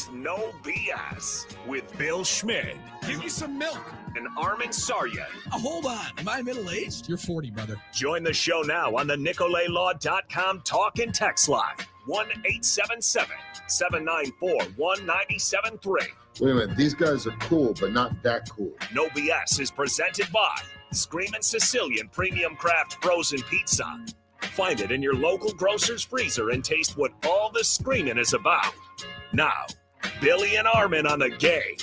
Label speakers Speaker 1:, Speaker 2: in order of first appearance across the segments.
Speaker 1: It's No BS with Bill Schmid.
Speaker 2: Give me some milk.
Speaker 1: And Armen Saryan.
Speaker 2: Hold on. Am I middle-aged? You're 40, brother.
Speaker 1: Join the show now on the NicoletLaw.com talk and text line. 1-877-794-1973.
Speaker 3: Wait a minute. These guys are cool, but not that cool.
Speaker 1: No BS is presented by Screamin' Sicilian Premium Craft Frozen Pizza. Find it in your local grocer's freezer and taste what all the screaming is about. Now, Billy and Armen on the game.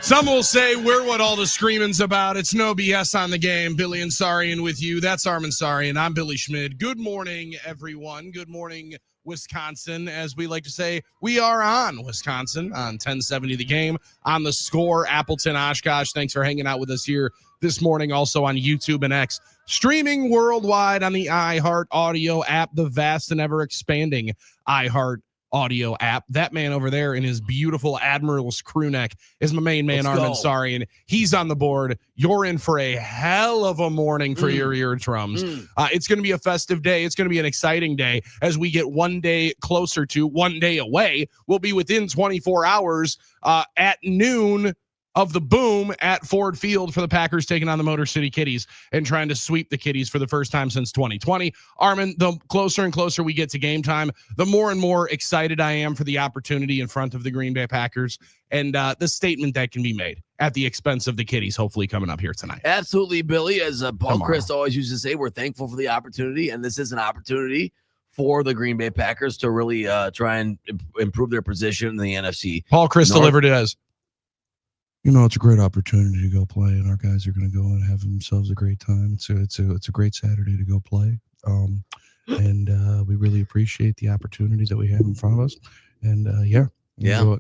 Speaker 4: Some will say we're what all the screaming's about. It's No BS on the game. Billy and Saryan with you. That's Armen Saryan. I'm Billy Schmid. Good morning, everyone. Good morning, Wisconsin. As we like to say, we are on Wisconsin on 1070 The Game. On The Score, Appleton, Oshkosh. Thanks for hanging out with us here this morning. Also on YouTube and X. Streaming worldwide on the iHeart Audio app, the vast and ever-expanding iHeart Audio app. That man over there in his beautiful Admiral's crew neck is my main man, Armen Saryan. He's on the board. You're in for a hell of a morning for your eardrums. It's going to be a festive day. It's going to be an exciting day as we get one day closer to one day away. We'll be within 24 hours at noon of the boom at Ford Field for the Packers taking on the Motor City Kitties and trying to sweep the Kitties for the first time since 2020. Armen, the closer and closer we get to game time, the more and more excited I am for the opportunity in front of the Green Bay Packers and the statement that can be made at the expense of the Kitties, hopefully coming up here tonight.
Speaker 5: Absolutely, Billy. As Paul Chris always used to say, we're thankful for the opportunity, and this is an opportunity for the Green Bay Packers to really try and improve their position in the NFC.
Speaker 4: Paul Chris delivered it as,
Speaker 6: you know, it's a great opportunity to go play, and our guys are going to go and have themselves a great time. It's a great Saturday to go play, and we really appreciate the opportunity that we have in front of us. And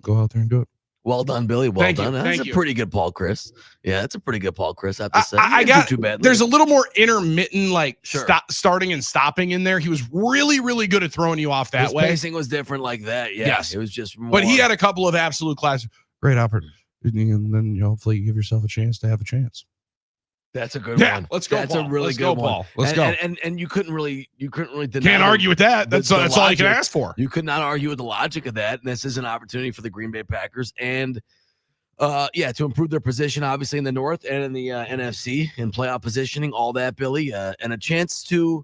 Speaker 6: go out there and do it.
Speaker 5: Well done, Billy. Well done. That's a pretty good Paul Chris. Yeah, that's a pretty good Paul Chris. I have to say,
Speaker 4: I got
Speaker 5: too bad.
Speaker 4: There's a little more intermittent, starting and stopping in there. He was really, really good at throwing you off that way.
Speaker 5: His pacing was different like that. Yeah,
Speaker 4: yes.
Speaker 5: It was just more.
Speaker 4: But he had a couple of absolute class.
Speaker 6: Great opportunity. And then hopefully you give yourself a chance to have a chance.
Speaker 5: That's a good one.
Speaker 4: Let's go.
Speaker 5: That's
Speaker 4: Paul.
Speaker 5: a really
Speaker 4: Let's
Speaker 5: good
Speaker 4: go,
Speaker 5: one.
Speaker 4: Paul. Let's go.
Speaker 5: And you couldn't really deny.
Speaker 4: Can't argue with that. That's all you can ask for.
Speaker 5: You could not argue with the logic of that. And this is an opportunity for the Green Bay Packers and to improve their position, obviously in the North and in the NFC and playoff positioning, all that, Billy, and a chance to,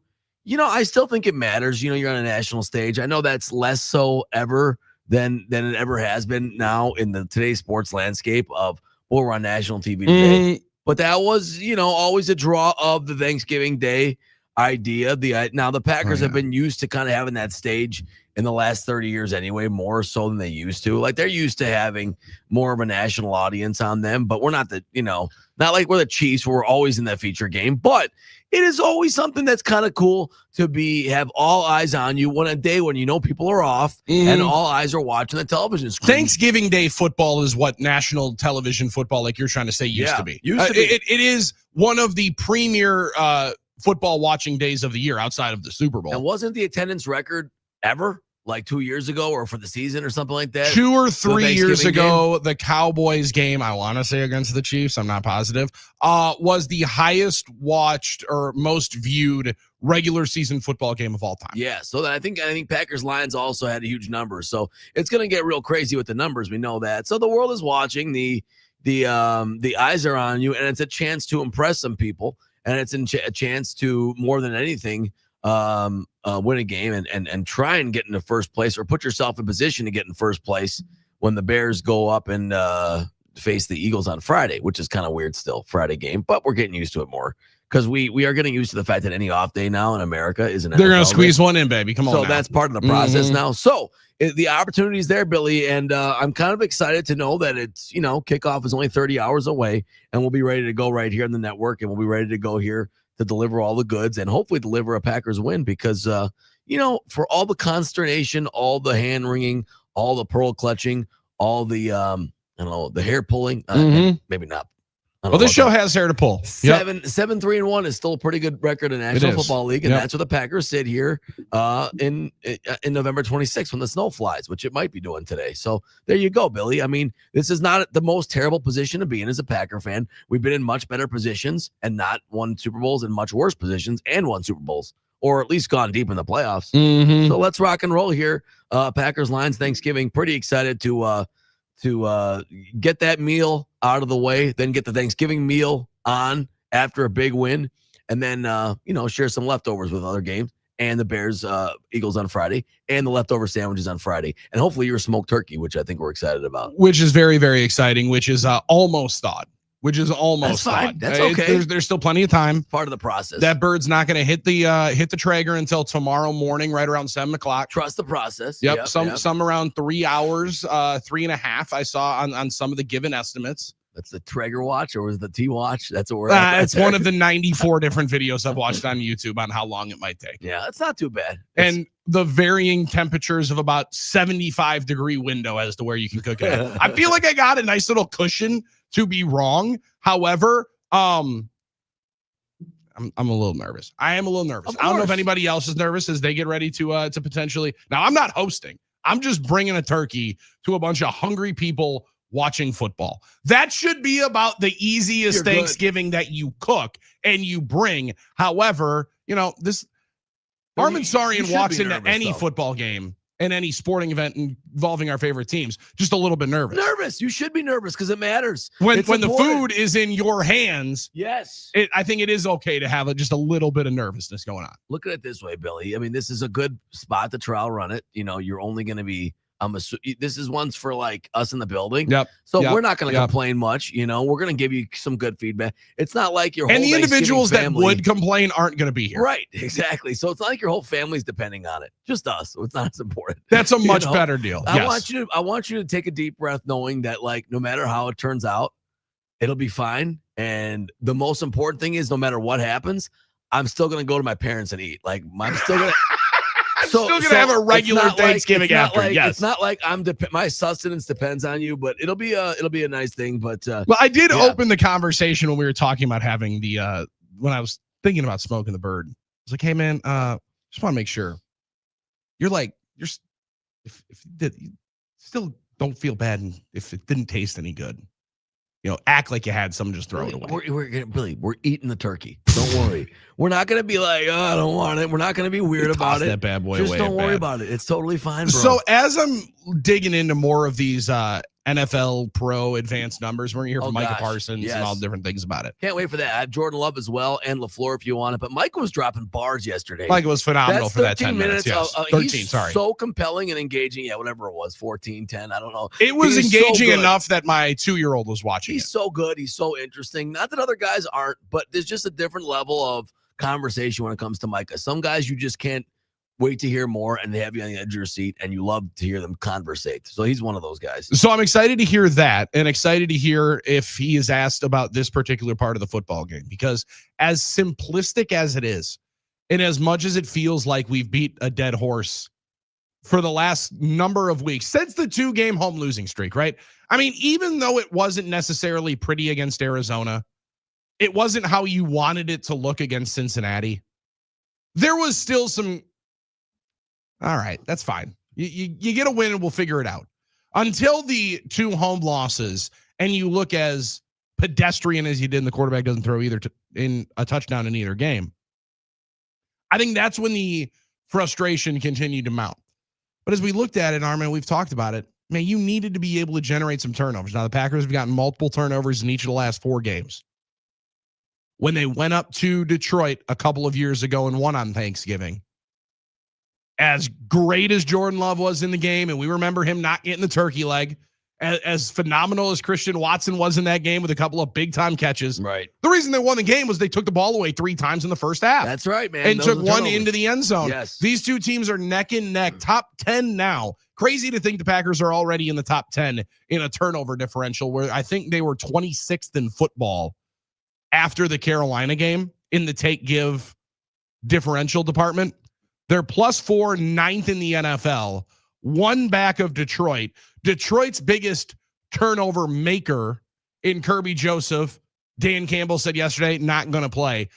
Speaker 5: I still think it matters. You're on a national stage. I know that's less so ever than it ever has been now in today's sports landscape of, we're on national TV today. But that was, always a draw of the Thanksgiving Day idea. Now the Packers have been used to kind of having that stage in the last 30 years anyway, more so than they used to. Like, they're used to having more of a national audience on them, but we're not not like we're the Chiefs, where we're always in that feature game. But it is always something that's kind of cool to have all eyes on you on a day when people are off and all eyes are watching the television screen.
Speaker 4: Thanksgiving Day football is what national television football, like you're trying to say, used to be. It is one of the premier football watching days of the year outside of the Super Bowl.
Speaker 5: And wasn't the attendance record ever like 2 years ago or for the season or something like that?
Speaker 4: 2 or 3 years ago, the Cowboys game, I want to say against the Chiefs, I'm not positive, was the highest watched or most viewed regular season football game of all time.
Speaker 5: Yeah, so I think Packers Lions also had a huge number. So it's going to get real crazy with the numbers. We know that. So the world is watching. The eyes are on you, and it's a chance to impress some people, and it's a chance to, more than anything, win a game and try and get into first place, or put yourself in position to get in first place when the Bears go up and face the Eagles on Friday, which is kind of weird still, Friday game, but we're getting used to it more because we are getting used to the fact that any off day now in America is an NFL.
Speaker 4: They're going to squeeze one in, baby. Come on.
Speaker 5: So that's part of the process now. So the opportunity is there, Billy, and I'm kind of excited to know that it's, kickoff is only 30 hours away, and we'll be ready to go right here in the network, and we'll be ready to go here to deliver all the goods and hopefully deliver a Packers win because, for all the consternation, all the hand wringing, all the pearl clutching, all the, the hair pulling, maybe not.
Speaker 4: Well, this show has hair to pull.
Speaker 5: 7-3-1 is still a pretty good record in the National Football League, and that's where the Packers sit here in November 26th when the snow flies, which it might be doing today. So there you go, Billy. I mean, this is not the most terrible position to be in as a Packer fan. We've been in much better positions and not won Super Bowls, and much worse positions and won Super Bowls. or at least gone deep in the playoffs.
Speaker 4: Mm-hmm.
Speaker 5: So let's rock and roll here. Packers Lions Thanksgiving. Pretty excited to get that meal out of the way, then get the Thanksgiving meal on after a big win, and then share some leftovers with other games and the Bears Eagles on Friday and the leftover sandwiches on Friday, and hopefully your smoked turkey, which I think we're excited about.
Speaker 4: Which is very, very exciting. Which is almost thawed. Which is almost
Speaker 5: That's fine.
Speaker 4: thawed.
Speaker 5: That's okay.
Speaker 4: There's still plenty of time.
Speaker 5: Part of the process.
Speaker 4: That bird's not going to hit the Traeger until tomorrow morning, right around 7:00.
Speaker 5: Trust the process.
Speaker 4: Yep. Some around 3 hours, 3.5. I saw on some of the given estimates.
Speaker 5: That's the Traeger watch, or was it the T watch? That's what we're at.
Speaker 4: It's one of the 94 different videos I've watched on YouTube on how long it might take.
Speaker 5: Yeah, it's not too bad.
Speaker 4: And the varying temperatures of about 75-degree window as to where you can cook it at. I feel like I got a nice little cushion to be wrong. However, I'm a little nervous. I am a little nervous. I don't know if anybody else is nervous as they get ready to potentially. Now, I'm not hosting. I'm just bringing a turkey to a bunch of hungry people watching football. That should be about the easiest Thanksgiving that you cook and you bring. However, this Armen Sarian walks into any football game and any sporting event involving our favorite teams just a little bit nervous.
Speaker 5: You should be nervous because it matters.
Speaker 4: When the food is in your hands,
Speaker 5: yes,
Speaker 4: I think it is okay to have just a little bit of nervousness going on.
Speaker 5: Look at it this way, Billy. I mean, this is a good spot to trial run it. You're only going to be this is one's for like us in the building.
Speaker 4: Yep.
Speaker 5: So we're not going to complain much. We're going to give you some good feedback. It's not like your whole
Speaker 4: and the individuals
Speaker 5: family,
Speaker 4: that would complain aren't going to be here.
Speaker 5: Right. Exactly. So it's not like your whole family's depending on it. Just us. So it's not as important.
Speaker 4: That's a much better deal.
Speaker 5: I want you to take a deep breath, knowing that no matter how it turns out, it'll be fine. And the most important thing is, no matter what happens, I'm still going to go to my parents and eat. I'm still going to.
Speaker 4: Still gonna have a regular Thanksgiving after. Yes,
Speaker 5: it's not like my sustenance depends on you, but it'll be a nice thing. But
Speaker 4: well, I did open the conversation when we were talking about having the when I was thinking about smoking the bird. I was like, hey man, just want to make sure if you still don't feel bad if it didn't taste any good. Act like you had some, just throw it away.
Speaker 5: We're eating the turkey. Don't worry. We're not going to be like, I don't want it. We're not going to be weird about it.
Speaker 4: That bad boy
Speaker 5: just
Speaker 4: away.
Speaker 5: Don't worry about it. It's totally fine, bro.
Speaker 4: So as I'm digging into more of these NFL Pro advanced numbers, we're going to hear from Micah Parsons and all different things about it.
Speaker 5: Can't wait for that. I have Jordan Love as well and LaFleur if you want it. But Micah was dropping bars yesterday.
Speaker 4: Micah was phenomenal for that 10 minutes. Yes. 13, sorry.
Speaker 5: So compelling and engaging. Yeah, whatever it was, 14, 10, I don't know.
Speaker 4: It was engaging enough that my 2-year-old was watching.
Speaker 5: He's so good. He's so interesting. Not that other guys aren't, but there's just a different level of conversation when it comes to Micah. Some guys you just can't wait to hear more, and they have you on the edge of your seat, and you love to hear them conversate. So he's one of those guys.
Speaker 4: So I'm excited to hear that, and excited to hear if he is asked about this particular part of the football game, because as simplistic as it is, and as much as it feels like we've beat a dead horse for the last number of weeks, since the 2-game home losing streak, right? I mean, even though it wasn't necessarily pretty against Arizona, it wasn't how you wanted it to look against Cincinnati. There was still some, all right, that's fine. You get a win and we'll figure it out. Until the 2 home losses, and you look as pedestrian as you did, and the quarterback doesn't throw in a touchdown in either game. I think that's when the frustration continued to mount. But as we looked at it, Armen, we've talked about it, man, you needed to be able to generate some turnovers. Now, the Packers have gotten multiple turnovers in each of the last 4 games. When they went up to Detroit a couple of years ago and won on Thanksgiving, as great as Jordan Love was in the game, and we remember him not getting the turkey leg, as phenomenal as Christian Watson was in that game with a couple of big-time catches.
Speaker 5: Right.
Speaker 4: The reason they won the game was they took the ball away 3 times in the first half.
Speaker 5: That's right, man.
Speaker 4: And took one into the end zone.
Speaker 5: Yes.
Speaker 4: These 2 teams are neck and neck, top 10 now. Crazy to think the Packers are already in the top 10 in a turnover differential, where I think they were 26th in football after the Carolina game in the take-give differential department. They're +4, 9th in the NFL, 1 back of Detroit. Detroit's biggest turnover maker in Kirby Joseph, Dan Campbell said yesterday, not going to play.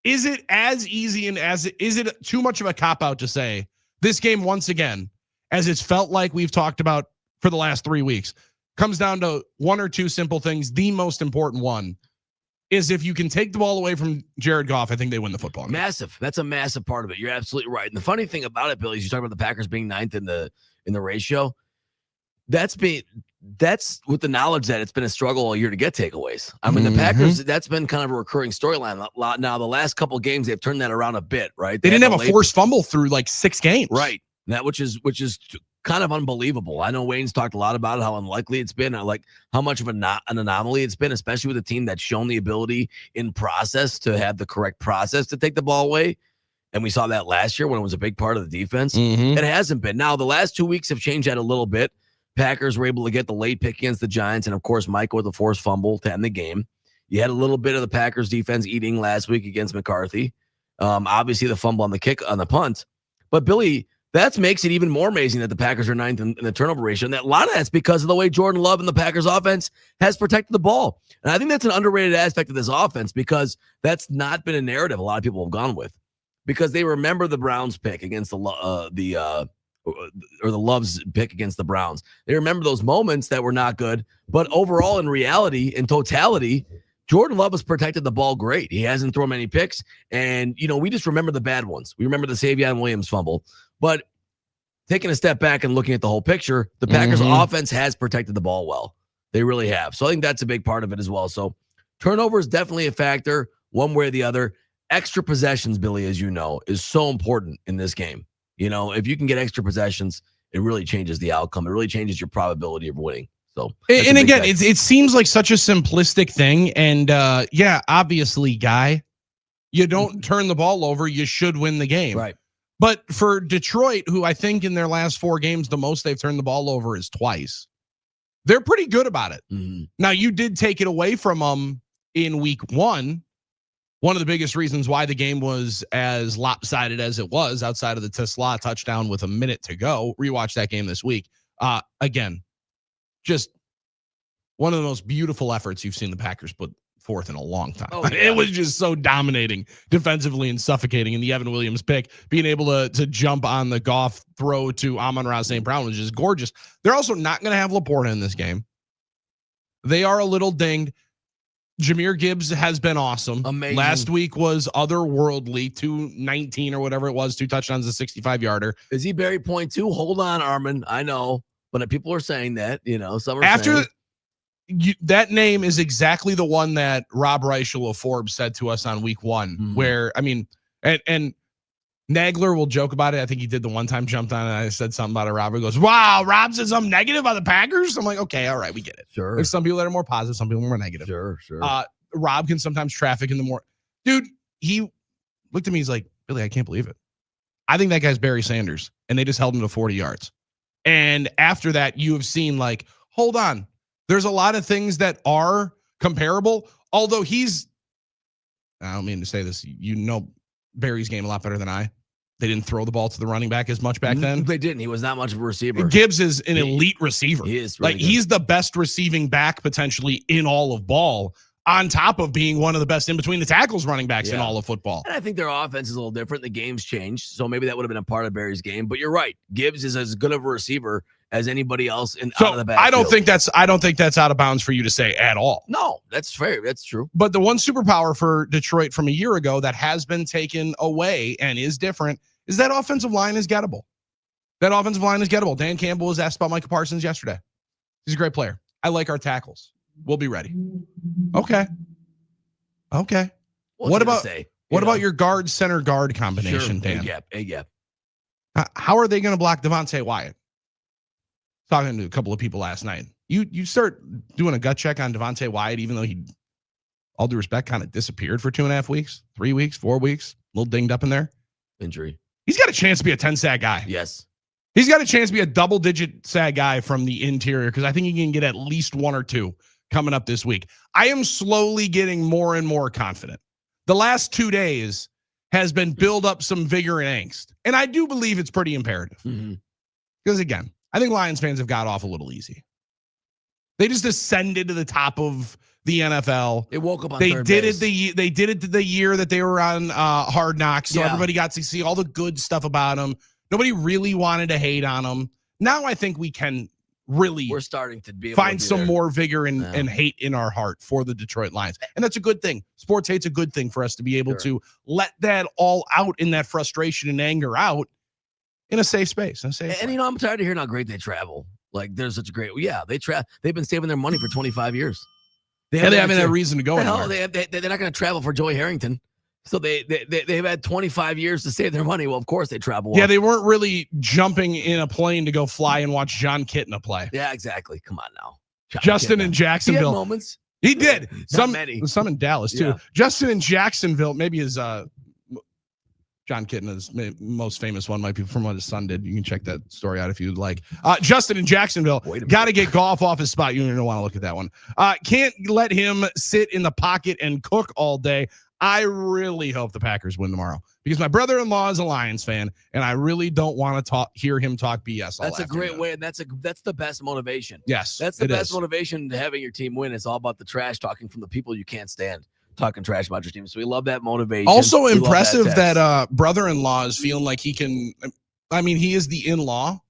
Speaker 4: Is it as easy and is it too much of a cop-out to say this game, once again, as it's felt like we've talked about for the last 3 weeks, comes down to 1 or 2 simple things. The most important one, is if you can take the ball away from Jared Goff, I think they win the football game.
Speaker 5: Massive. That's a massive part of it. You're absolutely right. And the funny thing about it, Billy, is you talk about the Packers being ninth in the ratio. That's with the knowledge that it's been a struggle all year to get takeaways. I mean, the Packers, that's been kind of a recurring storyline. Now, the last couple of games, they've turned that around a bit, right?
Speaker 4: They didn't have a forced fumble through like 6 games.
Speaker 5: Right. That which is kind of unbelievable. I know Wayne's talked a lot about how unlikely it's been, like how much of an anomaly it's been, especially with a team that's shown the ability in process to have the correct process to take the ball away. And we saw that last year when it was a big part of the defense. It hasn't been. Now, the last 2 weeks have changed that a little bit. Packers were able to get the late pick against the Giants, and of course, Mike with the forced fumble to end the game. You had a little bit of the Packers defense eating last week against McCarthy. Obviously, the fumble on the kick on the punt. But Billy, that makes it even more amazing that the Packers are ninth in the turnover ratio. And a lot of that's because of the way Jordan Love and the Packers offense has protected the ball. And I think that's an underrated aspect of this offense because that's not been a narrative a lot of people have gone with. Because they remember the Browns pick against the Love's pick against the Browns. They remember those moments that were not good, but overall, in reality, in totality, Jordan Love has protected the ball great. He hasn't thrown many picks, and we just remember the bad ones. We remember the Savion Williams fumble, but taking a step back and looking at the whole picture, the Packers offense has protected the ball well. They really have. So I think that's a big part of it as well. So turnover is definitely a factor, one way or the other. Extra possessions, Billy, as you know, is so important in this game. If you can get extra possessions, it really changes the outcome. It really changes your probability of winning. So,
Speaker 4: and again, it seems like such a simplistic thing. And obviously, Guy, you don't turn the ball over. You should win the game.
Speaker 5: Right.
Speaker 4: But for Detroit, who I think in their last 4 games, the most they've turned the ball over is twice. They're pretty good about it. Now, you did take it away from them in week 1. One of the biggest reasons why the game was as lopsided as it was, outside of the Tesla touchdown with a minute to go. Rewatch that game this week. Again, just one of the most beautiful efforts you've seen the Packers put forth in a long time. Oh, yeah. It was just so dominating defensively and suffocating. And the Evan Williams pick, being able to jump on the Goff throw to Amon-Ra St. Brown was just gorgeous. They're also not going to have Laporta in this game. They are a little dinged. Jahmyr Gibbs has been awesome.
Speaker 5: Amazing.
Speaker 4: Last week was otherworldly, 219 or whatever it was, 2 touchdowns, a 65-yarder.
Speaker 5: Is he Barry Point 2? Hold on, Armen. I know, but people are saying that, some are
Speaker 4: after
Speaker 5: saying.
Speaker 4: That name is exactly the one that Rob Reichel of Forbes said to us on week 1, where, and Nagler will joke about it. I think he did the one time jumped on and I said something about it. Rob goes, wow, Rob said something negative about the Packers. I'm like, okay, all right, we get it.
Speaker 5: Sure.
Speaker 4: There's some people that are more positive, some people more negative.
Speaker 5: Sure.
Speaker 4: Rob can sometimes traffic in the more. Dude, he looked at me. He's like, Billy, I can't believe it. I think that guy's Barry Sanders, and they just held him to 40 yards. And after that, you have seen like, hold on. There's a lot of things that are comparable, although I don't mean to say this, Barry's game a lot better than I. They didn't throw the ball to the running back as much back then.
Speaker 5: They didn't. He was not much of a receiver.
Speaker 4: Gibbs is an elite receiver.
Speaker 5: He is really good.
Speaker 4: He's the best receiving back potentially in all of ball, on top of being one of the best in between the tackles running backs in all of football.
Speaker 5: And I think their offense is a little different. The game's changed, so maybe that would have been a part of Barry's game. But you're right. Gibbs is as good of a receiver as anybody else out of the backfield.
Speaker 4: I don't think that's out of bounds for you to say at all.
Speaker 5: No, that's fair. That's true.
Speaker 4: But the one superpower for Detroit from a year ago that has been taken away and is different is that offensive line is gettable. That offensive line is gettable. Dan Campbell was asked about Micah Parsons yesterday. He's a great player. I like our tackles. We'll be ready. Okay. What about your guard center guard combination, Dan?
Speaker 5: A gap.
Speaker 4: How are they going to block Devontae Wyatt? Talking to a couple of people last night. You start doing a gut check on Devontae Wyatt, even though he, all due respect, kind of disappeared for 2.5 weeks, 3 weeks, 4 weeks, a little dinged up in there.
Speaker 5: Injury.
Speaker 4: He's got a chance to be a 10 sack guy.
Speaker 5: Yes.
Speaker 4: He's got a chance to be a double-digit sack guy from the interior because I think he can get at least 1 or 2 coming up this week. I am slowly getting more and more confident. The last 2 days has been build up some vigor and angst. And I do believe it's pretty imperative. Because again, I think Lions fans have got off a little easy. They just ascended to the top of the NFL.
Speaker 5: They woke up on
Speaker 4: third base.
Speaker 5: They
Speaker 4: did it the year that they were on Hard Knocks. So everybody got to see all the good stuff about them. Nobody really wanted to hate on them. Now I think we can really
Speaker 5: We're starting to be able
Speaker 4: find
Speaker 5: to be
Speaker 4: some
Speaker 5: there.
Speaker 4: more vigor and hate in our heart for the Detroit Lions. And that's a good thing. Sports hate's a good thing for us to be able to let that all out in that frustration and anger out in a safe space.
Speaker 5: And you know, I'm tired of hearing how great they travel. Like, there's such a great, they've been saving their money for 25 years.
Speaker 4: They haven't had a reason to go anywhere.
Speaker 5: They're not going to travel for Joey Harrington. So they've had 25 years to save their money. Well, of course they travel.
Speaker 4: Yeah, they weren't really jumping in a plane to go fly and watch John Kitna play.
Speaker 5: Yeah, exactly. Come on now.
Speaker 4: Justin in Jacksonville.
Speaker 5: He had moments.
Speaker 4: He did.
Speaker 5: Not many.
Speaker 4: Some in Dallas too.
Speaker 5: Yeah.
Speaker 4: Justin in Jacksonville, maybe his John Kitna's most famous one might be from what his son did. You can check that story out if you'd like. Justin in Jacksonville, got to get Goff off his spot. You don't want to look at that one. Can't let him sit in the pocket and cook all day. I really hope the Packers win tomorrow because my brother-in-law is a Lions fan, and I really don't want to hear him talk BS.
Speaker 5: That's a great way, and that's the best motivation.
Speaker 4: Yes,
Speaker 5: that's the best motivation to having your team win. It's all about the trash talking from the people you can't stand, talking trash about your team. So we love that motivation.
Speaker 4: Also impressive that brother-in-law is feeling like he can. I mean, he is the in-law.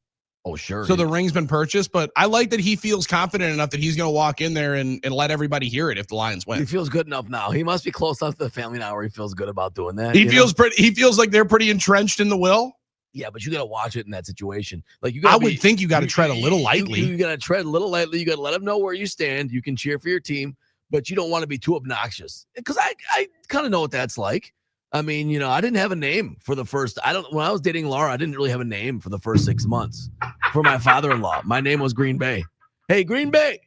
Speaker 5: Oh, sure.
Speaker 4: So the ring's been purchased, but I like that he feels confident enough that he's going to walk in there and let everybody hear it if the Lions win.
Speaker 5: He feels good enough now. He must be close enough to the family now where he feels good about doing that.
Speaker 4: He feels like they're pretty entrenched in the will.
Speaker 5: Yeah, but you got to watch it in that situation. Like
Speaker 4: I would think you got to tread a little lightly.
Speaker 5: You got to tread a little lightly. You got to let them know where you stand. You can cheer for your team, but you don't want to be too obnoxious because I kind of know what that's like. I mean, you know, I didn't have a name for the first. When I was dating Laura, I didn't really have a name for the first 6 months for my father-in-law. My name was Green Bay. Hey, Green Bay.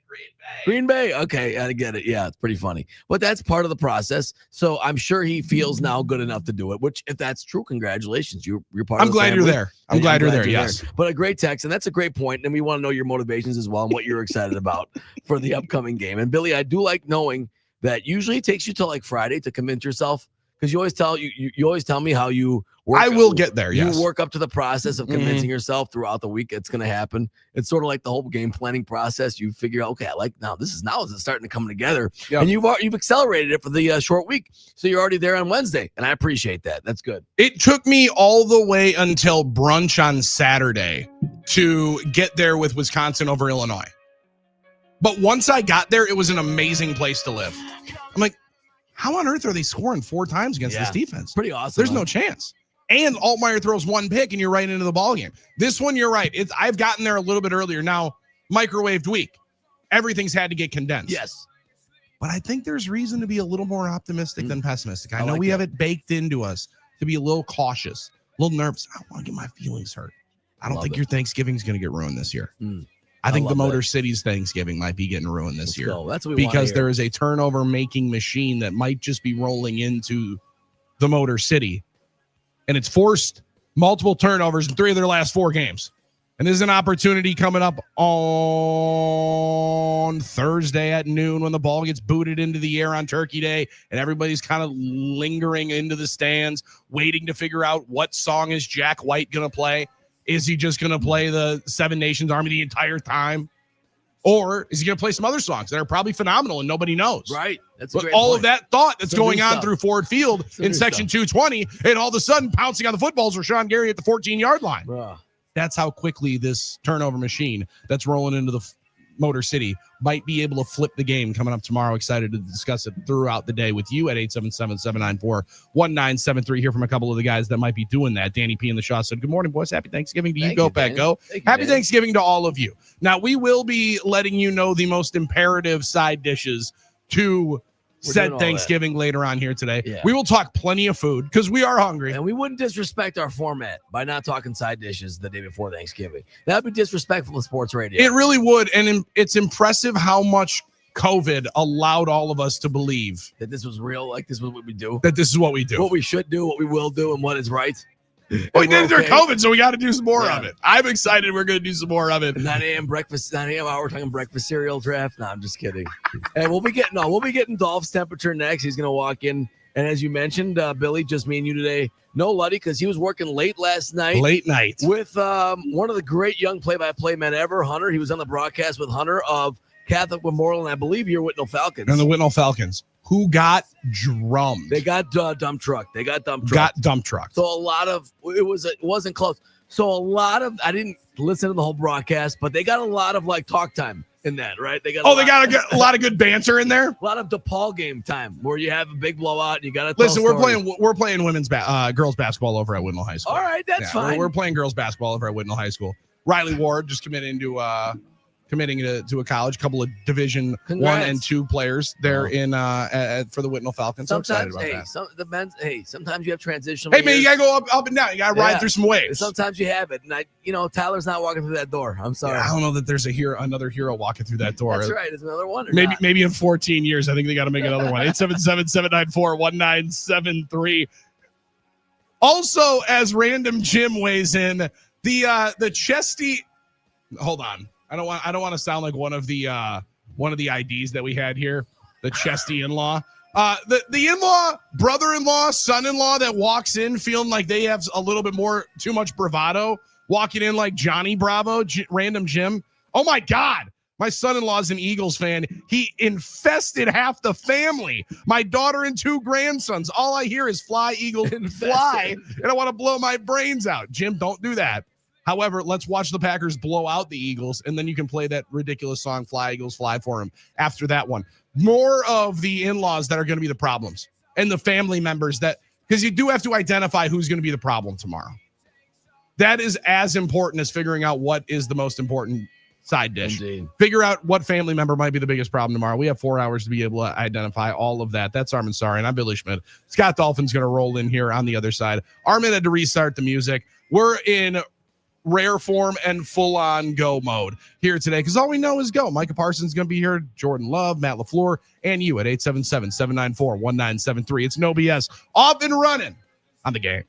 Speaker 5: Green Bay. Okay, I get it. Yeah, it's pretty funny. But that's part of the process. So I'm sure he feels now good enough to do it, which if that's true, congratulations. You're part of the
Speaker 4: glad
Speaker 5: family.
Speaker 4: you're there. I'm glad you're there, yes.
Speaker 5: But a great text, and that's a great point, and we want to know your motivations as well and what you're excited about for the upcoming game. And Billy, I do like knowing that usually it takes you till like Friday to convince yourself. Because you always tell me how you work.
Speaker 4: I will get there. Yes.
Speaker 5: You work up to the process of convincing yourself throughout the week it's going to happen. It's sort of like the whole game planning process. You figure out, okay, I like now. This is starting to come together, and you've accelerated it for the short week, so you're already there on Wednesday, and I appreciate that. That's good.
Speaker 4: It took me all the way until brunch on Saturday to get there with Wisconsin over Illinois, but once I got there, it was an amazing place to live. I'm like, how on earth are they scoring 4 times against this defense?
Speaker 5: Pretty awesome.
Speaker 4: There's no chance. And Altmaier throws 1 pick, and you're right into the ballgame. This one, you're right. I've gotten there a little bit earlier. Now, microwaved week. Everything's had to get condensed.
Speaker 5: Yes.
Speaker 4: But I think there's reason to be a little more optimistic than pessimistic. I know
Speaker 5: like
Speaker 4: we
Speaker 5: that.
Speaker 4: have it baked into us to be a little cautious, a little nervous. I don't want to get my feelings hurt. I don't think your Thanksgiving's going to get ruined this year. I think the Motor City's Thanksgiving might be getting ruined this year.
Speaker 5: That's what we
Speaker 4: because there is a turnover making machine that might just be rolling into the Motor City. And it's forced multiple turnovers in 3 of their last 4 games. And there's an opportunity coming up on Thursday at noon when the ball gets booted into the air on Turkey Day and everybody's kind of lingering into the stands, waiting to figure out what song is Jack White going to play. Is he just going to play the 7 Nations Army the entire time? Or is he going to play some other songs that are probably phenomenal and nobody knows?
Speaker 5: Right. That's
Speaker 4: but all point. Of that thought that's going on through Ford Field in section 220, and all of a sudden pouncing on the footballs for Sean Gary at the 14-yard line. That's how quickly this turnover machine that's rolling into the Motor City might be able to flip the game coming up tomorrow. Excited to discuss it throughout the day with you at 877-794-1973. Hear from a couple of the guys that might be doing that. Danny P. in the Shaw said, good morning, boys. Happy Thanksgiving to you. Go, Pat, go. Happy Thanksgiving to all of you. Now, we will be letting you know the most imperative side dishes to said Thanksgiving later on here today. Yeah. We will talk plenty of food because we are hungry.
Speaker 5: And we wouldn't disrespect our format by not talking side dishes the day before Thanksgiving. That would be disrespectful to sports radio.
Speaker 4: It really would. And it's impressive how much COVID allowed all of us to believe
Speaker 5: that this was real, like this was what we do.
Speaker 4: That this is what we do.
Speaker 5: What we should do, what we will do, and what is right.
Speaker 4: We did it during COVID, so we got to do some more of it. I'm excited. We're going to do some more of it.
Speaker 5: 9 a.m. breakfast, 9 a.m. hour. We're talking breakfast cereal draft. No, I'm just kidding. And we'll be getting Dolph's temperature next. He's going to walk in, and as you mentioned, Billy, just me and you today. No Luddy, because he was working late last night.
Speaker 4: Late night
Speaker 5: with one of the great young play-by-play men ever, Hunter. He was on the broadcast with Hunter of Catholic Memorial, and I believe you're Whitnall Falcons.
Speaker 4: And the Whitnall Falcons. Who got drummed?
Speaker 5: They got dump truck.
Speaker 4: Got dump truck.
Speaker 5: So a lot of it wasn't close. So I didn't listen to the whole broadcast, but they got a lot of like talk time in that, right? They got
Speaker 4: a lot of good banter in there.
Speaker 5: A lot of DePaul game time where you have a big blowout and you got to
Speaker 4: listen. We're playing girls basketball over at Whitnall High School.
Speaker 5: All right, that's fine.
Speaker 4: We're playing girls basketball over at Whitnall High School. Riley Ward just committing to a college. A couple of Division
Speaker 5: Congrats.
Speaker 4: 1 and 2 players there for the Whitnall Falcons. So excited about
Speaker 5: that. Sometimes you have transitional.
Speaker 4: Hey man, you gotta go up and down. You gotta ride through some waves.
Speaker 5: Sometimes you have it, and Tyler's not walking through that door. I'm sorry.
Speaker 4: I don't know that there's another hero walking through that door.
Speaker 5: That's right. It's another one.
Speaker 4: Maybe in 14 years, I think they got to make another one. 877-794-1973. Also, as Random Jim weighs in, the Chesty. Hold on. I don't want to sound like one of the IDs that we had here. The Chesty in-law. The in-law, brother-in-law, son-in-law that walks in feeling like they have a little bit too much bravado, walking in like Johnny Bravo, Random Jim. Oh my God. My son-in-law's an Eagles fan. He infested half the family. My daughter and 2 grandsons. All I hear is fly, Eagles, fly. And I want to blow my brains out. Jim, don't do that. However, let's watch the Packers blow out the Eagles, and then you can play that ridiculous song, Fly, Eagles, Fly, for him after that one. More of the in-laws that are going to be the problems and the family members because you do have to identify who's going to be the problem tomorrow. That is as important as figuring out what is the most important side dish.
Speaker 5: Indeed.
Speaker 4: Figure out what family member might be the biggest problem tomorrow. We have 4 hours to be able to identify all of that. That's Armen Sari, and I'm Billy Schmidt. Scott Dolphin's going to roll in here on the other side. Armen had to restart the music. We're in rare form and full-on go mode here today because all we know is go. Micah Parsons going to be here, Jordan Love, Matt LaFleur, and you at 877-794-1973. It's No BS. Off and running on the game.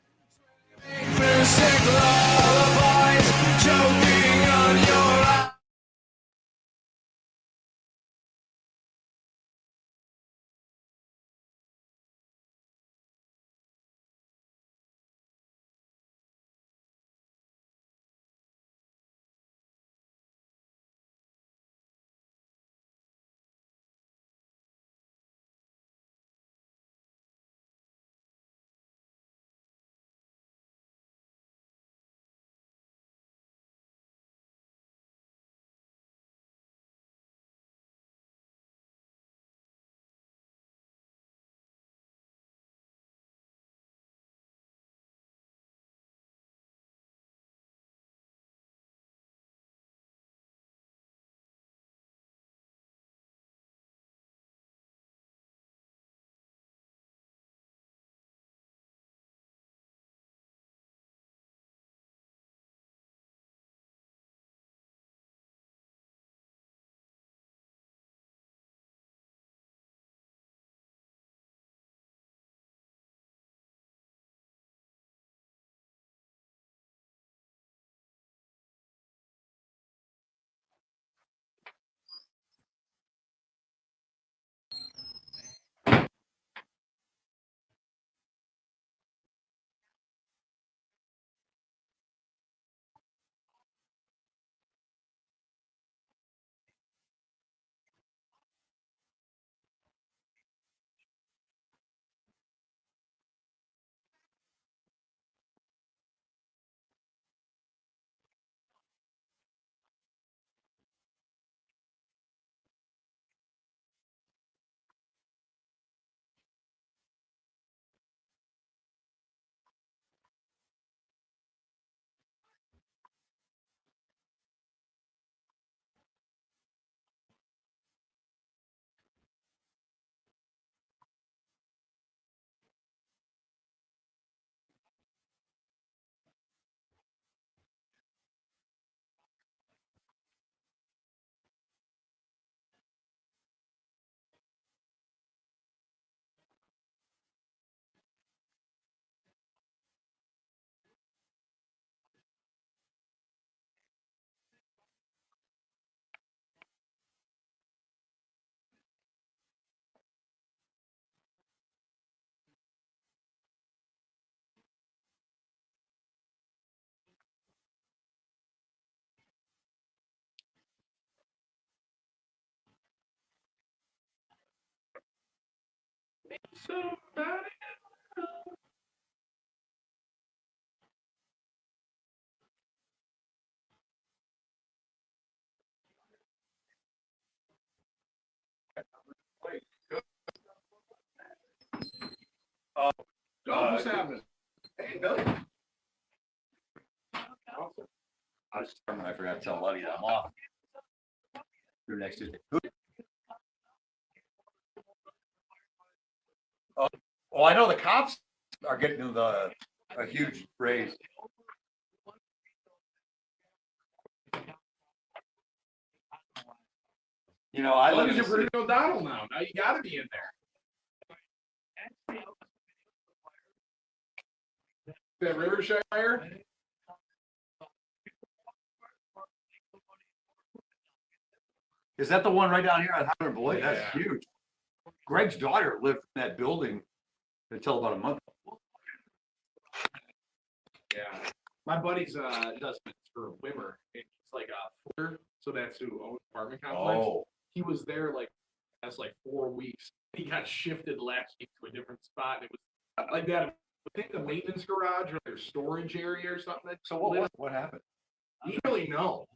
Speaker 2: What's happening?
Speaker 7: Hey, Billy. I was determined I forgot to tell Luddy that I'm off. Through next Tuesday. Oh, I know the cops are getting a huge raise. You know, I live in
Speaker 2: you're Bruno O'Donnell now. Now you got to be in there. That Rivershire.
Speaker 7: Is that the one right down here on Howard Boyd? That's
Speaker 2: Yeah.
Speaker 7: huge. Greg's daughter lived in that building until about a month ago.
Speaker 2: Yeah. My buddy's does it for Wimmer. It's like a footer, so that's who owns the apartment complex.
Speaker 7: Oh,
Speaker 2: He was there that's 4 weeks. He got shifted last week to a different spot. And it was like that. I think the maintenance garage or their storage area or something.
Speaker 7: so what happened?
Speaker 2: You really know.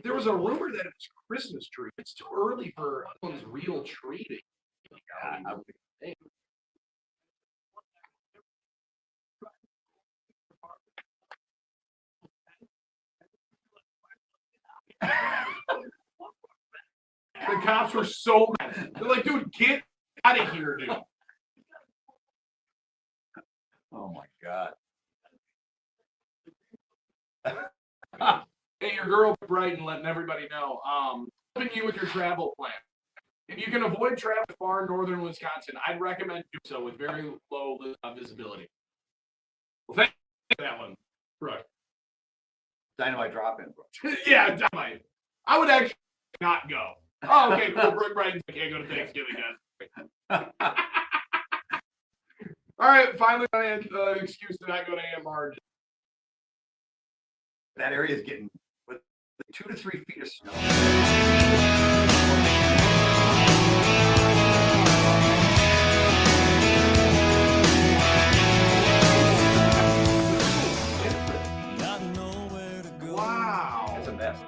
Speaker 2: There was a rumor that it was Christmas tree. It's too early for someone's real tree to The cops were so mad. They're like, dude, get out of here, dude.
Speaker 7: Oh my God.
Speaker 2: Hey, your girl Brighton letting everybody know. Helping you with your travel plan. If you can avoid travel far northern Wisconsin, I'd recommend do so with very low visibility. Well, thank you for that one, Brooke.
Speaker 7: Dynamite drop in, bro.
Speaker 2: Yeah, dynamite. I would actually not go. Oh, okay, cool. Brooke Brighton can't go to Thanksgiving, guys. All right, finally, I had an excuse to not go to AMR.
Speaker 7: That area is getting with 2 to 3 feet of snow.
Speaker 2: Wow.
Speaker 7: It's a mess.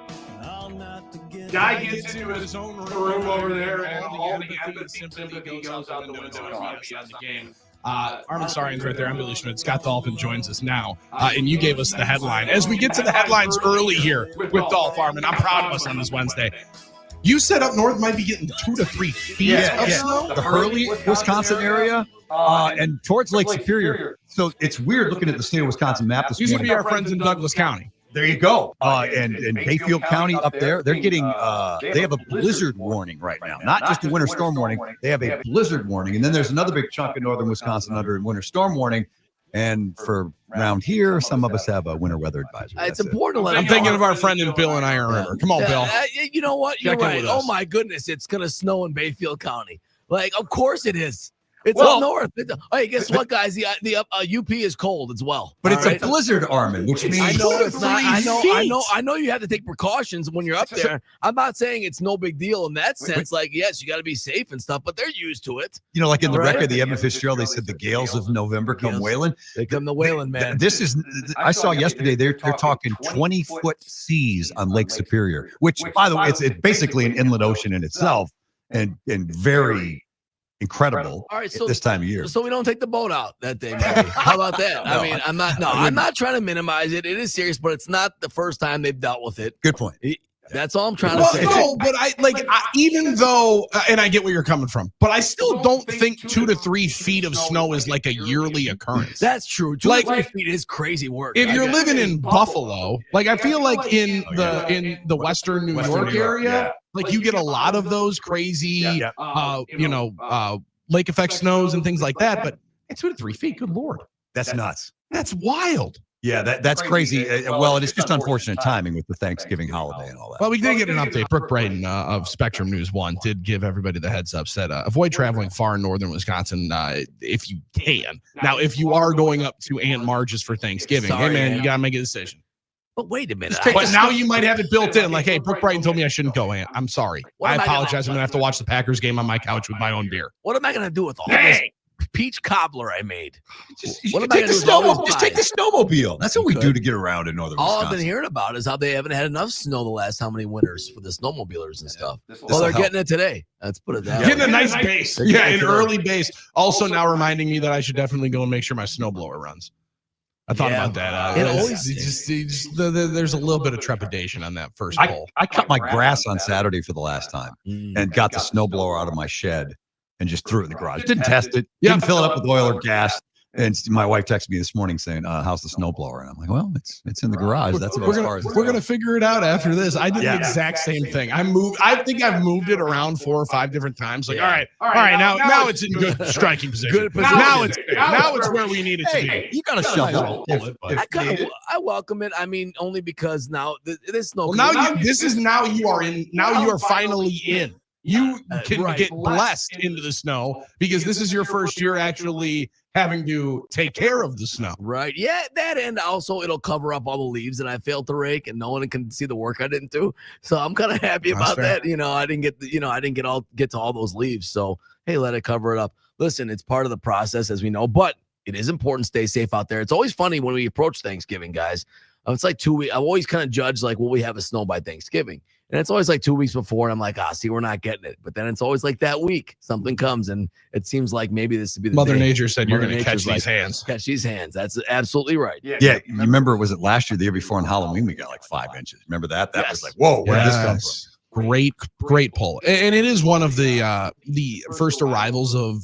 Speaker 2: Guy gets into his
Speaker 4: own
Speaker 2: room over there, and all the
Speaker 4: empathy
Speaker 2: empathy
Speaker 4: and
Speaker 2: sympathy goes out the window.
Speaker 4: on the game. Armen Sarian's right there. I'm Billy Schmidt. Scott Dolphin joins us now, and you gave us the headline. As we get to the headlines early here with Dolph Armen, I'm proud of us on this Wednesday. You said up north might be getting 2 to 3 feet of snow.
Speaker 8: The Hurley, Wisconsin area, and towards Lake Superior. So it's weird looking at the state of Wisconsin map this
Speaker 4: Used to
Speaker 8: morning.
Speaker 4: be our friends in Douglas County.
Speaker 8: There you go. And Bayfield County up there, they're getting, they have a blizzard warning right now. Not just a winter storm warning. They have a blizzard warning. And then there's another big chunk of northern Wisconsin under a winter storm warning. And for around here, some of us have a winter weather advisory.
Speaker 5: It's important to let
Speaker 4: I'm thinking of our friend in Bill and Iron River. Come on, Bill.
Speaker 5: You know what? You're
Speaker 4: Check in
Speaker 5: right.
Speaker 4: with
Speaker 5: Oh
Speaker 4: us.
Speaker 5: my goodness, it's gonna snow in Bayfield County. Like, of course it is. It's
Speaker 8: Well-
Speaker 5: up north. Hey, guess what, guys? The UP is cold as well.
Speaker 8: But it's
Speaker 5: All right?
Speaker 8: a blizzard, Armen, which means
Speaker 5: I know it's not. I
Speaker 4: 3
Speaker 5: know. You have to take precautions when you're up there. I'm not saying it's no big deal in that sense. Like, yes, you got to be safe and stuff, but they're used to it.
Speaker 8: you know, like in the
Speaker 5: Right.
Speaker 8: record, the Edmund Fitzgerald, they said the gales of November come
Speaker 5: Gales.
Speaker 8: wailing.
Speaker 5: They come to wailing, man.
Speaker 8: This is, I saw yesterday, they're talking 20-foot seas on Lake Superior, which, by the way, it's basically an inland ocean in itself and very incredible
Speaker 5: All right,
Speaker 8: at
Speaker 5: so
Speaker 8: this time of year.
Speaker 5: So we don't take the boat out that day, maybe. How about that? I mean, I'm not trying to minimize it. It is serious, but it's not the first time they've dealt with it.
Speaker 8: Good point.
Speaker 5: That's all I'm trying to
Speaker 4: Well,
Speaker 5: say.
Speaker 4: no, but even though, and I get where you're coming from, but I still don't think 2 to 3 feet of snow is like a yearly occurrence.
Speaker 5: That's true. 2
Speaker 4: Like,
Speaker 5: to 3 feet is crazy work.
Speaker 4: If
Speaker 5: I
Speaker 4: you're
Speaker 5: guess.
Speaker 4: living in Buffalo, like I feel like in the Western New York area, like you get a lot of those crazy, lake effect snows and things like that. But it's 2 to 3 feet. Good Lord,
Speaker 8: That's nuts.
Speaker 4: that's wild.
Speaker 8: Yeah, that's crazy. Well, and it's just unfortunate timing with the Thanksgiving holiday and all that.
Speaker 4: Well, we did get an update. Brooke Brighton of Spectrum News 1 did give everybody the heads up, said avoid traveling far in northern Wisconsin if you can. Now, if you are going up to Aunt Marge's for Thanksgiving, hey,
Speaker 5: Sorry,
Speaker 4: man,
Speaker 5: Aunt.
Speaker 4: you got to make a decision.
Speaker 5: But wait a minute.
Speaker 4: But now you might have it built in. Like, hey, Brooke Brighton told me I shouldn't go, Aunt. I'm sorry.
Speaker 5: What
Speaker 4: I
Speaker 5: am I gonna-
Speaker 4: apologize. I'm going to have to watch the Packers game on my couch with my own beer.
Speaker 5: What am I going to do with all this? peach cobbler I made.
Speaker 8: Just,
Speaker 5: What
Speaker 8: you
Speaker 5: am I
Speaker 8: take the
Speaker 5: gonna do with all
Speaker 8: snowmobile.
Speaker 5: these
Speaker 8: Just take the
Speaker 5: pies?
Speaker 8: snowmobile. That's what we
Speaker 5: could.
Speaker 8: do to get around in northern
Speaker 5: All
Speaker 8: Wisconsin.
Speaker 5: I've been hearing about is how they haven't had enough snow the last how many winters for the snowmobilers and stuff.
Speaker 7: This'll
Speaker 5: Well, they're
Speaker 8: help.
Speaker 5: getting it today. Let's put it that
Speaker 4: Getting a
Speaker 5: way.
Speaker 4: nice base.
Speaker 5: They're
Speaker 4: Yeah,
Speaker 5: getting
Speaker 4: an
Speaker 5: to
Speaker 4: early base. Also now reminding me that I should definitely go and make sure my snowblower runs. I thought
Speaker 5: Yeah.
Speaker 4: about that.
Speaker 5: It always-
Speaker 4: there's a little bit of trepidation on that first pull.
Speaker 8: I cut my grass on Saturday for the last time and got the snowblower out of my shed and just threw it in the garage. Didn't test it.
Speaker 4: Yeah.
Speaker 8: Didn't fill it up with oil or gas. And my wife texted me this morning saying, "How's the snowblower?" And I'm like, "Well, it's in the garage. That's about as far as
Speaker 4: We're gonna figure it out after this. I did the exact same thing. I think I've moved it around 4 or 5 different times. Like, all right. Now it's in good striking position.
Speaker 5: Good position.
Speaker 4: Now it's where we need it to be.
Speaker 8: Hey, you got to shovel.
Speaker 5: I welcome it. I mean, only because now this snow.
Speaker 4: Well, now you are finally in. You can
Speaker 5: Right.
Speaker 4: get blessed into the snow because this is your first year actually having to take care of the snow.
Speaker 5: Right. Yeah, that and also it'll cover up all the leaves that I failed to rake and no one can see the work I didn't do. So I'm kind of happy
Speaker 4: That's
Speaker 5: about
Speaker 4: fair.
Speaker 5: that. I didn't get to all those leaves. So hey, let it cover it up. Listen, it's part of the process as we know, but it is important to stay safe out there. It's always funny when we approach Thanksgiving, guys. It's like 2 weeks. I've always kind of judged like, will we have a snow by Thanksgiving? And it's always like 2 weeks before, and I'm like, see, we're not getting it. But then it's always like that week, something comes, and it seems like maybe this would be the
Speaker 4: Mother
Speaker 5: day.
Speaker 4: Nature said you're
Speaker 5: Mother
Speaker 4: going to catch
Speaker 5: Nature's
Speaker 4: these hands.
Speaker 5: Catch these hands. That's absolutely right.
Speaker 8: Yeah, you remember, was it last year, the year before on Halloween, we got like 5 inches. Remember that? That was
Speaker 5: Yes.
Speaker 8: like, whoa, where did this come from?
Speaker 4: Great pull. And it is one of the first arrivals of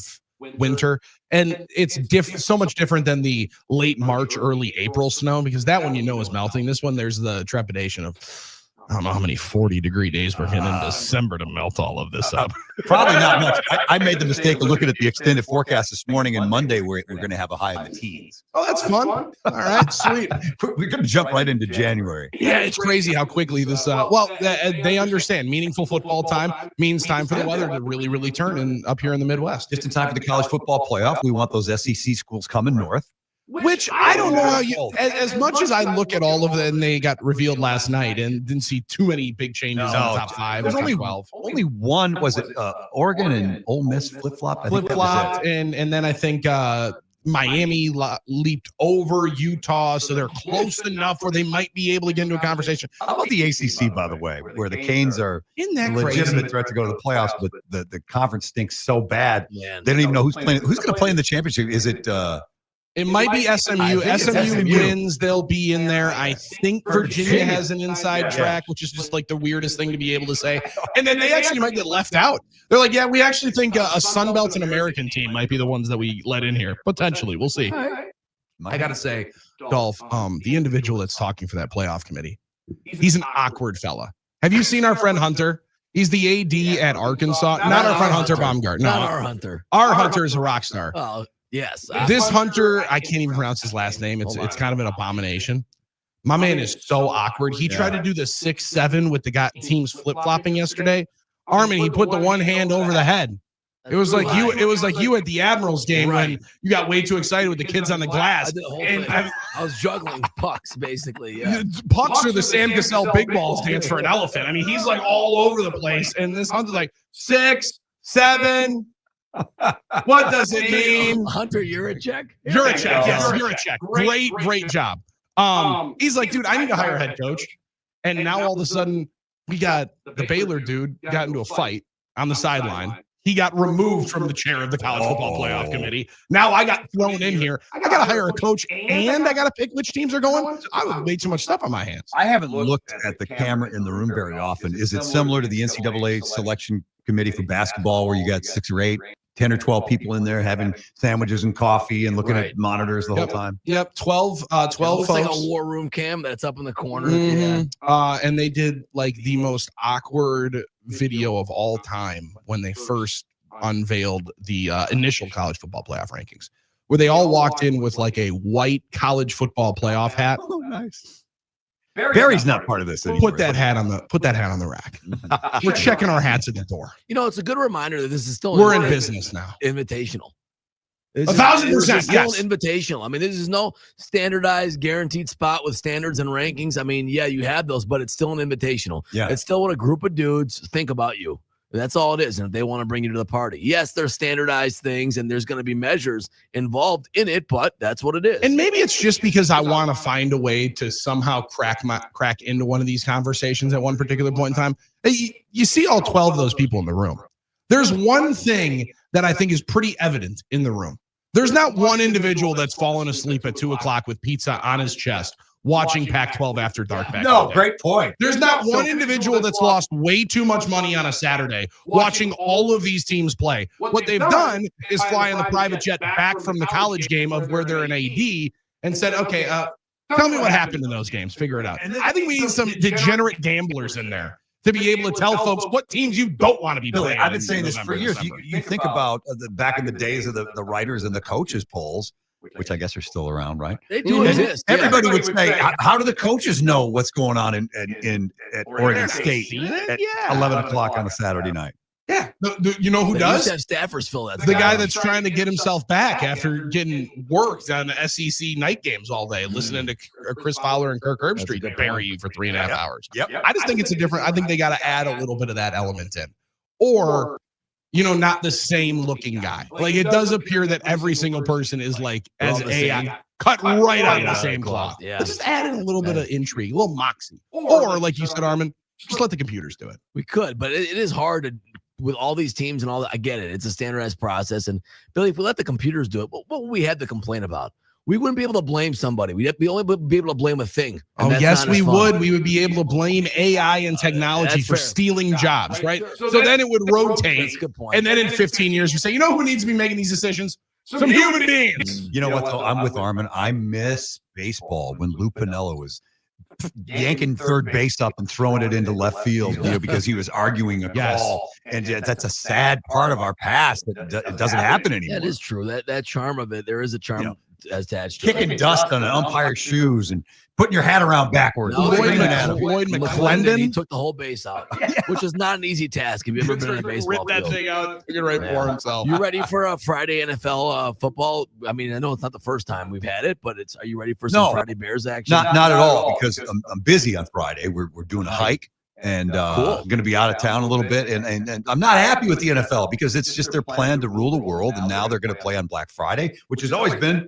Speaker 4: winter. And it's so much different than the late March, early April snow, because that one is melting. This one, there's the trepidation of, I don't know how many 40-degree days we're getting in December to melt all of this up.
Speaker 8: Probably not much. I made the mistake of looking at the extended forecast this morning, and Monday we're going to have a high in the teens.
Speaker 4: Oh, that's fun. All right, sweet.
Speaker 8: We're going to jump right into January.
Speaker 4: Yeah, it's crazy how quickly this. They understand meaningful football time means time for the weather to really, really turn up here in the Midwest.
Speaker 8: Just in time for the college football playoff. We want those SEC schools coming north.
Speaker 4: Which I don't know how you, as much as I look at all of them, they got revealed last night and didn't see too many big changes in the top 5.
Speaker 8: There's
Speaker 4: and
Speaker 8: only
Speaker 4: top 12.
Speaker 8: Only one, was it Oregon and Ole Miss flip-flop? I think that was
Speaker 4: Flip-flopped,
Speaker 8: it.
Speaker 4: and then I think Miami leaped over Utah, so they're close enough where they might be able to get into a conversation.
Speaker 8: How about the ACC, by the way, where the Canes are
Speaker 4: Isn't that
Speaker 8: a
Speaker 4: crazy?
Speaker 8: legitimate threat to go to the playoffs, but the conference stinks so bad.
Speaker 5: Man.
Speaker 8: They don't even know who's playing. Who's going to play in the championship? Is it
Speaker 4: It might be SMU.
Speaker 8: I think it's
Speaker 4: SMU
Speaker 8: SMU.
Speaker 4: wins. They'll be in there. I think Virginia has an inside track, which is just like the weirdest thing to be able to say. And then they actually might get left out. They're like, yeah, we actually think a Sun Belt and American team might be the ones that we let in here. Potentially. We'll see. I got to say, Dolph, the individual that's talking for that playoff committee, he's an awkward fella. Have you seen our friend Hunter? He's the AD at Arkansas. Not our friend Hunter Baumgart. No,
Speaker 5: Not our Hunter.
Speaker 4: Our Hunter is a rock star.
Speaker 5: Oh, yes.
Speaker 4: This Hunter, I can't even pronounce his last name. It's kind of an abomination. My man is so awkward. He tried to do the 6-7 with the teams flip-flopping yesterday. Armen, he put the one hand over the head. It was like you. It was like you at the Admirals game when you got way too excited with the kids on the glass.
Speaker 5: I did the whole
Speaker 4: And
Speaker 5: thing. I was juggling pucks, basically. Yeah.
Speaker 4: Pucks are the Sam Cassell big balls dance for an elephant. I mean, he's like all over the place. And this Hunter's like 6, 7. What does it mean?
Speaker 5: Hunter, you're a check.
Speaker 4: You're a check. Yes, you're a check. Great job. He's like, dude, I need to hire a head coach. And now all of a sudden, we got the Baylor dude got into a fight on the sideline. He got removed from the chair of the college football playoff committee. Now I got thrown in here. I got to hire a coach and I got to pick which teams are going. I have way too much stuff on my hands.
Speaker 8: I haven't looked at the camera in the room very often. Is it similar to the NCAA selection committee for basketball where you got 6 or 8, 10 or 12 people in there having sandwiches and coffee and looking at monitors the whole time?
Speaker 4: Yep, 12
Speaker 5: Looks
Speaker 4: folks.
Speaker 5: like a war room cam that's up in the corner.
Speaker 4: Mhm. And they did like the most awkward video of all time when they first unveiled the initial college football playoff rankings, where they all walked in with like a white college football playoff hat.
Speaker 8: Oh, nice. Barry's not part of this anymore.
Speaker 4: Put that hat on the rack. We're checking our hats at the door.
Speaker 5: You know, it's a good reminder that this is still
Speaker 4: We're in business now.
Speaker 5: invitational.
Speaker 4: 1,000%,
Speaker 5: This is still
Speaker 4: yes.
Speaker 5: an invitational. I mean, this is no standardized, guaranteed spot with standards and rankings. I mean, yeah, you have those, but it's still an invitational.
Speaker 8: Yeah.
Speaker 5: It's still what a group of dudes think about you. That's all it is. And if they want to bring you to the party, yes, there's standardized things and there's going to be measures involved in it, but that's what it is.
Speaker 4: And maybe it's just because I want to find a way to somehow crack into one of these conversations at one particular point in time. You see all 12 of those people in the room. There's one thing that I think is pretty evident in the room. There's not one individual that's fallen asleep at 2:00 with pizza on his chest watching Pac-12 After Dark back.
Speaker 8: No, great point.
Speaker 4: There's not one individual that's lost way too much money on a Saturday watching all of these teams play. What they've done is fly in the private jet back from the college game of where they're an AD and said, okay, tell me what happened in those games. Figure it out. I think we need some degenerate gamblers in there to be able to tell folks what teams you don't want to be playing.
Speaker 8: I've been saying this for years. You think about back in the days of the writers and the coaches polls, which I guess are still around, right?
Speaker 5: They do exist.
Speaker 8: Everybody would say, how do the coaches know what's going on at Oregon State at 11 o'clock on a Saturday night?
Speaker 4: Yeah. You know who
Speaker 5: They
Speaker 4: does?
Speaker 5: used to have staffers fill that.
Speaker 4: The guy that's trying to get himself back after getting worked on the SEC night games all day, listening to Chris Fowler and Kirk Herbstreit to bury you for 3.5 hours.
Speaker 8: Yep.
Speaker 4: I just think it's I think they got to add a little bit of that element in. Or, not the same looking guy. Like, it does appear that every single person is like, as AI, cut right out of the same cloth.
Speaker 5: Yeah.
Speaker 4: Just add in a little bit of intrigue, a little moxie. Or, like you said, Armen, just let the computers do it.
Speaker 5: We could, but it is hard to, with all these teams and all that. I get it. It's a standardized process. And Billy, if we let the computers do it, what would we have to complain about? We wouldn't be able to blame somebody. We'd only be able to blame a thing.
Speaker 4: Oh, yes, we would. We would be able to blame AI and technology for stealing jobs, right? So then it would rotate.
Speaker 5: That's a good point.
Speaker 4: And then in 15 years, we say, you know who needs to be making these decisions? Some human beings.
Speaker 8: You know what, though? I'm with Armen. I miss baseball when Lou Piniella was yanking third base up and throwing it into left field because he was arguing a call. And that's a sad part of our past. It doesn't happen anymore.
Speaker 5: That is true. That charm of it, there is a charm attached to
Speaker 8: kicking dust on an umpire's shoes and putting your hat around backwards.
Speaker 4: Lloyd McClendon.
Speaker 5: He took the whole base out, which is not an easy task. Have you ever been in a baseball
Speaker 4: Rip that
Speaker 5: field?
Speaker 4: thing out, took it right for himself.
Speaker 5: You ready for a Friday NFL football? I mean, I know it's not the first time we've had it, but are you ready for some Friday Bears action?
Speaker 8: Not at all, because I'm busy on Friday. We're doing a hike. And I'm going to be out of town a little bit. And I'm not happy with the NFL because it's just their plan to rule the world. And now they're going to play on Black Friday, which has always been,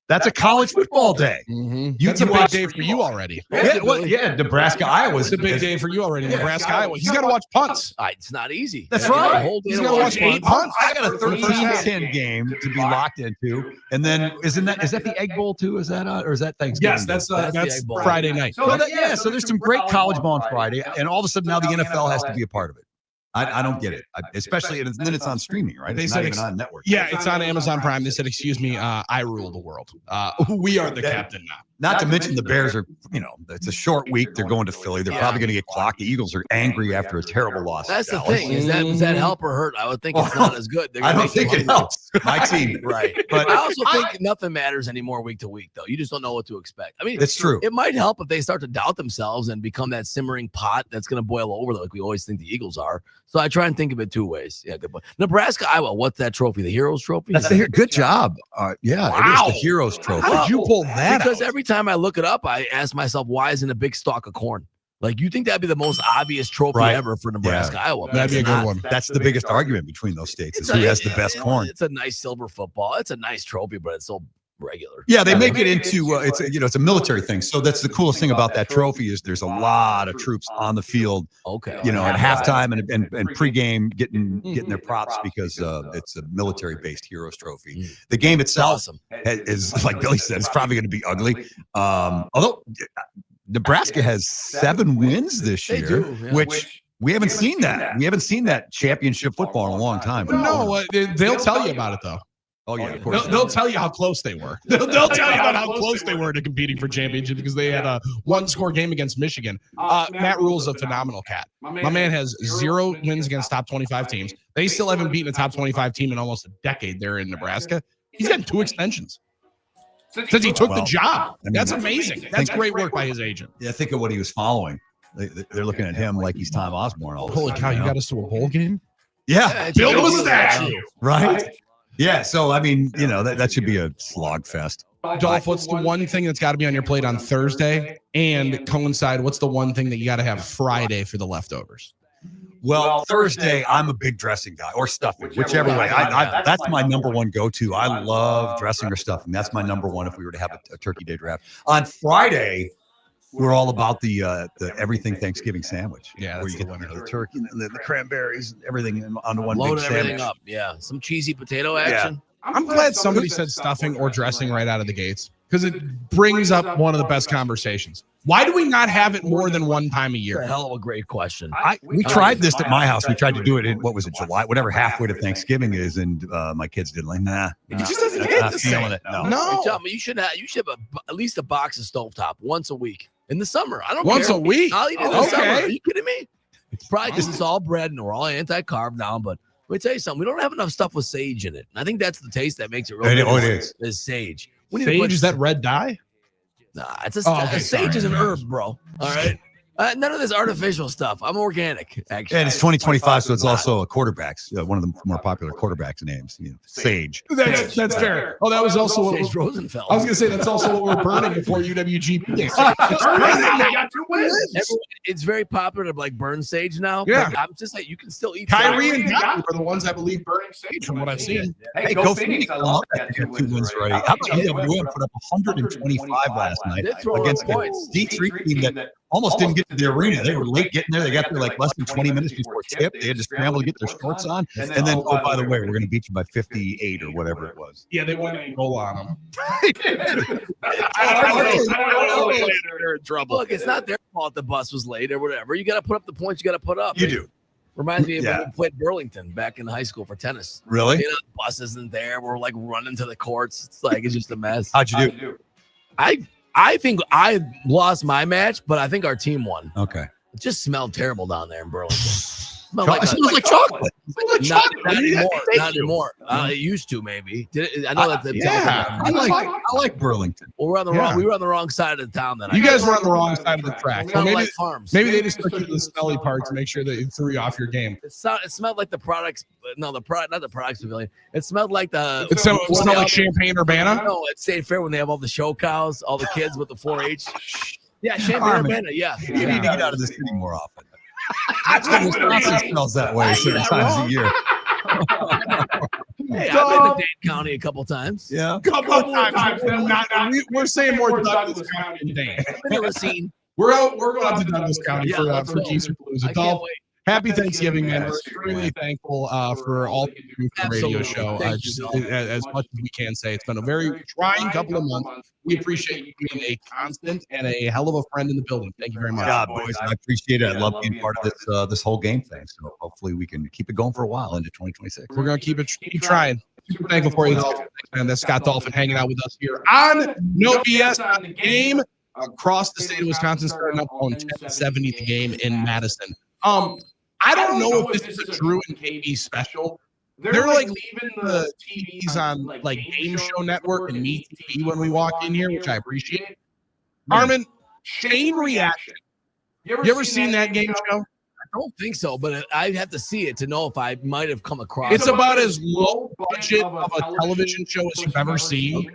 Speaker 8: that's a college football day.
Speaker 4: Mm-hmm. That's a big day for you already.
Speaker 8: Nebraska, Iowa.
Speaker 4: It's a big day for you already. Nebraska, Iowa. He's got to watch punts.
Speaker 5: It's not easy.
Speaker 8: That's right.
Speaker 4: He's got to watch 8 punts.
Speaker 8: I got a 13-10 game to be locked into. And then is that the Egg Bowl too? Is that or is that Thanksgiving?
Speaker 4: Yes, that's Friday night.
Speaker 8: So there's some great college ball on Friday, and all of a sudden now the NFL has to be a part of it. I don't get it, especially and then it's on streaming, right? It's not even on network.
Speaker 4: Yeah, it's on Amazon Prime. They said, "Excuse me, I rule the world. We are the captain now."
Speaker 8: Not to mention the Bears are, it's a short week. They're going to Philly. They're probably going to get clocked. The Eagles are angry after a terrible loss.
Speaker 5: That's the thing. Does that help or hurt? I would think it's not as good.
Speaker 8: I don't think it helps my team.
Speaker 5: Right. But I also think nothing matters anymore week to week, though. You just don't know what to expect. I mean,
Speaker 8: it's true.
Speaker 5: It might help if they start to doubt themselves and become that simmering pot that's going to boil over like we always think the Eagles are. So I try and think of it two ways. Yeah, good point. Nebraska, Iowa, what's that trophy? The Heroes Trophy?
Speaker 8: That's good job. It is the Heroes Trophy.
Speaker 4: How did you pull that
Speaker 5: Because every time I look it up, I ask myself, why isn't a big stalk of corn? Like, you think that'd be the most obvious trophy ever for Nebraska, Iowa?
Speaker 4: That'd be a good one.
Speaker 8: That's the biggest argument between those states is who has the best corn.
Speaker 5: It's a nice silver football. It's a nice trophy, but it's so regular.
Speaker 8: Yeah, they make it into it's a military thing. So that's the coolest thing about that trophy is there's a lot of troops on the field.
Speaker 5: Okay.
Speaker 8: At halftime and pregame getting their props because it's a military-based Heroes Trophy. The game itself is, like Billy said, it's probably going to be ugly. Although Nebraska has 7 wins this year, which we haven't seen that. We haven't seen that championship football in a long time.
Speaker 4: No, they'll tell you about it though.
Speaker 8: Oh yeah, of course.
Speaker 4: They'll tell you how close they were. They'll tell you about how close they were to competing for championship because they had a 1-score game against Michigan. Matt Rule's a phenomenal cat. My man has 0 wins against top 25 teams. They still haven't beaten a top 25 team in almost a decade there in Nebraska. He's gotten 2 extensions since he took the job. That's amazing. That's great work by his agent.
Speaker 8: Yeah, think of what he was following. They're looking at him like he's Tom Osborne.
Speaker 4: Holy cow, you got us to a bowl game?
Speaker 8: Yeah.
Speaker 4: Build him a statue.
Speaker 8: Right? Yeah, so I mean, that should be a slog fest.
Speaker 4: Dolph, what's the one thing that's got to be on your plate on Thursday and coincide? What's the one thing that you got to have Friday for the leftovers?
Speaker 8: Well, Thursday, I'm a big dressing guy or stuffing, whichever way. That's my number one go-to. I love dressing or stuffing. That's my number one if we were to have a Turkey Day draft. On Friday, we're all about the everything Thanksgiving sandwich.
Speaker 4: Yeah,
Speaker 8: where
Speaker 4: that's
Speaker 8: you
Speaker 4: the
Speaker 8: get
Speaker 4: winner.
Speaker 8: the turkey, and the cranberries, and everything on one
Speaker 5: Load
Speaker 8: big
Speaker 5: everything
Speaker 8: sandwich.
Speaker 5: up. Yeah, some cheesy potato action.
Speaker 4: I'm glad somebody said stuffing or dressing right out of the gates because it brings up one of the best conversations. Why do we not have it more than one time a
Speaker 5: It's a
Speaker 4: year?
Speaker 5: hell of a great question.
Speaker 8: We tried this at my house. We tried to do it in, what was it, July, whatever halfway to Thanksgiving is, and my kids did like, nah.
Speaker 4: It just doesn't hit the
Speaker 8: feeling
Speaker 4: same.
Speaker 8: it. No.
Speaker 5: Hey, Tom, you should have at least a box of stovetop once a week in the summer. I don't
Speaker 4: Once
Speaker 5: care.
Speaker 4: a week?
Speaker 5: I'll eat it in the
Speaker 4: Okay.
Speaker 5: summer. Are you kidding me? It's probably because it's all bread and we're all anti-carb now, but let me tell you something. We don't have enough stuff with sage in it. And I think that's the taste that makes it real good.
Speaker 8: It
Speaker 5: is sage. We need to
Speaker 4: Sage,
Speaker 5: put
Speaker 4: is that red dye?
Speaker 5: Nah, it's a
Speaker 4: Oh, okay,
Speaker 5: sage
Speaker 4: sorry.
Speaker 5: is an herb, bro. All right. None of this artificial stuff. I'm organic, actually.
Speaker 8: And it's 2025, so it's also a quarterback's, one of the more popular quarterbacks names, Sage.
Speaker 4: That's fair. Oh, that was also what
Speaker 5: Sage Rosenfeld.
Speaker 4: I was going to say. That's also what we're burning before UWGP.
Speaker 5: It's very popular to like burn sage now.
Speaker 4: Yeah.
Speaker 5: But I'm just like, you can still eat
Speaker 4: Kyrie
Speaker 5: sage.
Speaker 4: and Donovan are the ones I believe burning sage from what I've seen.
Speaker 8: Hey, go Phoenix. I love that they got 2 wins already. How about UWM put up 125 last night
Speaker 5: They're throwing
Speaker 8: against
Speaker 5: up
Speaker 8: the
Speaker 5: points.
Speaker 8: D3 team that almost didn't get to the arena. They were late getting there. They got there like less than 20 minutes before tip. They had to scramble to get their shorts on. And then, oh, by the way, we're going to beat you by 58 or whatever it was.
Speaker 4: Yeah, they went a goal on them.
Speaker 5: They're in trouble. Look, it's not their fault the bus was late or whatever. You got to put up the points you got to put up.
Speaker 8: You do.
Speaker 5: Reminds me of when
Speaker 8: Yeah.
Speaker 5: we played Burlington back in high school for tennis.
Speaker 8: Really?
Speaker 5: You know, the bus isn't there. We're like running to the courts. It's like it's just a mess.
Speaker 8: How'd you do?
Speaker 5: I think I lost my match, but I think our team won.
Speaker 8: Okay.
Speaker 5: It just smelled terrible down there in Burlington.
Speaker 8: It smells like chocolate.
Speaker 5: Not anymore. Not anymore. It used to maybe. I know that.
Speaker 8: I like Burlington.
Speaker 5: Well, we're on the wrong. We were on the wrong side of the town. Then
Speaker 4: You guys were on the wrong side of the track. So maybe,
Speaker 5: farms.
Speaker 4: maybe they just took you to the smelly part to make sure that it threw you off your game.
Speaker 5: It smelled like the products. No, the product, not the products pavilion. It smelled like the.
Speaker 4: It smelled like Champagne Urbana.
Speaker 5: No, at State Fair when they have all the show cows, all the kids with the 4-H. Yeah, Champagne
Speaker 8: Armen,
Speaker 5: Urbana. Yeah,
Speaker 8: You need to get out of the city more often. That's when Wisconsin smells that way certain times a year.
Speaker 5: Hey, I've been to Dane County a couple times.
Speaker 8: Yeah.
Speaker 4: Couple of times. We're saying more Douglas County than Dane.
Speaker 5: I've been to Racine.
Speaker 4: We're going out to Douglas County for Geezer Blues.
Speaker 5: I can't wait.
Speaker 4: Happy Thanksgiving, man. We're extremely thankful for all that you do for the radio show.
Speaker 5: Thank
Speaker 4: Just
Speaker 5: you.
Speaker 4: as much as we can say, it's been a very trying couple of months. We appreciate you being a constant and a hell of a friend in the building. Thank you very much.
Speaker 8: God, boys, I appreciate it. I love being part of this whole game thing. So hopefully we can keep it going for a while into 2026.
Speaker 4: We're going to keep trying. Super thankful for you, Dolphin. And that's Scott Dolphin hanging out with us here on No BS on the Game across the state of Wisconsin, starting up on 1070 the game in Madison. I don't know if this is a Drew and KB special. They're like leaving the TVs on like Game Show Network and Me TV when we walk in here, which I appreciate. Armen, chain reaction. You ever seen that game show?
Speaker 5: I don't think so, but I have to see it to know if I might have come across.
Speaker 4: It's about as low budget of a television show as you've ever seen.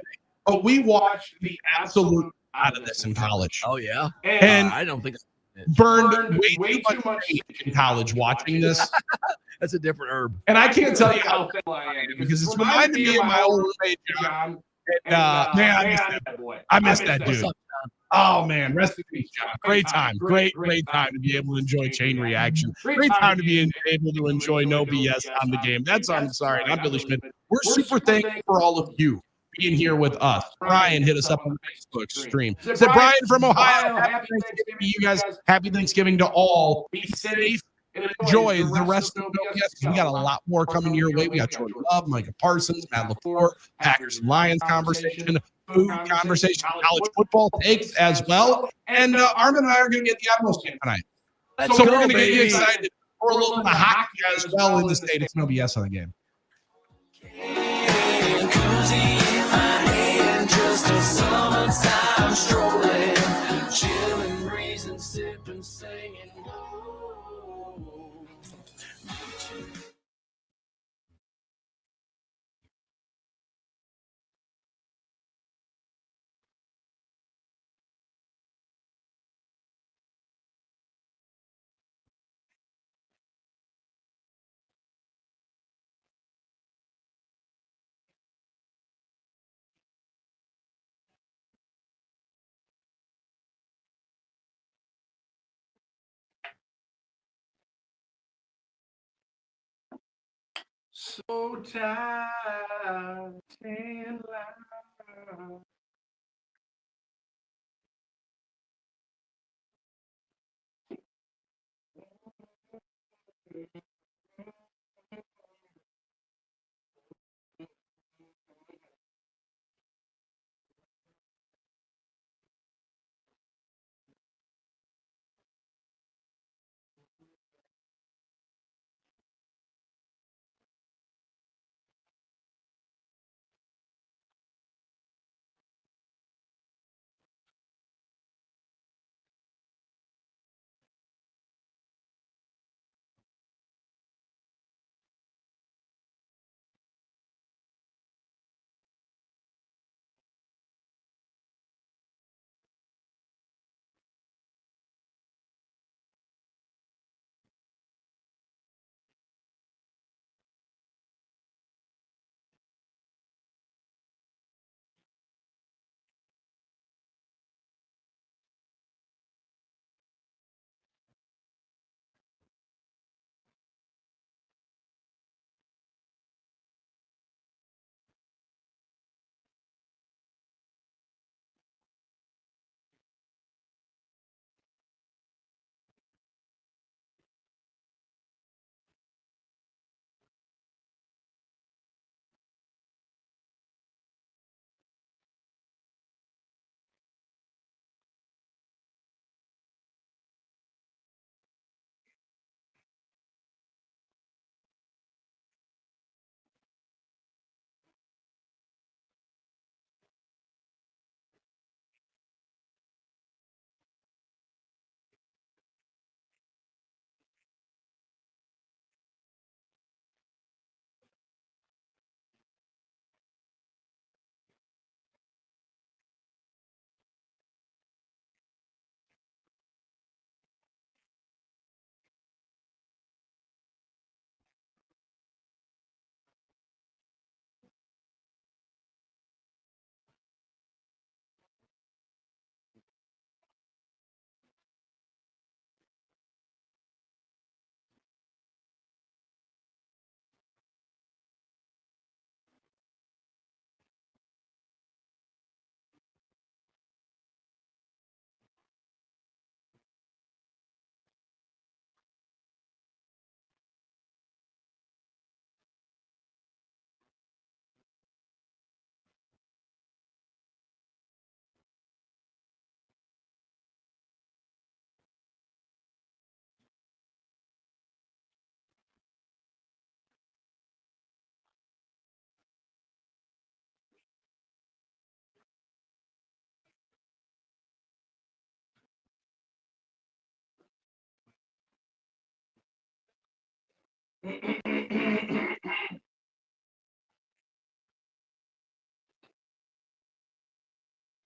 Speaker 4: But we watched the absolute out of this in college.
Speaker 5: Oh yeah,
Speaker 4: And
Speaker 5: I don't think
Speaker 4: burned way too much in college watching this.
Speaker 5: that's a different herb.
Speaker 4: And I can't tell you how thankful I am because it's reminded me of my old roommate, John. And, man, I miss that dude. Oh, man. Rest in peace, John. Great time. Great time to be able to enjoy chain reaction. Great time to be able to enjoy no BS on the game. That's I'm sorry. I'm Billy Schmidt. We're super thankful for all of you being here with us. Brian hit us up on the Facebook stream. Said Brian from Ohio. Happy Thanksgiving to you guys. Happy Thanksgiving to all. Be safe. Enjoy the rest of the BS. We got a lot more coming your way. We got Jordan Love, Micah Parsons, Matt LaFleur, Packers and Lions conversation, food conversation, college football takes as well. And Armen and I are going to get the Admirals game tonight. So we're going to get you excited for a little bit of hockey as well in the state. It's no BS on the game.
Speaker 9: Just a summertime strolling, chilling, breezing, sipping, singing.
Speaker 2: So tired and loud.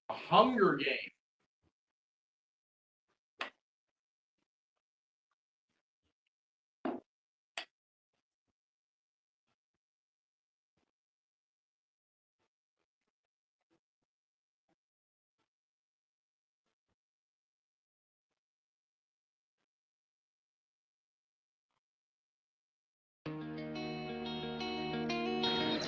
Speaker 2: A Hunger Game.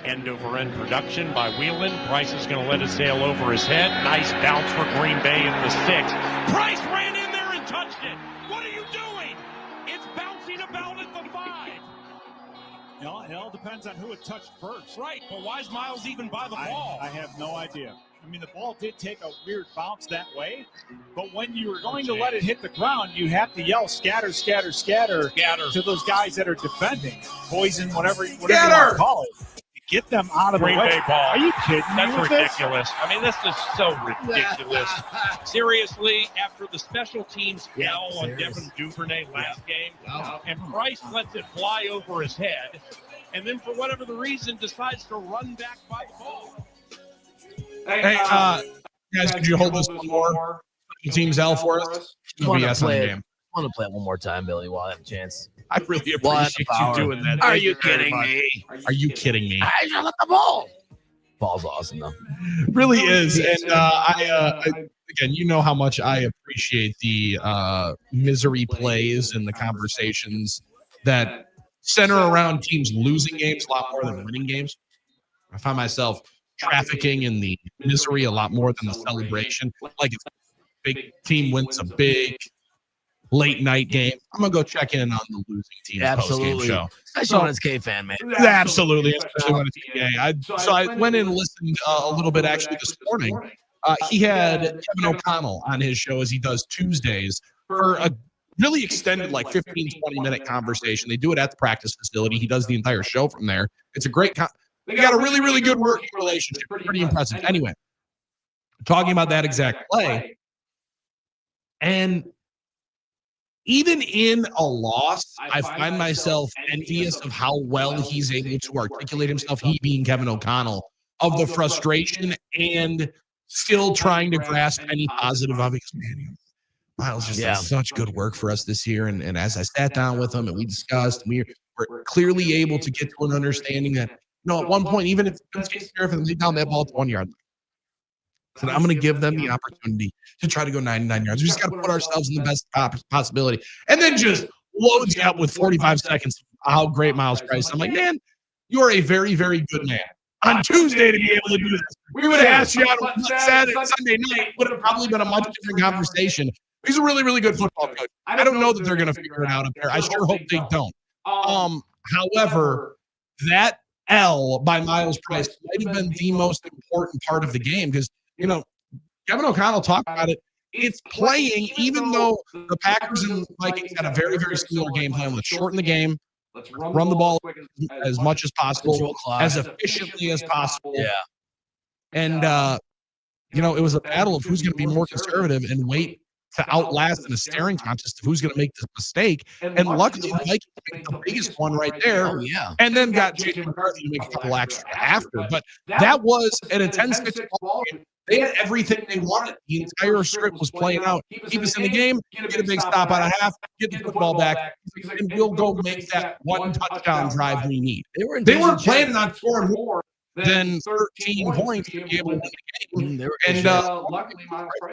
Speaker 10: End-over-end production by Whelan. Price is going to let it sail over his head. Nice bounce for Green Bay in the 6. Price ran in there and touched it. What are you doing? It's bouncing about at the 5.
Speaker 11: It all depends on who it touched first.
Speaker 10: Right, but why is Miles even by the ball?
Speaker 11: I have no idea. I mean, the ball did take a weird bounce that way, but when you were going to let it hit the ground, you have to yell scatter, scatter, scatter,
Speaker 10: Scatter.
Speaker 11: to those guys that are defending. Poison, whatever you want to call it. Get them out of
Speaker 10: Green
Speaker 11: the way.
Speaker 10: Bay ball.
Speaker 11: Are you kidding
Speaker 10: That's
Speaker 11: me with
Speaker 10: ridiculous. I mean, this is so ridiculous. Seriously, after the special teams yell on Devin Duvernay last game, and Price lets it fly over his head, and then for whatever the reason decides to run back by the ball.
Speaker 4: Hey, guys, could you hold this one more? Teams L for us. No BS on the game.
Speaker 5: I want to play it one more time, Billy, while I have a chance.
Speaker 4: I really appreciate you doing that.
Speaker 5: Are you kidding me?
Speaker 4: Are you kidding me?
Speaker 5: I should let the ball. Ball's awesome, though.
Speaker 4: Really is. And again, you know how much I appreciate the misery plays and the conversations that center around teams losing games a lot more than winning games. I find myself trafficking in the misery a lot more than the celebration. Like if a big team wins a big late night game, I'm gonna go check in on the losing team's post game show.
Speaker 5: Especially when it's K-Fan, man.
Speaker 4: Absolutely, especially when it's PA. So I went in and listened a little bit actually this morning. He had Kevin O'Connell on his show, as he does Tuesdays, for a really extended, like 15, 20-minute conversation. They do it at the practice facility. He does the entire show from there. It's a great they got a really, really good working relationship. Pretty impressive. Anyway, talking about that exact play. And even in a loss, I find myself envious of how well he's able to articulate himself, he being Kevin O'Connell, of the frustration and still trying to grasp any positive of it. Man, Miles just did such good work for us this year. And as I sat down with him and we discussed, we're clearly able to get to an understanding that, at one point, even if it's case Griffin, they down that ball to 1 yard. So I'm going to give them the opportunity to try to go 99 yards. We just got to put ourselves in the best possibility. And then just loads you up with 45 seconds. How great Miles Price. I'm like, man, you are a very, very good man. On Tuesday to be able to do this. We would have asked you on Sunday night. Would have probably been a much different conversation. He's a really, really good football coach. I don't know that they're going to figure it out up there. I sure hope they don't. However, that L by Miles Price might have been the most important part of the game because, Kevin O'Connell talked about it. It's playing, even though the Packers and Vikings had a very, very similar game plan. Let's shorten the game. Let's run the ball as much as possible, as efficiently as possible.
Speaker 5: Yeah.
Speaker 4: And, it was a battle of who's going to be more conservative and wait to outlast in a staring contest of who's going to make this mistake. And luckily, the Vikings made the biggest one right there.
Speaker 5: Oh, yeah.
Speaker 4: And then got J.J. McCarthy to make a couple extra after. But that was an intense ball game. They had everything they wanted. The entire script was playing out. Keep us in the game, get a big stop out of half, get the football back, and we'll go make that one touchdown drive we need. They were planning on scoring more than 13 points to be able to win the game. And luckily,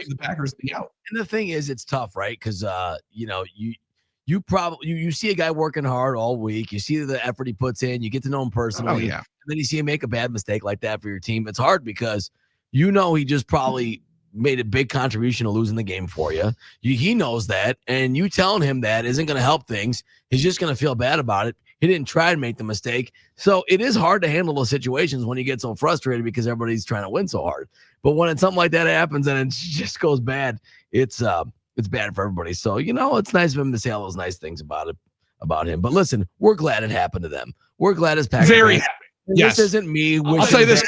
Speaker 4: the Packers be out.
Speaker 5: And the thing is, it's tough, right? Because you probably you see a guy working hard all week. You see the effort he puts in. You get to know him personally.
Speaker 4: Oh, yeah.
Speaker 5: And then you see him make a bad mistake like that for your team. It's hard because he just probably made a big contribution to losing the game for you. He knows that, and you telling him that isn't going to help things. He's just going to feel bad about it. He didn't try to make the mistake. So it is hard to handle those situations when you get so frustrated because everybody's trying to win so hard. But when something like that happens and it just goes bad, it's bad for everybody. So, it's nice of him to say all those nice things about him. But listen, we're glad it happened to them. We're glad as Packers
Speaker 4: very
Speaker 5: fans.
Speaker 4: happy.
Speaker 5: Yes. This isn't me.
Speaker 4: I'll tell you this.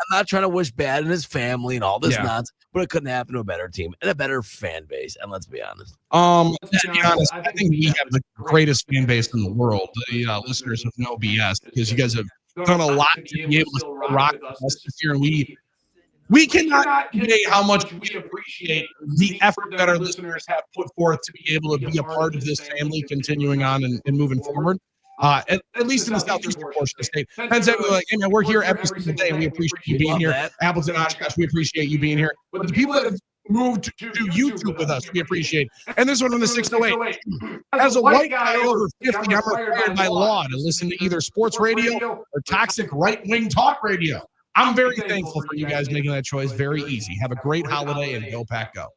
Speaker 5: I'm not trying to wish bad in his family and all this nonsense, but it couldn't happen to a better team and a better fan base. And let's be honest.
Speaker 4: To be honest, I think we have the greatest fan base in the world. The listeners of No BS, because you guys have done a lot to be able to still rock with us this year, and we cannot convey how much we appreciate the effort that our listeners have put forth to be able to be a part of this family, continuing on and moving forward. At least in the southeastern portion of the state. Penn State, we're like, hey man, we're here every single day. We appreciate you being here. Appleton, Oshkosh, we appreciate you being here. But the people that have moved to YouTube with us, we appreciate. And this one from the 608. As a white guy over 50, I'm required by law to listen to either sports radio or toxic right-wing talk radio. I'm very thankful for you guys making that choice. Very easy. Have a great holiday and go Pack Go.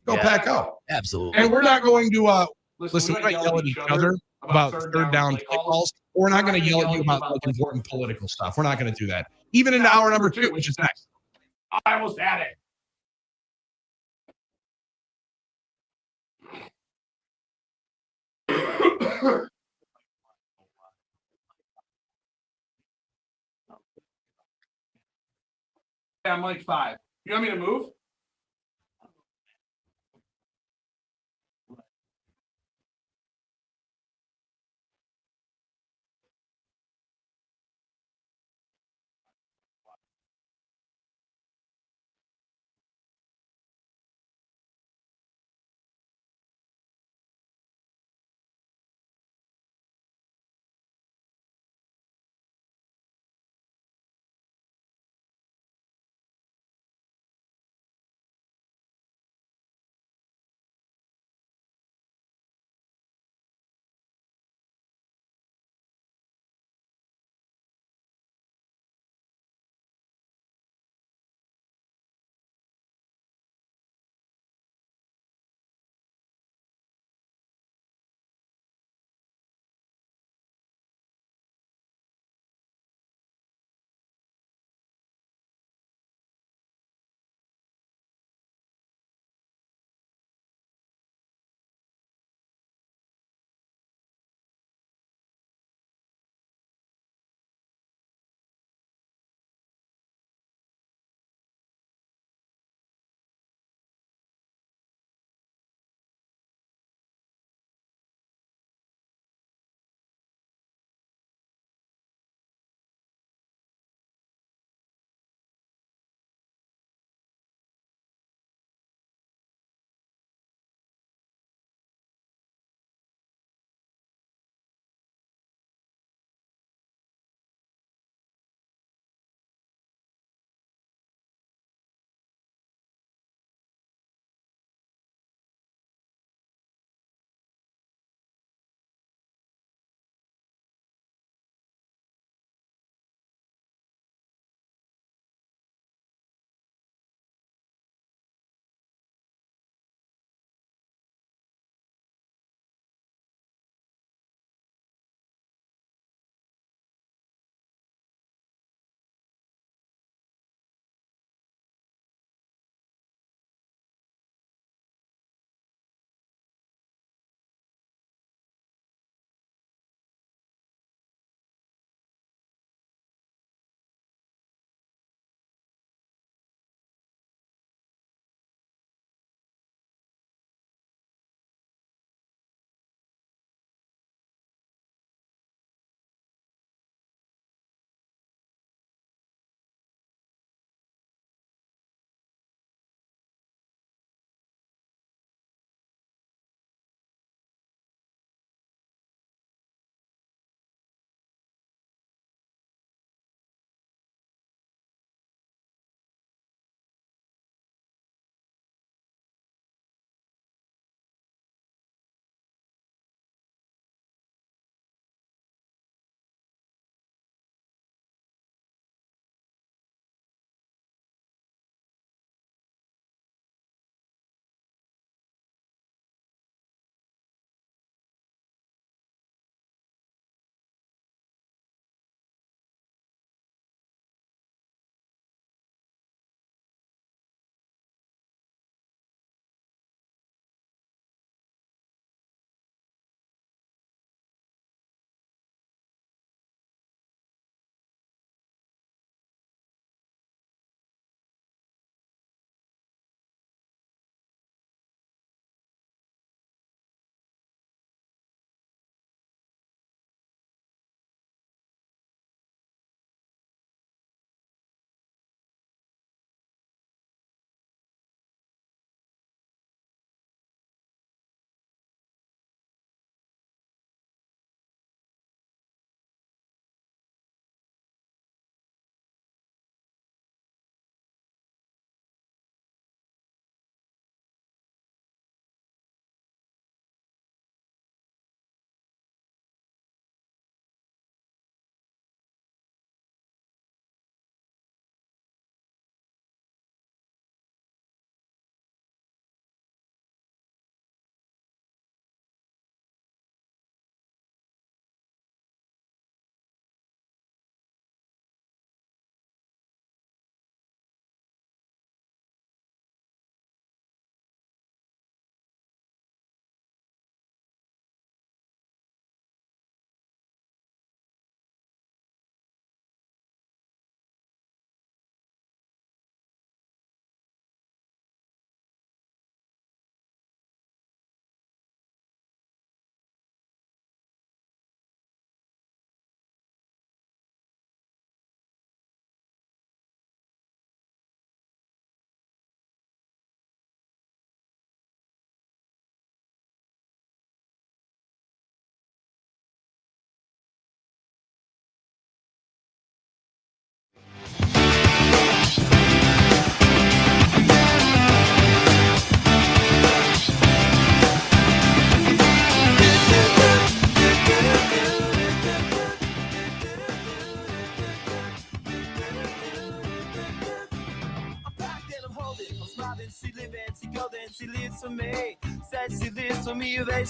Speaker 4: Go Pack Go.
Speaker 5: Absolutely.
Speaker 4: And we're not going to listen, we might yell at each other about third down play calls. We're not going to yell at you about important political stuff. We're not going to do that. Even into hour number 2, which is next.
Speaker 2: I almost had it. I'm like 5. You want me to move?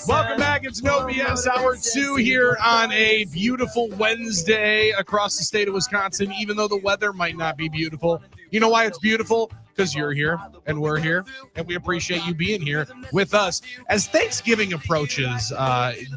Speaker 4: Welcome back. It's No BS Hour 2 here on a beautiful Wednesday across the state of Wisconsin, even though the weather might not be beautiful. You know why it's beautiful? Because you're here and we're here, and we appreciate you being here with us. As Thanksgiving approaches,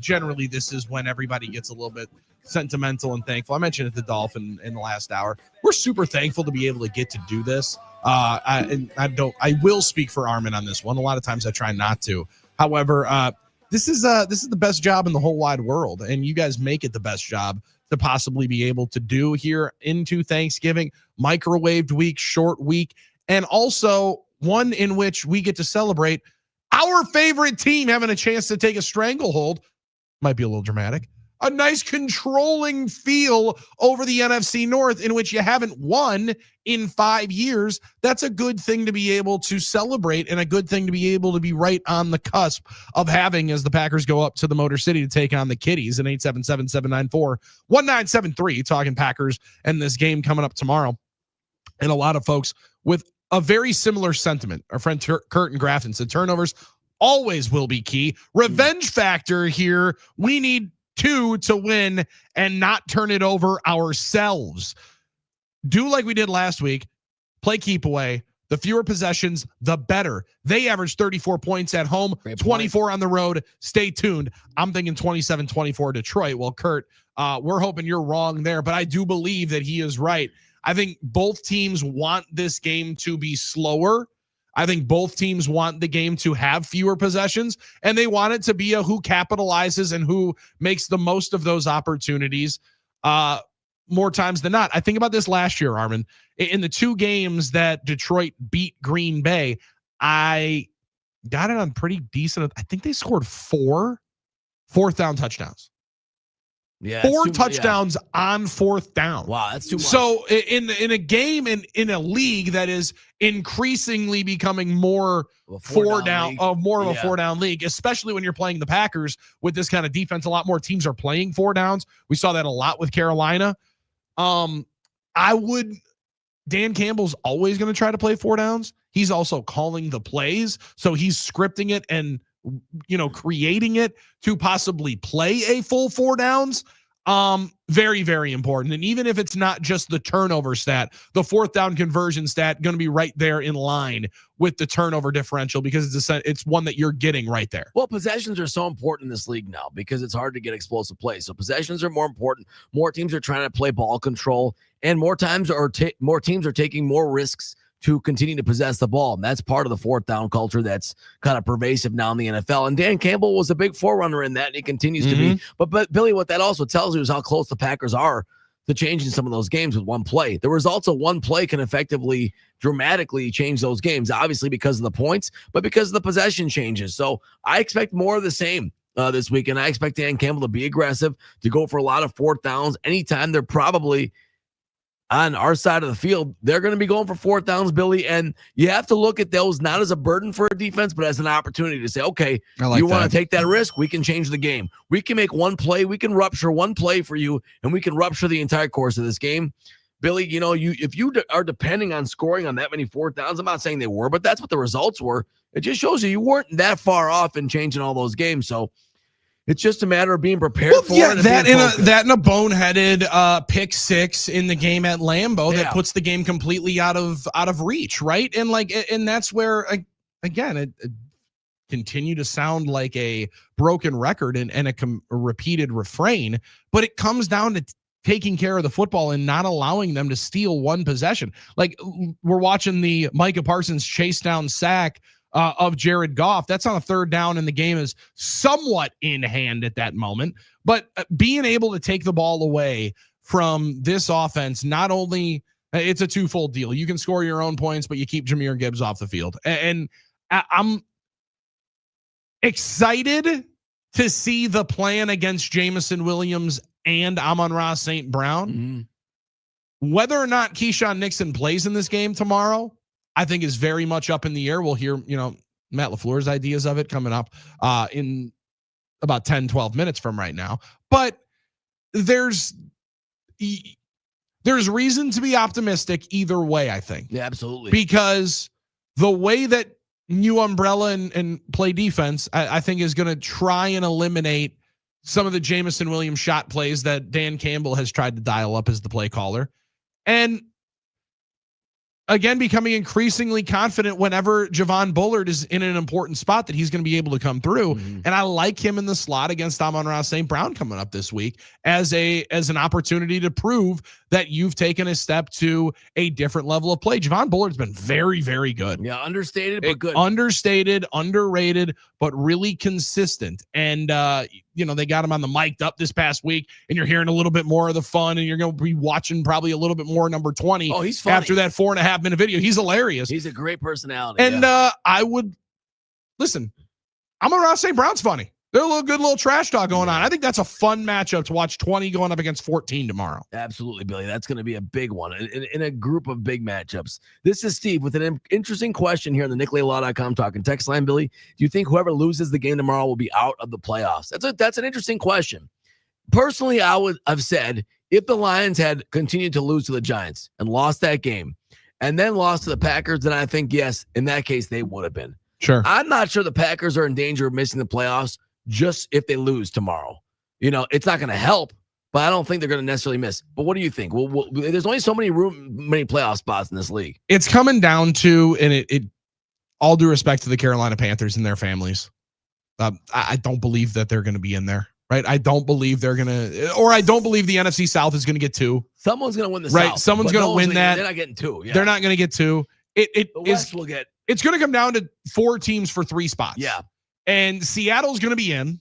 Speaker 4: generally this is when everybody gets a little bit sentimental and thankful. I mentioned it to Dolphin in the last hour. We're super thankful to be able to get to do this. I will speak for Armen on this one. A lot of times I try not to. However, this is the best job in the whole wide world, and you guys make it the best job to possibly be able to do here into Thanksgiving, microwaved week, short week, and also one in which we get to celebrate our favorite team having a chance to take a stranglehold. Might be a little dramatic. A nice controlling feel over the NFC North in which you haven't won in 5 years. That's a good thing to be able to celebrate and a good thing to be able to be right on the cusp of having as the Packers go up to the Motor City to take on the Kitties in 877-794-1973, talking Packers and this game coming up tomorrow. And a lot of folks with a very similar sentiment. Our friend Kurt and Grafton said turnovers always will be key. Revenge factor here. We need 2 to win and not turn it over ourselves. Do like we did last week. Play keep away. The fewer possessions, the better. They averaged 34 points at home, 24 on the road. Stay tuned. I'm thinking 27-24 Detroit. Well, Kurt, we're hoping you're wrong there, but I do believe that he is right. I think both teams want this game to be slower. I think both teams want the game to have fewer possessions, and they want it to be a who capitalizes and who makes the most of those opportunities more times than not. I think about this last year, Armen. In the 2 games that Detroit beat Green Bay, I got it on pretty decent. I think they scored 4 fourth down touchdowns.
Speaker 5: Yeah,
Speaker 4: 4 touchdowns on 4th down.
Speaker 5: Wow, that's too much.
Speaker 4: So in a game in a league that is increasingly becoming more a 4-down league, especially when you're playing the Packers with this kind of defense, a lot more teams are playing 4 downs. We saw that a lot with Carolina. Dan Campbell's always going to try to play 4 downs. He's also calling the plays, so he's scripting it and creating it to possibly play a full 4 downs. Very, very important. And even if it's not just the turnover stat, the 4th down conversion stat going to be right there in line with the turnover differential because it's one that you're getting right there.
Speaker 5: Well, possessions are so important in this league now because it's hard to get explosive plays. So possessions are more important. More teams are trying to play ball control, and more teams are taking more risks to continue to possess the ball. And that's part of the 4th down culture that's kind of pervasive now in the NFL. And Dan Campbell was a big forerunner in that, and he continues to be. But Billy, what that also tells you is how close the Packers are to changing some of those games with one play. The results of one play can effectively, dramatically change those games, obviously because of the points, but because of the possession changes. So I expect more of the same this week, and I expect Dan Campbell to be aggressive, to go for a lot of 4th downs. Anytime they're probably on our side of the field, they're going to be going for 4th downs, Billy. And you have to look at those not as a burden for a defense, but as an opportunity to say, okay, you want to take that risk? We can change the game. We can make one play. We can rupture one play for you, and we can rupture the entire course of this game. Billy, if you are depending on scoring on that many 4th downs, I'm not saying they were, but that's what the results were. It just shows you weren't that far off in changing all those games. So it's just a matter of being prepared for it. And
Speaker 4: that in a boneheaded pick 6 in the game at Lambeau that puts the game completely out of reach, right? And that's where again it continue to sound like a broken record and a repeated refrain, but it comes down to taking care of the football and not allowing them to steal one possession. Like we're watching the Micah Parsons chase down sack of Jared Goff. That's on a 3rd down, and the game is somewhat in hand at that moment. But being able to take the ball away from this offense, not only it's a twofold deal. You can score your own points, but you keep Jahmyr Gibbs off the field. And I'm excited to see the plan against Jamison Williams and Amon-Ra St. Brown. Whether or not Keyshawn Nixon plays in this game tomorrow, I think is very much up in the air. We'll hear, Matt LaFleur's ideas of it coming up in about 10, 12 minutes from right now. But there's reason to be optimistic either way, I think.
Speaker 5: Yeah, absolutely.
Speaker 4: Because the way that new umbrella and play defense, I think is going to try and eliminate some of the Jamison Williams shot plays that Dan Campbell has tried to dial up as the play caller. And again, becoming increasingly confident whenever Javon Bullard is in an important spot that he's going to be able to come through. Mm-hmm. And I like him in the slot against Amon-Ra St. Brown coming up this week as an opportunity to prove that you've taken a step to a different level of play. Javon Bullard's been very, very good.
Speaker 5: Yeah, understated, but good.
Speaker 4: Understated, underrated, but really consistent. And, they got him on the mic'd up this past week, and you're hearing a little bit more of the fun, and you're going to be watching probably a little bit more number 20.
Speaker 5: Oh, he's funny.
Speaker 4: After that 4.5-minute video. He's hilarious.
Speaker 5: He's a great personality.
Speaker 4: And I would listen. Amon-Ra St. Brown's funny. They're a good little trash talk going on. I think that's a fun matchup to watch 20 going up against 14 tomorrow.
Speaker 5: Absolutely, Billy. That's going to be a big one in a group of big matchups. This is Steve with an interesting question here on the NickLayLaw.com talking text line, Billy. Do you think whoever loses the game tomorrow will be out of the playoffs? That's an interesting question. Personally, I've said if the Lions had continued to lose to the Giants and lost that game and then lost to the Packers, then I think, yes, in that case, they would have been.
Speaker 4: Sure.
Speaker 5: I'm not sure the Packers are in danger of missing the playoffs just if they lose tomorrow. It's not going to help, but I don't think they're going to necessarily miss. But what do you think? Well, there's only so many playoff spots in this league.
Speaker 4: It's coming down to, and it all due respect to the Carolina Panthers and their families. I don't believe that they're going to be in there, right? I don't believe they're going to, or I don't believe the NFC South is going to get 2.
Speaker 5: Someone's going to win the
Speaker 4: right?
Speaker 5: South.
Speaker 4: Someone's going to win that.
Speaker 5: They're not getting 2. Yeah.
Speaker 4: They're not going to get 2. The
Speaker 5: West will get.
Speaker 4: It's going to come down to 4 teams for 3 spots.
Speaker 5: Yeah.
Speaker 4: And Seattle's going to be in.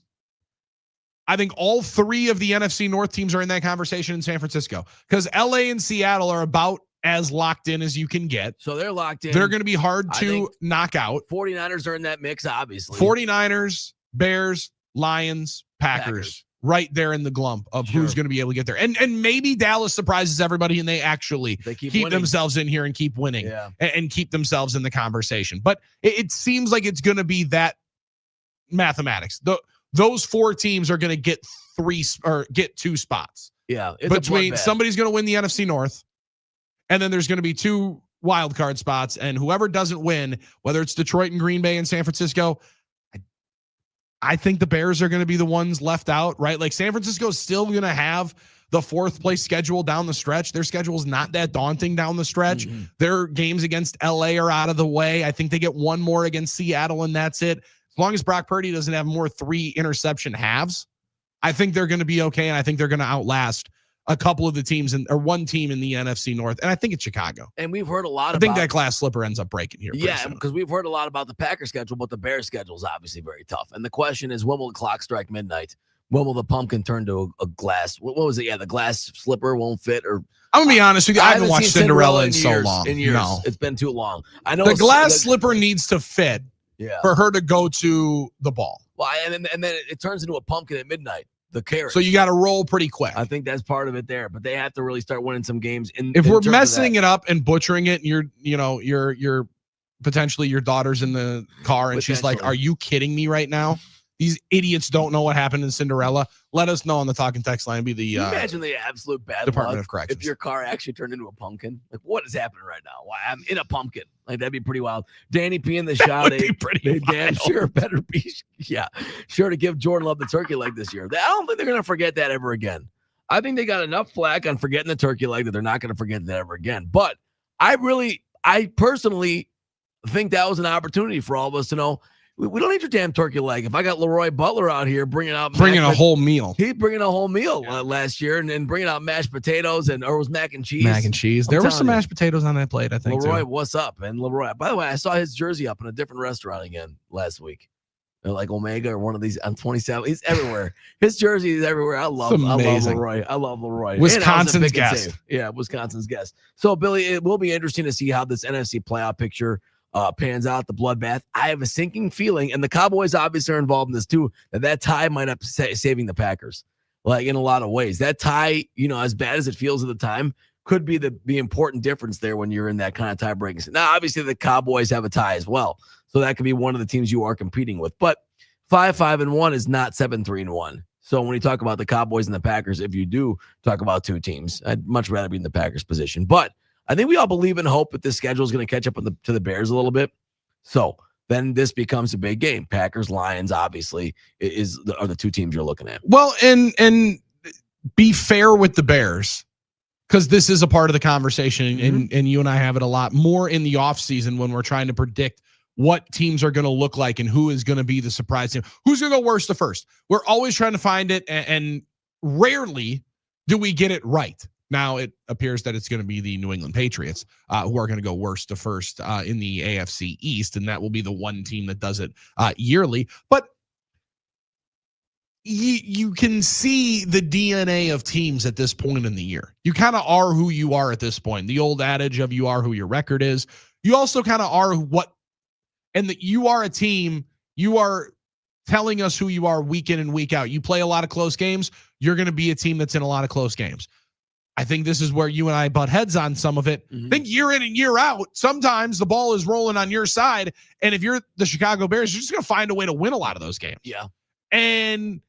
Speaker 4: I think all 3 of the NFC North teams are in that conversation in San Francisco because LA and Seattle are about as locked in as you can get.
Speaker 5: So they're locked in.
Speaker 4: They're going to be hard to knock out.
Speaker 5: 49ers are in that mix, obviously.
Speaker 4: 49ers, Bears, Lions, Packers. Right there in the glump of who's going to be able to get there. And maybe Dallas surprises everybody and they actually keep themselves in here and keep winning and keep themselves in the conversation. But it seems like it's going to be that mathematics. Those 4 teams are going to get 2 spots.
Speaker 5: Yeah.
Speaker 4: Between somebody's going to win the NFC North, and then there's going to be 2 wild card spots, and whoever doesn't win, whether it's Detroit and Green Bay and San Francisco, I think the Bears are going to be the ones left out, right? Like San Francisco is still going to have the 4th place schedule down the stretch. Their schedule is not that daunting down the stretch. Mm-hmm. Their games against LA are out of the way. I think they get 1 more against Seattle, and that's it. As long as Brock Purdy doesn't have more 3 interception halves, I think they're going to be okay, and I think they're going to outlast a couple of the teams or 1 team in the NFC North, and I think it's Chicago.
Speaker 5: And we've heard a lot about.
Speaker 4: I think that glass slipper ends up breaking here.
Speaker 5: Yeah, because we've heard a lot about the Packers schedule, but the Bears schedule is obviously very tough. And the question is, when will the clock strike midnight? When will the pumpkin turn to a glass? What was it? Yeah, the glass slipper won't fit. Or
Speaker 4: I'm gonna be honest with you, I haven't watched Cinderella in so long.
Speaker 5: In years,
Speaker 4: no,
Speaker 5: it's been too long. I know
Speaker 4: the glass slipper needs to fit.
Speaker 5: Yeah.
Speaker 4: For her to go to the ball.
Speaker 5: Well, and then it turns into a pumpkin at midnight. The carrot.
Speaker 4: So you got to roll pretty quick.
Speaker 5: I think that's part of it there, but they have to really start winning some games.
Speaker 4: If we're messing it up and butchering it, and you're potentially your daughter's in the car and she's like, "Are you kidding me right now? These idiots don't know what happened in Cinderella." Let us know on the talking text line. Be the
Speaker 5: imagine the absolute bad
Speaker 4: Department
Speaker 5: luck
Speaker 4: of Corrections.
Speaker 5: if your car actually turned into a pumpkin. Like, what is happening right now? Why I'm in a pumpkin? Like, that'd be pretty wild. Danny P in the shot.
Speaker 4: Would be pretty
Speaker 5: damn sure better be sure to give Jordan Love the turkey leg this year. I don't think they're gonna forget that ever again. I think they got enough flack on forgetting the turkey leg that they're not gonna forget that ever again. But I personally think that was an opportunity for all of us to know. We don't need your damn turkey leg. If I got Leroy Butler out here bringing a
Speaker 4: whole meal,
Speaker 5: he's bringing a whole meal last year, and bringing out mashed potatoes or it was mac and cheese.
Speaker 4: Mac and cheese. There were some mashed potatoes on that plate, I think.
Speaker 5: Leroy,
Speaker 4: too.
Speaker 5: What's up? And Leroy, by the way, I saw his jersey up in a different restaurant again last week. Like Omega or one of these on 27. He's everywhere. His jersey is everywhere. I love Leroy. I love Leroy.
Speaker 4: Wisconsin's guest.
Speaker 5: Yeah, Wisconsin's guest. So, Billy, it will be interesting to see how this NFC playoff picture pans out, the bloodbath. I have a sinking feeling, and the Cowboys obviously are involved in this too, that tie might up saving the Packers, like in a lot of ways. That tie, as bad as it feels at the time, could be the important difference there when you're in that kind of tie breaking. Now, obviously, the Cowboys have a tie as well, so that could be one of the teams you are competing with. But 5-5-1 is not 7-3-1. So when you talk about the Cowboys and the Packers, if you do talk about 2 teams, I'd much rather be in the Packers position. But I think we all believe and hope that this schedule is going to catch up to the Bears a little bit. So then this becomes a big game. Packers, Lions, obviously, are the two teams you're looking at.
Speaker 4: Well, and be fair with the Bears, because this is a part of the conversation, and you and I have it a lot more in the offseason when we're trying to predict what teams are going to look like and who is going to be the surprise team. Who's going to go worst to first? We're always trying to find it, and rarely do we get it right. Now it appears that it's going to be the New England Patriots who are going to go worst to first in the AFC East, and that will be the one team that does it yearly. But you can see the DNA of teams at this point in the year. You kind of are who you are at this point. The old adage of you are who your record is. You also kind of are and that you are a team. You are telling us who you are week in and week out. You play a lot of close games. You're going to be a team that's in a lot of close games. I think this is where you and I butt heads on some of it. I think year in and year out, sometimes the ball is rolling on your side. And if you're the Chicago Bears, you're just going to find a way to win a lot of those games.
Speaker 5: Yeah.
Speaker 4: And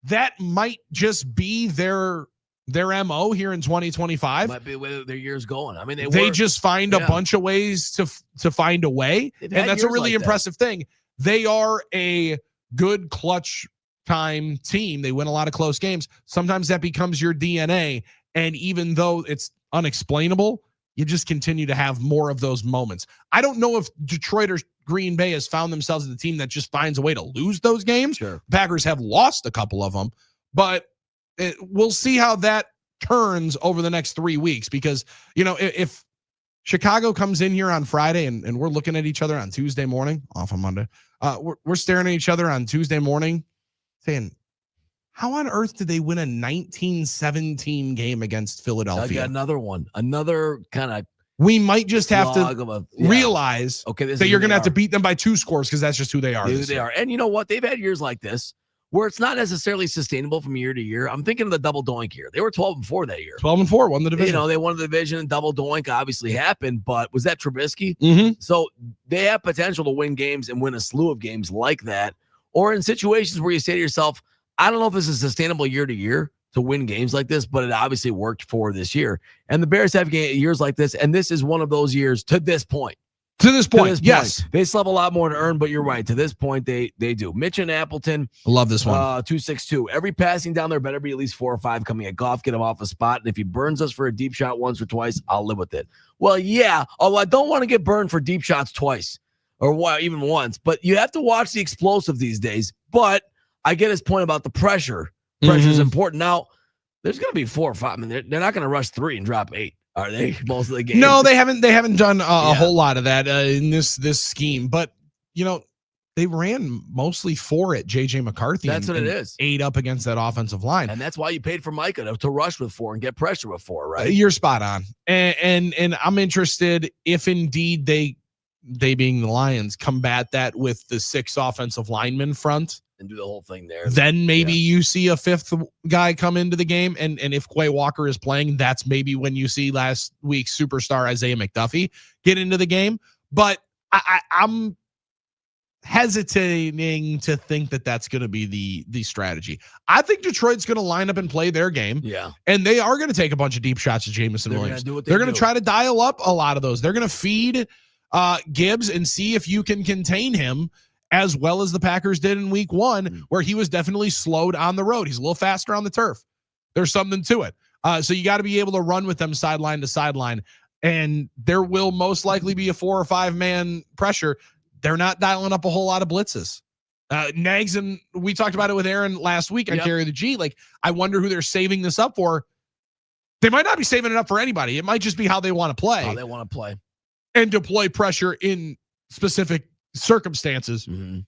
Speaker 4: that might just be their MO here in 2025.
Speaker 5: Might be where their year's going. I mean,
Speaker 4: they just find a bunch of ways to find a way. And that's a really impressive thing. They are a good clutch time team. They win a lot of close games. Sometimes that becomes your DNA. And even though it's unexplainable, you just continue to have more of those moments. I don't know if Detroit or Green Bay has found themselves as a team that just finds a way to lose those games.
Speaker 5: Sure.
Speaker 4: Packers have lost a couple of them, but we'll see how that turns over the next 3 weeks, because, if Chicago comes in here on Friday and we're looking at each other on Tuesday morning, off on Monday, we're staring at each other on Tuesday morning saying, how on earth did they win a 19-17 game against Philadelphia?
Speaker 5: I got another one. Another kind of.
Speaker 4: We might just have to realize that you're going to have to beat them by 2 scores, because that's just who they are.
Speaker 5: They are. And you know what? They've had years like this where it's not necessarily sustainable from year to year. I'm thinking of the double doink year. They were 12-4 that year.
Speaker 4: 12-4, won the division.
Speaker 5: They won the division, and double doink obviously happened, but was that Trubisky?
Speaker 4: Mm-hmm.
Speaker 5: So they have potential to win games and win a slew of games like that. Or in situations where you say to yourself, I don't know if this is sustainable year to year to win games like this, but it obviously worked for this year. And the Bears have years like this, and this is one of those years to this point.
Speaker 4: Yes.
Speaker 5: They still have a lot more to earn, but you're right. To this point, they do. Mitch and Appleton.
Speaker 4: I love this one.
Speaker 5: 262. Every passing down there better be at least 4 or 5 coming at Goff, get him off a spot. And if he burns us for a deep shot once or twice, I'll live with it. Well, yeah, although I don't want to get burned for deep shots twice or even once, but you have to watch the explosive these days. But I get his point about the pressure. Pressure is important. Now, there's going to be 4 or 5. I mean, they're not going to rush 3 and drop 8, are they? Most of the game.
Speaker 4: No, they haven't done a whole lot of that in this scheme. But they ran mostly 4 at JJ McCarthy.
Speaker 5: That's what it is.
Speaker 4: 8 up against that offensive line,
Speaker 5: and that's why you paid for Micah to rush with 4 and get pressure with 4, right?
Speaker 4: You're spot on. And I'm interested if indeed they being the Lions combat that with the 6 offensive linemen front.
Speaker 5: And do the whole thing there.
Speaker 4: Then maybe you see a 5th guy come into the game. And if Quay Walker is playing, that's maybe when you see last week's superstar Isaiah McDuffie get into the game. But I'm hesitating to think that that's going to be the strategy. I think Detroit's going to line up and play their game.
Speaker 5: Yeah.
Speaker 4: And they are going to take a bunch of deep shots at Jameson Williams.
Speaker 5: They're
Speaker 4: going to try to dial up a lot of those. They're going to feed Gibbs and see if you can contain him, as well as the Packers did in week 1, where he was definitely slowed on the road. He's a little faster on the turf. There's something to it. So you got to be able to run with them sideline to sideline. And there will most likely be a 4 or 5 man pressure. They're not dialing up a whole lot of blitzes. Nags, and we talked about it with Aaron last week on Carry the G. Like, I wonder who they're saving this up for. They might not be saving it up for anybody. It might just be how they want to play.
Speaker 5: How they want to play.
Speaker 4: And deploy pressure in specific circumstances.
Speaker 5: Mm-hmm.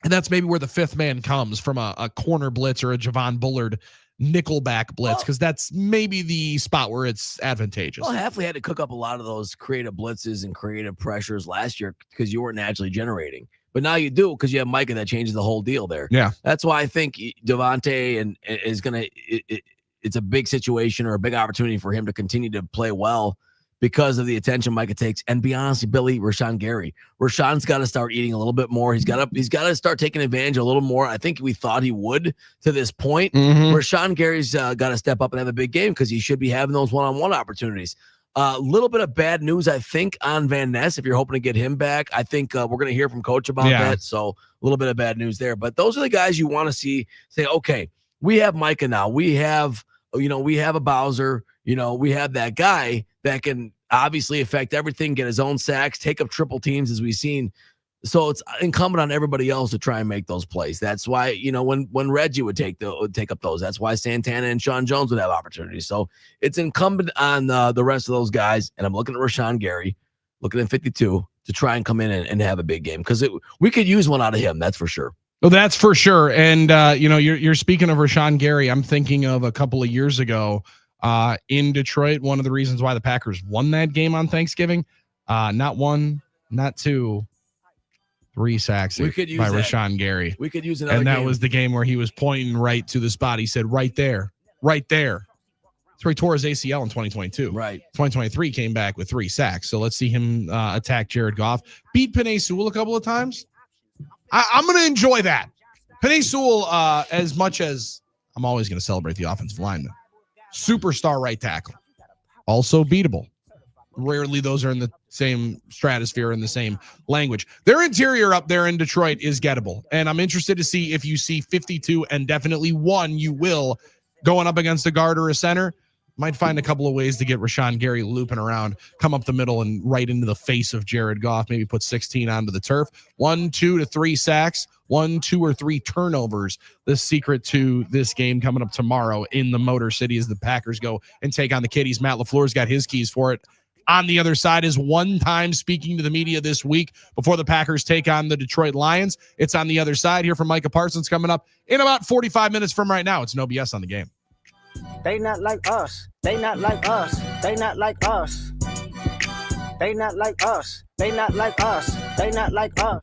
Speaker 4: And that's maybe where the 5th man comes from, a corner blitz or a Javon Bullard nickelback blitz, because that's maybe the spot where it's advantageous.
Speaker 5: Well, Hafley had to cook up a lot of those creative blitzes and creative pressures last year because you weren't naturally generating. But now you do, because you have Micah that changes the whole deal there.
Speaker 4: Yeah.
Speaker 5: That's why I think Devontae is going to it's a big situation or a big opportunity for him to continue to play well because of the attention Micah takes. And be honest, Billy, Rashawn Gary. Rashawn's got to start eating a little bit more. He's got to start taking advantage a little more. I think we thought he would to this point.
Speaker 4: Mm-hmm.
Speaker 5: Rashawn Gary's got to step up and have a big game because he should be having those one-on-one opportunities. A little bit of bad news, I think, on Van Ness. If you're hoping to get him back, I think we're going to hear from Coach about that. So a little bit of bad news there. But those are the guys you want to see say, okay, we have Micah now. We have a Bowser. We have that guy that can obviously affect everything, get his own sacks, take up triple teams as we've seen. So it's incumbent on everybody else to try and make those plays. That's why, when Reggie would take up those, that's why Santana and Sean Jones would have opportunities. So it's incumbent on the rest of those guys. And I'm looking at Rashawn Gary, looking at 52 to try and come in and have a big game because we could use one out of him. That's for sure.
Speaker 4: Well, that's for sure. And, you're speaking of Rashawn Gary. I'm thinking of a couple of years ago in Detroit. One of the reasons why the Packers won that game on Thanksgiving, not one, not two, 3 sacks by Rashawn Gary.
Speaker 5: We could use another
Speaker 4: And that
Speaker 5: game.
Speaker 4: was the game where he was pointing right to the spot. He said, right there, right there. That's where he tore his ACL in 2022.
Speaker 5: Right.
Speaker 4: 2023 came back with 3 sacks. So let's see him attack Jared Goff. Beat Penei Sewell a couple of times. I'm going to enjoy that. Penei Sewell, as much as I'm always going to celebrate the offensive lineman, superstar right tackle, also beatable. Rarely those are in the same stratosphere, in the same language. Their interior up there in Detroit is gettable. And I'm interested to see if you see 52 and definitely 1, you will, going up against a guard or a center. Might find a couple of ways to get Rashawn Gary looping around, come up the middle and right into the face of Jared Goff, maybe put 16 onto the turf. 1, 2 to 3 sacks, 1, 2 or 3 turnovers. The secret to this game coming up tomorrow in the Motor City as the Packers go and take on the Kitties. Matt LaFleur's got his keys for it. On the other side is one time speaking to the media this week before the Packers take on the Detroit Lions. It's on the other side here from Micah Parsons coming up in about 45 minutes from right now. It's No BS on the Game.
Speaker 12: They not like us. They not like us. They not like us. They not like us. They not like us. They not like us.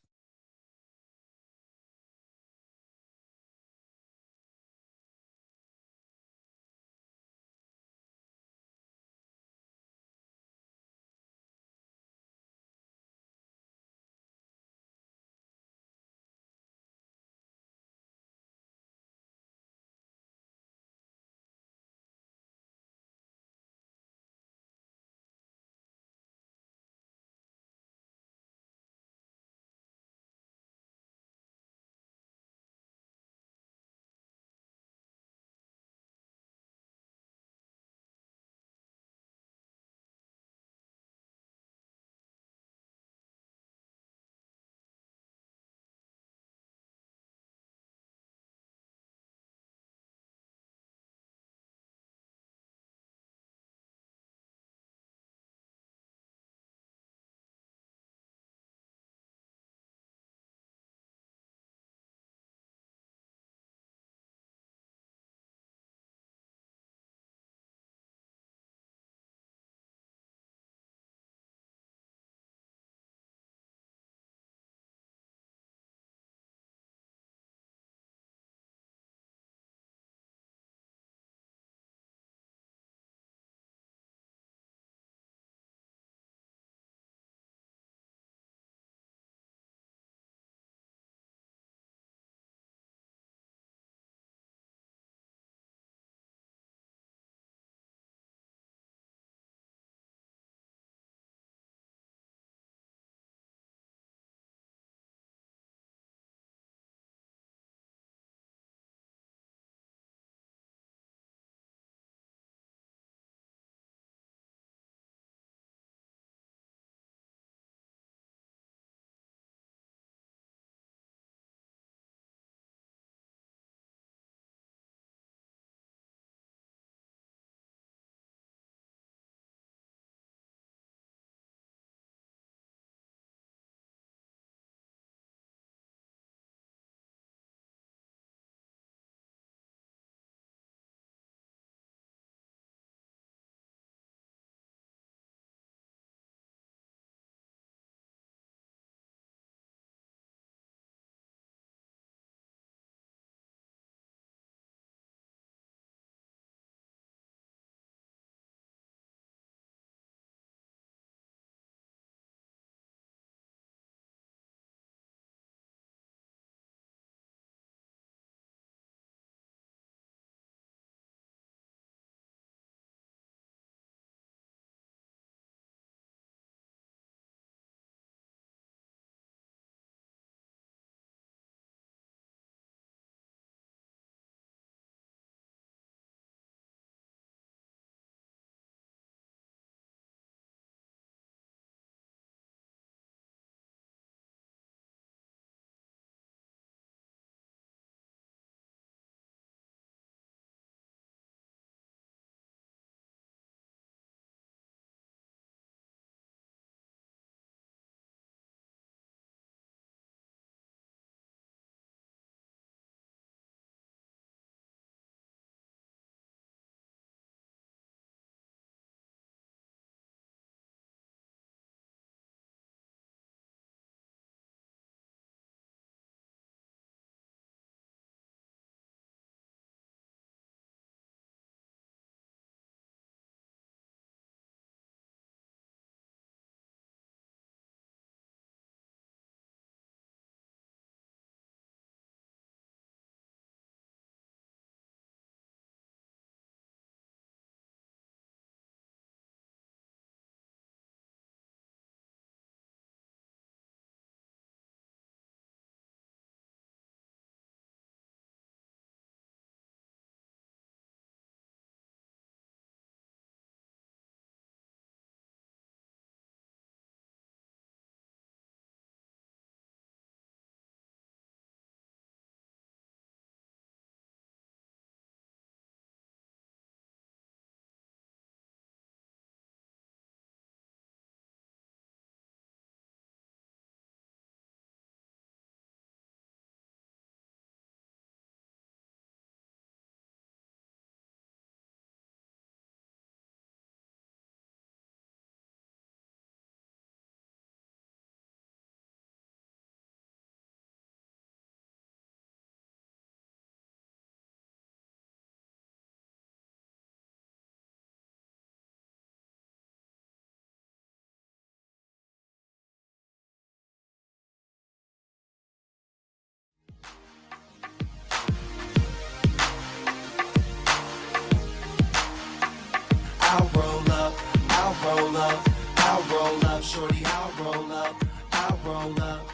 Speaker 9: up, I'll roll up, shorty, I'll roll up, I'll roll up,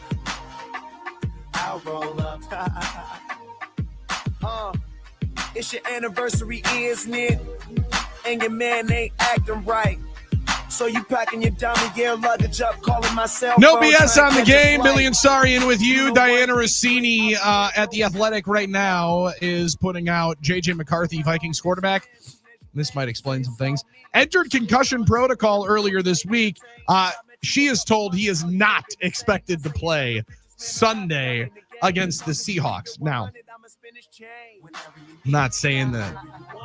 Speaker 9: I'll roll up. It's your anniversary, isn't it? And your man ain't acting right. So you packing your diamond gear luggage up, calling myself.
Speaker 4: No BS on the game. Billy and Sarian with you. Diana Rossini at The Athletic right now is putting out J.J. McCarthy, Vikings quarterback. This might explain some things. Entered concussion protocol earlier this week. She is told he is not expected to play Sunday against the Seahawks. Now, I'm not saying that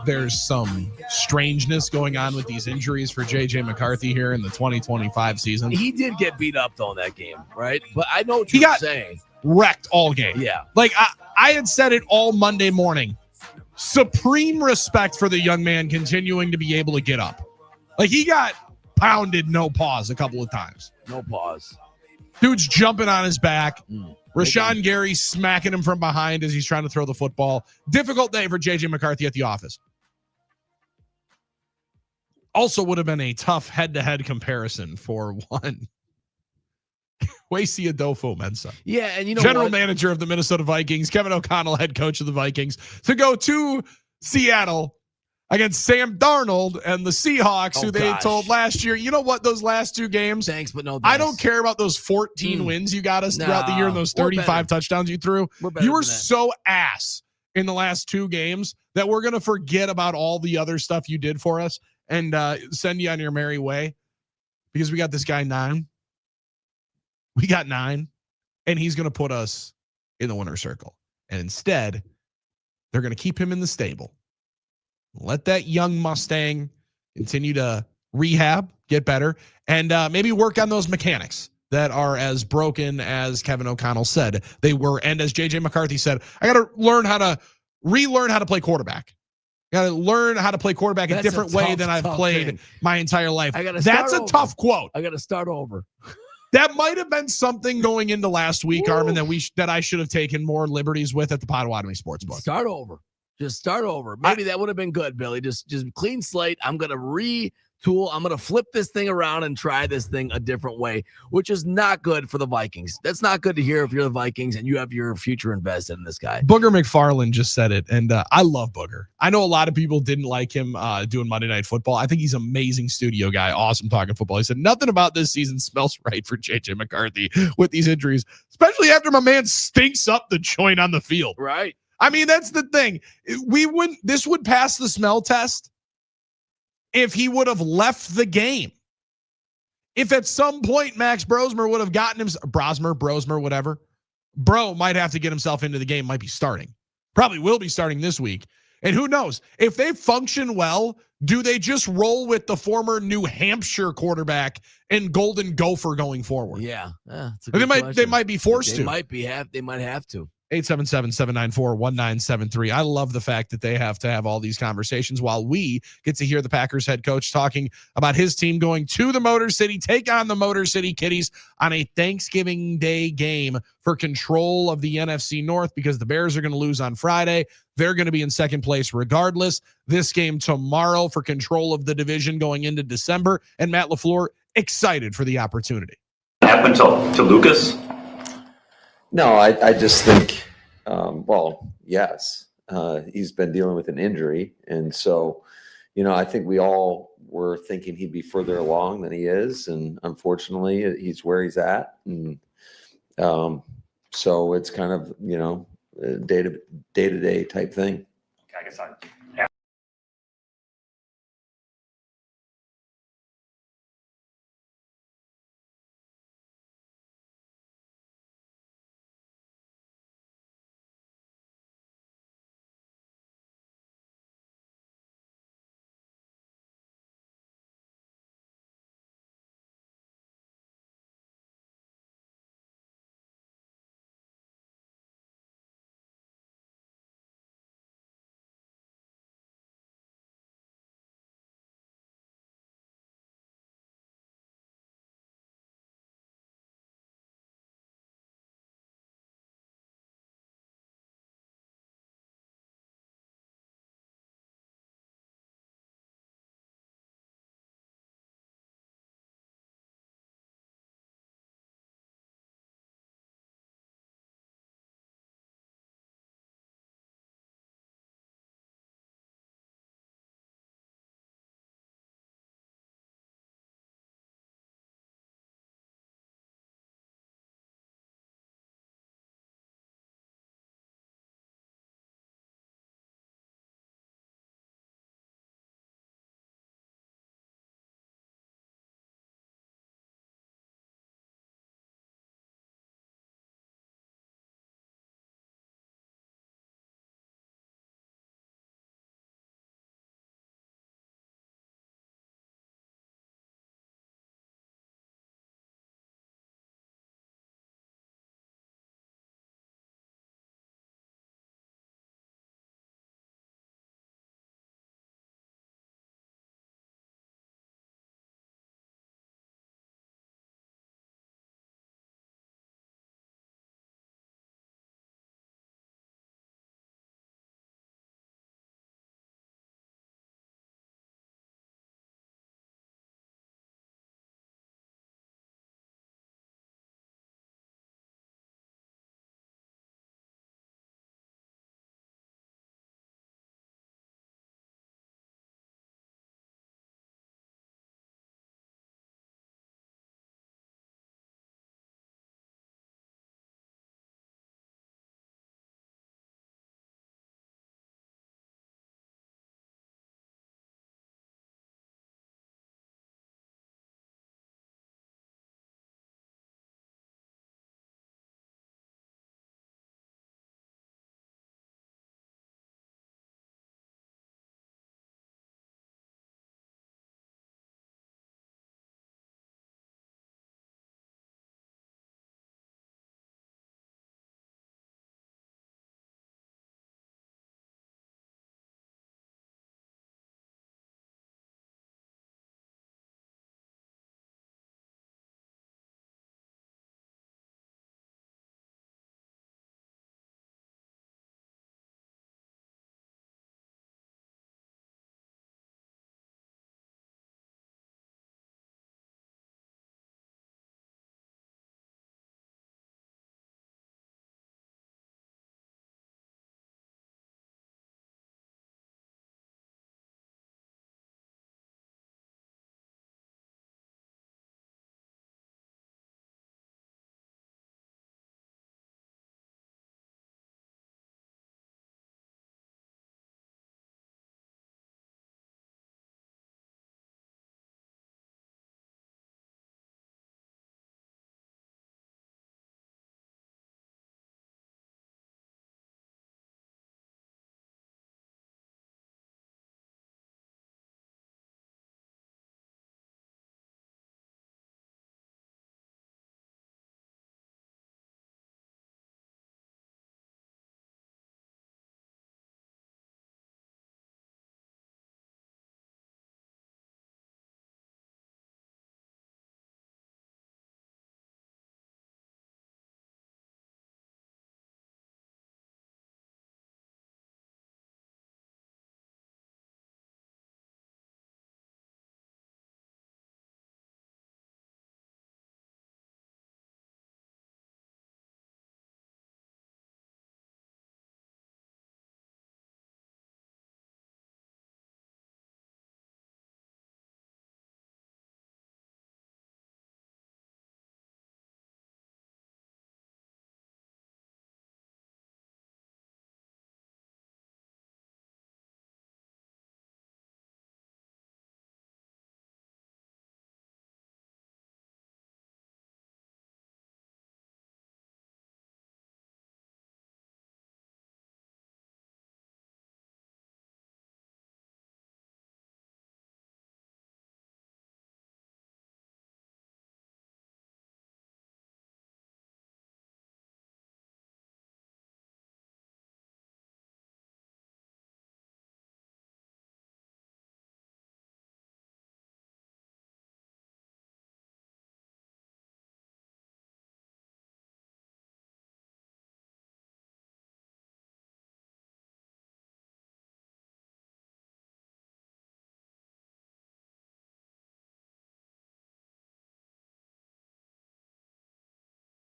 Speaker 4: there's some strangeness going on with these injuries for J.J. McCarthy here in the 2025 season.
Speaker 5: He did get beat up, though, in that game, right? But I know what you're saying.
Speaker 4: Wrecked all game.
Speaker 5: Yeah.
Speaker 4: Like, I had said it all Monday morning. Supreme respect for the young man continuing to be able to get up. Like, he got pounded no pause a couple of times.
Speaker 5: No pause.
Speaker 4: Dude's jumping on his back. Rashawn Gary smacking him from behind as he's trying to throw the football. Difficult day for J.J. McCarthy at the office. Also would have been a tough head-to-head comparison for one. Kwesi Adofo-Mensah.
Speaker 5: Yeah, and you know
Speaker 4: General manager of the Minnesota Vikings, Kevin O'Connell, head coach of the Vikings, to go to Seattle against Sam Darnold and the Seahawks, who they told last year, you know what, those last two games?
Speaker 5: Thanks, but no thanks.
Speaker 4: I don't care about those 14 wins you got us throughout the year and those 35 touchdowns you threw. You were so ass in the last two games that we're going to forget about all the other stuff you did for us and send you on your merry way, because we got this guy 9. We got 9, and he's going to put us in the winner's circle. And instead, they're going to keep him in the stable. Let that young Mustang continue to rehab, get better, and maybe work on those mechanics that are as broken as Kevin O'Connell said they were. And as J.J. McCarthy said, I got to relearn how to play quarterback. Got to learn how to play quarterback a different way than I've played my entire life. That's a tough quote.
Speaker 5: I got to start over.
Speaker 4: That might have been something going into last week, Armen, that I should have taken more liberties with at the Potawatomi Sportsbook.
Speaker 5: Start over. Just start over. Maybe that would have been good, Billy. Just clean slate. I'm going to retool. I'm going to flip this thing around and try this thing a different way, which is not good for the Vikings. That's not good to hear if you're the Vikings and you have your future invested in this guy.
Speaker 4: Booger McFarland just said it, and I love Booger. I know a lot of people didn't like him doing Monday Night Football. I think he's an amazing studio guy, awesome talking football. He said, nothing about this season smells right for J.J. McCarthy with these injuries, especially after my man stinks up the joint on the field.
Speaker 5: Right.
Speaker 4: I mean, that's the thing. This would pass the smell test if he would have left the game. If at some point Max Brosmer would have gotten him, Brosmer, whatever, Bro might have to get himself into the game, might be starting. Probably will be starting this week. And who knows? If they function well, do they just roll with the former New Hampshire quarterback and Golden Gopher going forward?
Speaker 5: Yeah.
Speaker 4: They might be forced to.
Speaker 5: They might have to.
Speaker 4: 877-794-1973. I love the fact that they have to have all these conversations while we get to hear the Packers head coach talking about his team going to the Motor City, take on the Motor City Kitties on a Thanksgiving Day game for control of the NFC North, because the Bears are going to lose on Friday. They're going to be in second place regardless. This game tomorrow for control of the division going into December. And Matt LaFleur excited for the opportunity.
Speaker 13: What happened to Lucas?
Speaker 14: No, I just think, yes, he's been dealing with an injury. And so, I think we all were thinking he'd be further along than he is. And unfortunately, he's where he's at. And so it's kind of, day-to-day type thing.
Speaker 13: I guess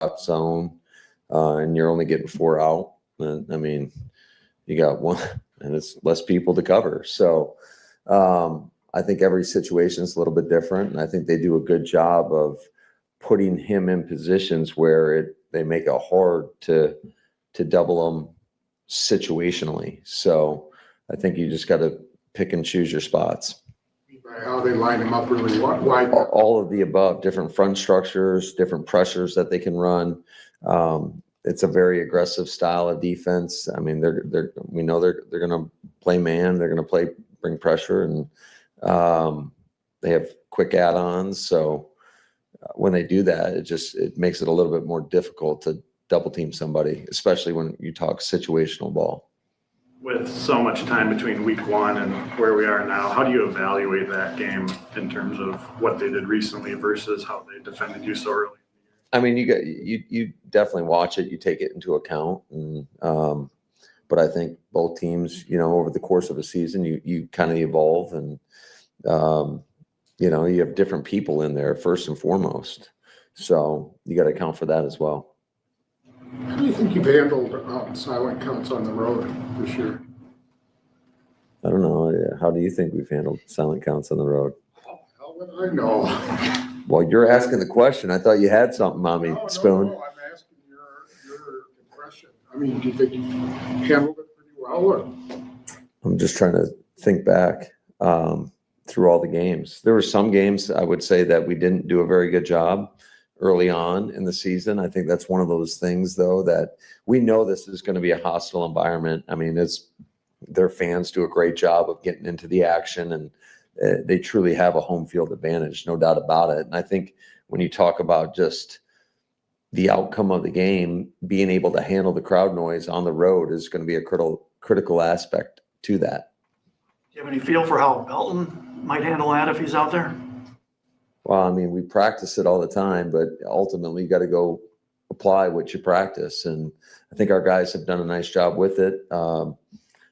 Speaker 14: up zone, and you're only getting 4 out. And, I mean, you got one, and it's less people to cover. So I think every situation is a little bit different, and I think they do a good job of putting him in positions where they make it hard to double him situationally. So I think you just got to pick and choose your spots.
Speaker 3: How they line him up really wide.
Speaker 14: All of the above, different front structures, different pressures that they can run. It's a very aggressive style of defense. I mean, we know they're going to play man. They're going to bring pressure, and they have quick add-ons. So when they do that, it makes it a little bit more difficult to double team somebody, especially when you talk situational ball.
Speaker 15: With so much time between week one and where we are now, how do you evaluate that game in terms of what they did recently versus how they defended you so early?
Speaker 14: I mean, you definitely watch it. You take it into account, and but I think both teams, over the course of a season, you kind of evolve, and you have different people in there first and foremost. So you got to account for that as well.
Speaker 3: How do you think you've handled silent counts on the road this year?
Speaker 14: I don't know. How do you think we've handled silent counts on the road?
Speaker 3: How would I know?
Speaker 14: Well, you're asking the question. I thought you had something on me, Spoon.
Speaker 3: No, I'm asking your impression. I mean, do you think you handled it pretty well? Or?
Speaker 14: I'm just trying to think back through all the games. There were some games I would say that we didn't do a very good job early on in the season. I think that's one of those things, though, that we know this is going to be a hostile environment. I mean, their fans do a great job of getting into the action, and they truly have a home field advantage, no doubt about it. And I think when you talk about just the outcome of the game, being able to handle the crowd noise on the road is going to be a critical aspect to that.
Speaker 16: Do you have any feel for how Belton might handle that if he's out there?
Speaker 14: Well, I mean, we practice it all the time, but ultimately you got to go apply what you practice. And I think our guys have done a nice job with it.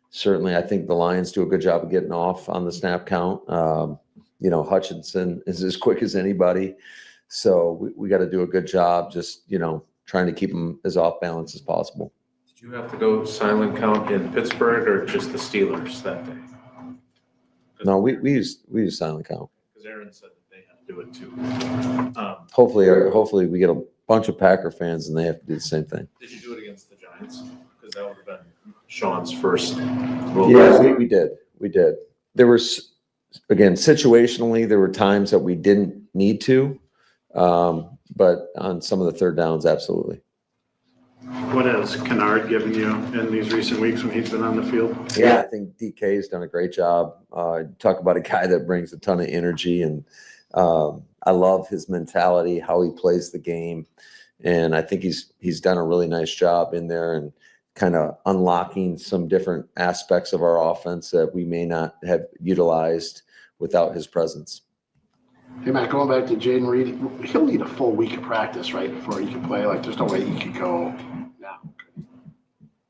Speaker 14: Certainly, I think the Lions do a good job of getting off on the snap count. Hutchinson is as quick as anybody. So we got to do a good job just, trying to keep them as off balance as possible.
Speaker 17: Did you have to go silent count in Pittsburgh or just the Steelers that day?
Speaker 14: No, we use silent count.
Speaker 17: Because Aaron said that they had to do it too.
Speaker 14: Hopefully we get a bunch of Packer fans and they have to do the same thing.
Speaker 17: Did you do it against the Giants? Because that would have been Sean's first.
Speaker 14: Yeah, we did. There was, again, situationally, there were times that we didn't need to, but on some of the third downs, absolutely.
Speaker 15: What has Kennard given you in these recent weeks when he's been on the field?
Speaker 14: Yeah, I think DK has done a great job. Talk about a guy that brings a ton of energy, and I love his mentality, how he plays the game, and I think he's done a really nice job in there and kind of unlocking some different aspects of our offense that we may not have utilized without his presence.
Speaker 18: Hey, Matt, going back to Jaden Reed, he'll need a full week of practice, right, before he can play. Like, there's no way he could go now.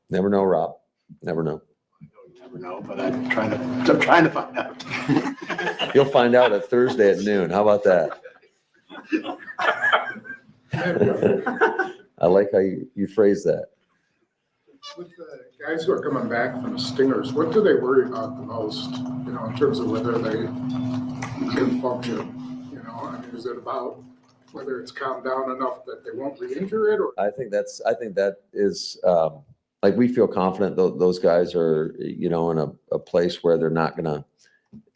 Speaker 14: Never know, Rob. Never know.
Speaker 18: You never know, but I'm trying to find out.
Speaker 14: You'll find out at Thursday at noon. How about that? I like how you phrase that.
Speaker 3: With the guys who are coming back from the Stingers, what do they worry about the most, in terms of whether they can function? I mean, is it about whether it's calmed down enough that they won't re-injure it? Or
Speaker 14: I think that is we feel confident those guys are, in a place where they're not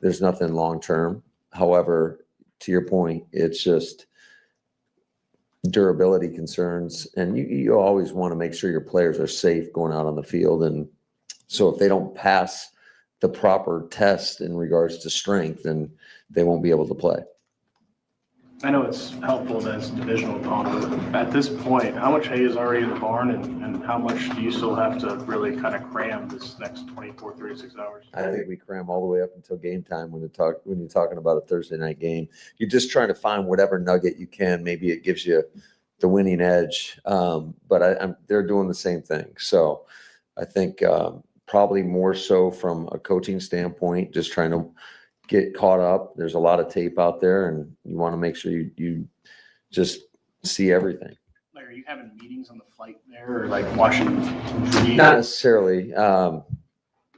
Speaker 14: there's nothing long-term. However, to your point, it's just durability concerns, and you always want to make sure your players are safe going out on the field. And so if they don't pass the proper test in regards to strength, then they won't be able to play.
Speaker 19: I know it's helpful that it's a divisional opponent, but at this point, how much hay is already in the barn, and how much do you still have to really kind of cram this next 24, 36 hours?
Speaker 14: I think we cram all the way up until game time when you're talking about a Thursday night game. You're just trying to find whatever nugget you can. Maybe it gives you the winning edge, but they're doing the same thing. So I think probably more so from a coaching standpoint, just trying to get caught up. There's a lot of tape out there, and you want to make sure you just see everything.
Speaker 19: Like, Are you having meetings on the flight there, or like watching TV?
Speaker 14: Not necessarily. I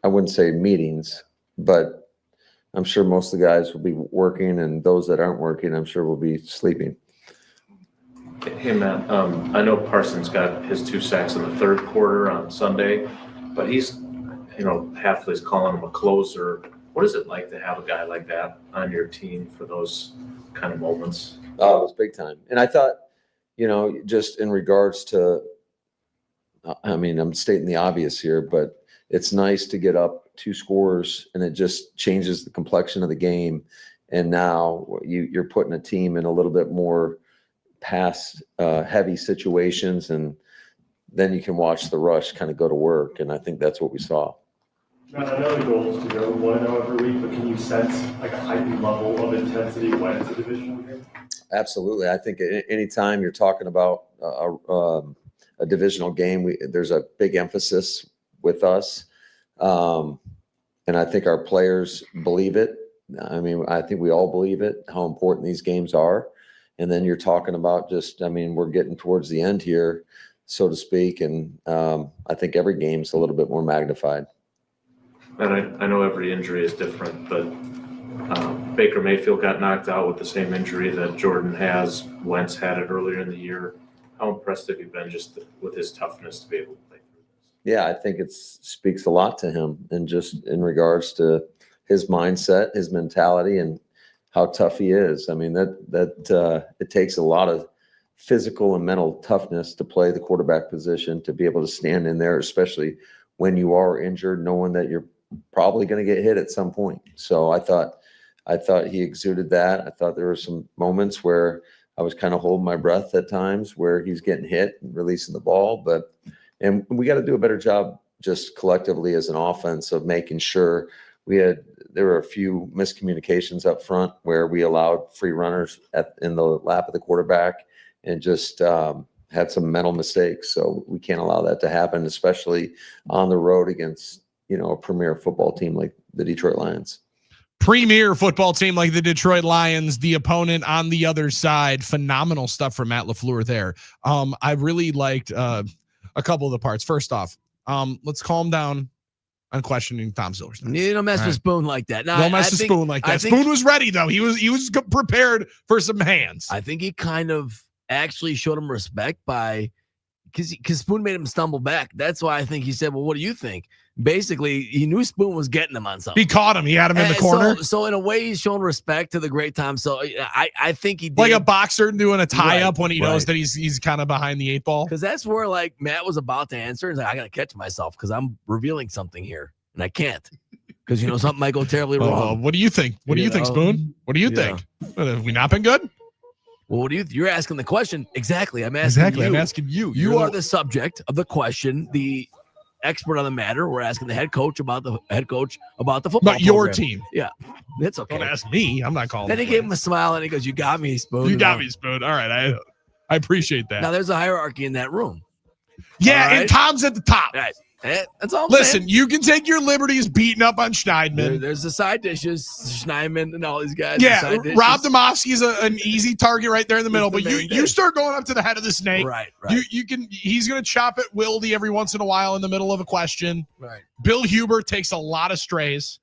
Speaker 14: wouldn't say meetings, but I'm sure most of the guys will be working, and those that aren't working, I'm sure will be sleeping.
Speaker 17: Hey, Matt, I know Parsons got his 2 sacks in the third quarter on Sunday, but he's, Hafley's calling him a closer. What is it like to have a guy like that on your team for those kind of moments?
Speaker 14: Oh, it was big time. And I thought, just in regards to, I'm stating the obvious here, but it's nice to get up 2 scores, and it just changes the complexion of the game. And now you're putting a team in a little bit more pass heavy situations, and then you can watch the rush kind of go to work. And I think that's what we saw.
Speaker 20: Matt, I know the goal is to go 1-0 every week, but can you sense like a heightened level of intensity when it's a divisional game?
Speaker 14: Absolutely. I think anytime you're talking about a divisional game, there's a big emphasis with us. And I think our players believe it. I think we all believe it, how important these games are. And then you're talking about we're getting towards the end here, so to speak. And I think every game's a little bit more magnified.
Speaker 17: And I know every injury is different, but Baker Mayfield got knocked out with the same injury that Jordan has. Wentz had it earlier in the year. How impressed have you been just with his toughness to be able to play through this?
Speaker 14: Yeah, I think it speaks a lot to him, and just in regards to his mindset, his mentality, and how tough he is. It takes a lot of physical and mental toughness to play the quarterback position, to be able to stand in there, especially when you are injured, knowing that you're probably going to get hit at some point. So I thought he exuded that. I thought there were some moments where I was kind of holding my breath at times where he's getting hit and releasing the ball. And we got to do a better job just collectively as an offense of making sure there were a few miscommunications up front where we allowed free runners in the lap of the quarterback, and just had some mental mistakes. So we can't allow that to happen, especially on the road against, a premier football team like the Detroit Lions.
Speaker 4: Premier football team like the Detroit Lions, the opponent on the other side. Phenomenal stuff from Matt LaFleur there. I really liked a couple of the parts. First off, let's calm down on questioning Tom Silverstein.
Speaker 5: You don't mess with Spoon like that. No,
Speaker 4: don't mess with Spoon like that. Spoon was ready though. He was prepared for some hands.
Speaker 5: I think he kind of actually showed him respect because Spoon made him stumble back. That's why I think he said, "Well, what do you think?" Basically, he knew Spoon was getting him on something.
Speaker 4: He caught him. He had him in the corner.
Speaker 5: So in a way, he's showing respect to the great Tom. So I think he did.
Speaker 4: Like a boxer doing a tie up when he knows that he's kind of behind the 8 ball.
Speaker 5: Because that's where Matt was about to answer. He's like, I got to catch myself because I'm revealing something here, and I can't. Because something might go terribly wrong.
Speaker 4: What do you think? What do you think, Spoon? What do you think? Have we not been good?
Speaker 5: Well, what do you're asking the question? Exactly. I'm asking you.
Speaker 4: I'm asking you.
Speaker 5: You are the subject of the question, the expert on the matter. We're asking the head coach about the football.
Speaker 4: But your
Speaker 5: program.
Speaker 4: team.
Speaker 5: Yeah. That's okay.
Speaker 4: Don't ask me. I'm not calling.
Speaker 5: Then he gave him a smile and he goes, "You got me, Spoon."
Speaker 4: You got me, Spoon. All right. I appreciate that.
Speaker 5: Now there's a hierarchy in that room.
Speaker 4: Yeah, and Tom's at the top.
Speaker 5: Right. That's all.
Speaker 4: Listen, you can take your liberties beating up on Schneidman.
Speaker 5: There's the side dishes, Schneidman and all these guys.
Speaker 4: Yeah, Rob Domofsky's an easy target right there in the middle. But you start going up to the head of the snake.
Speaker 5: Right.
Speaker 4: He's going to chop at Wildy every once in a while in the middle of a question.
Speaker 5: Right.
Speaker 4: Bill Huber takes a lot of strays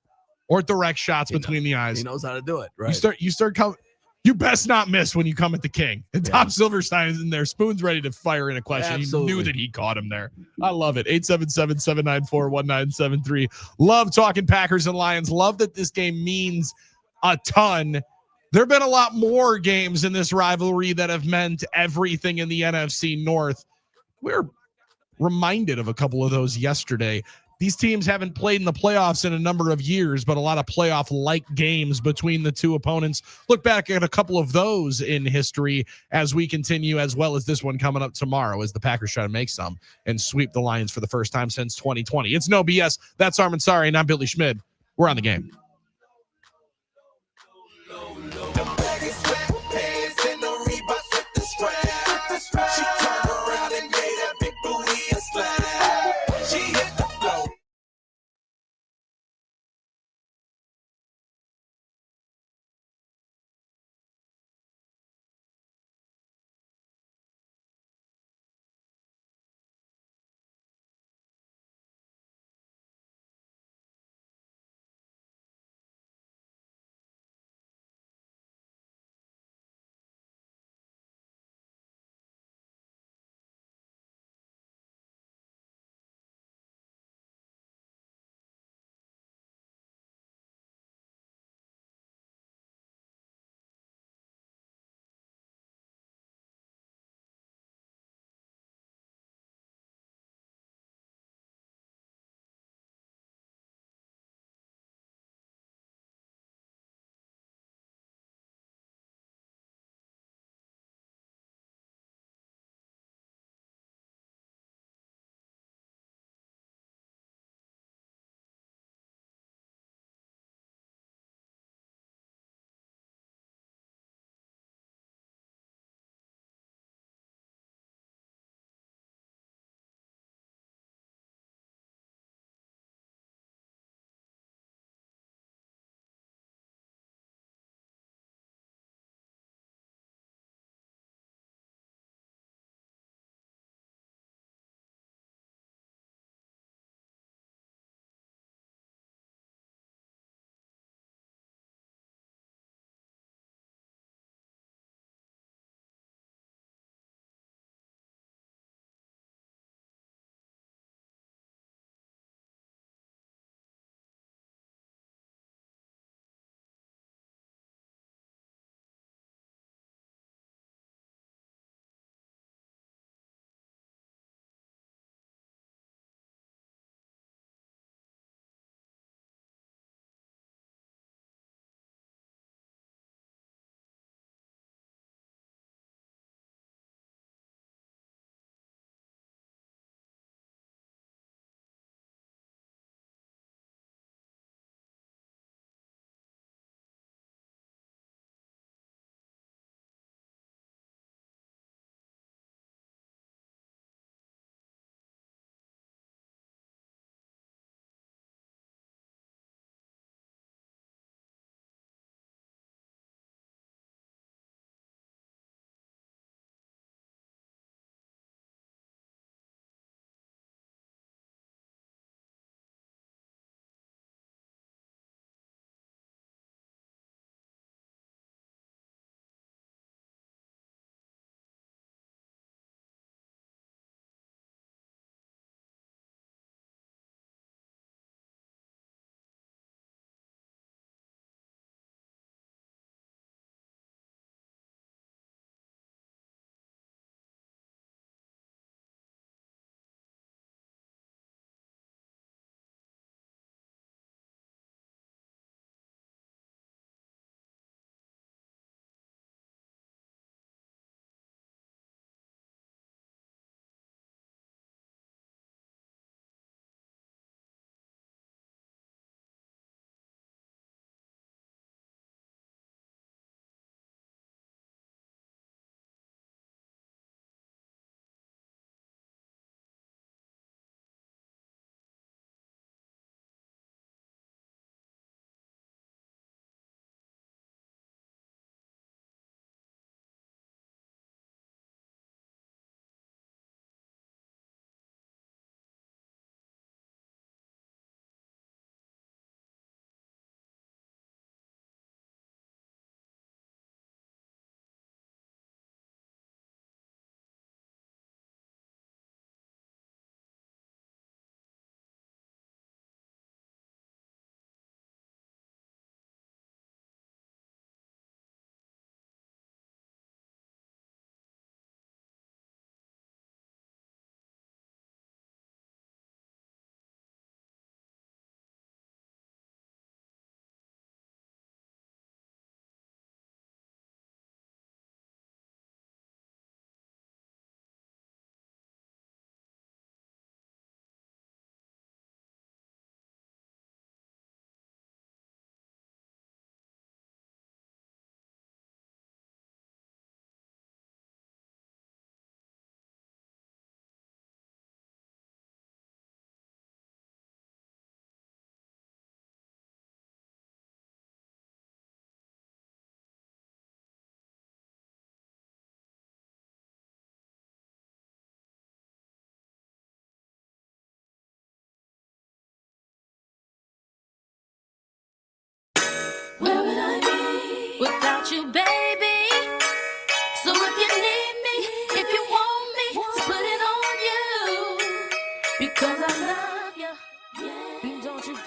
Speaker 4: or direct shots between the eyes.
Speaker 5: He knows how to do it. Right.
Speaker 4: You start coming. You best not miss when you come at the king. And Tom Silverstein is in there. Spoon's ready to fire in a question.
Speaker 5: Absolutely.
Speaker 4: He knew that he caught him there. I love it. 877-794-1973. Love talking Packers and Lions. Love that this game means a ton. There have been a lot more games in this rivalry that have meant everything in the NFC North. We're reminded of a couple of those yesterday. These teams haven't played in the playoffs in a number of years, but a lot of playoff-like games between the two opponents. Look back at a couple of those in history as we continue, as well as this one coming up tomorrow as the Packers try to make some and sweep the Lions for the first time since 2020. It's No BS. That's Armen Sorry, and I'm Billy Schmid. We're on the game.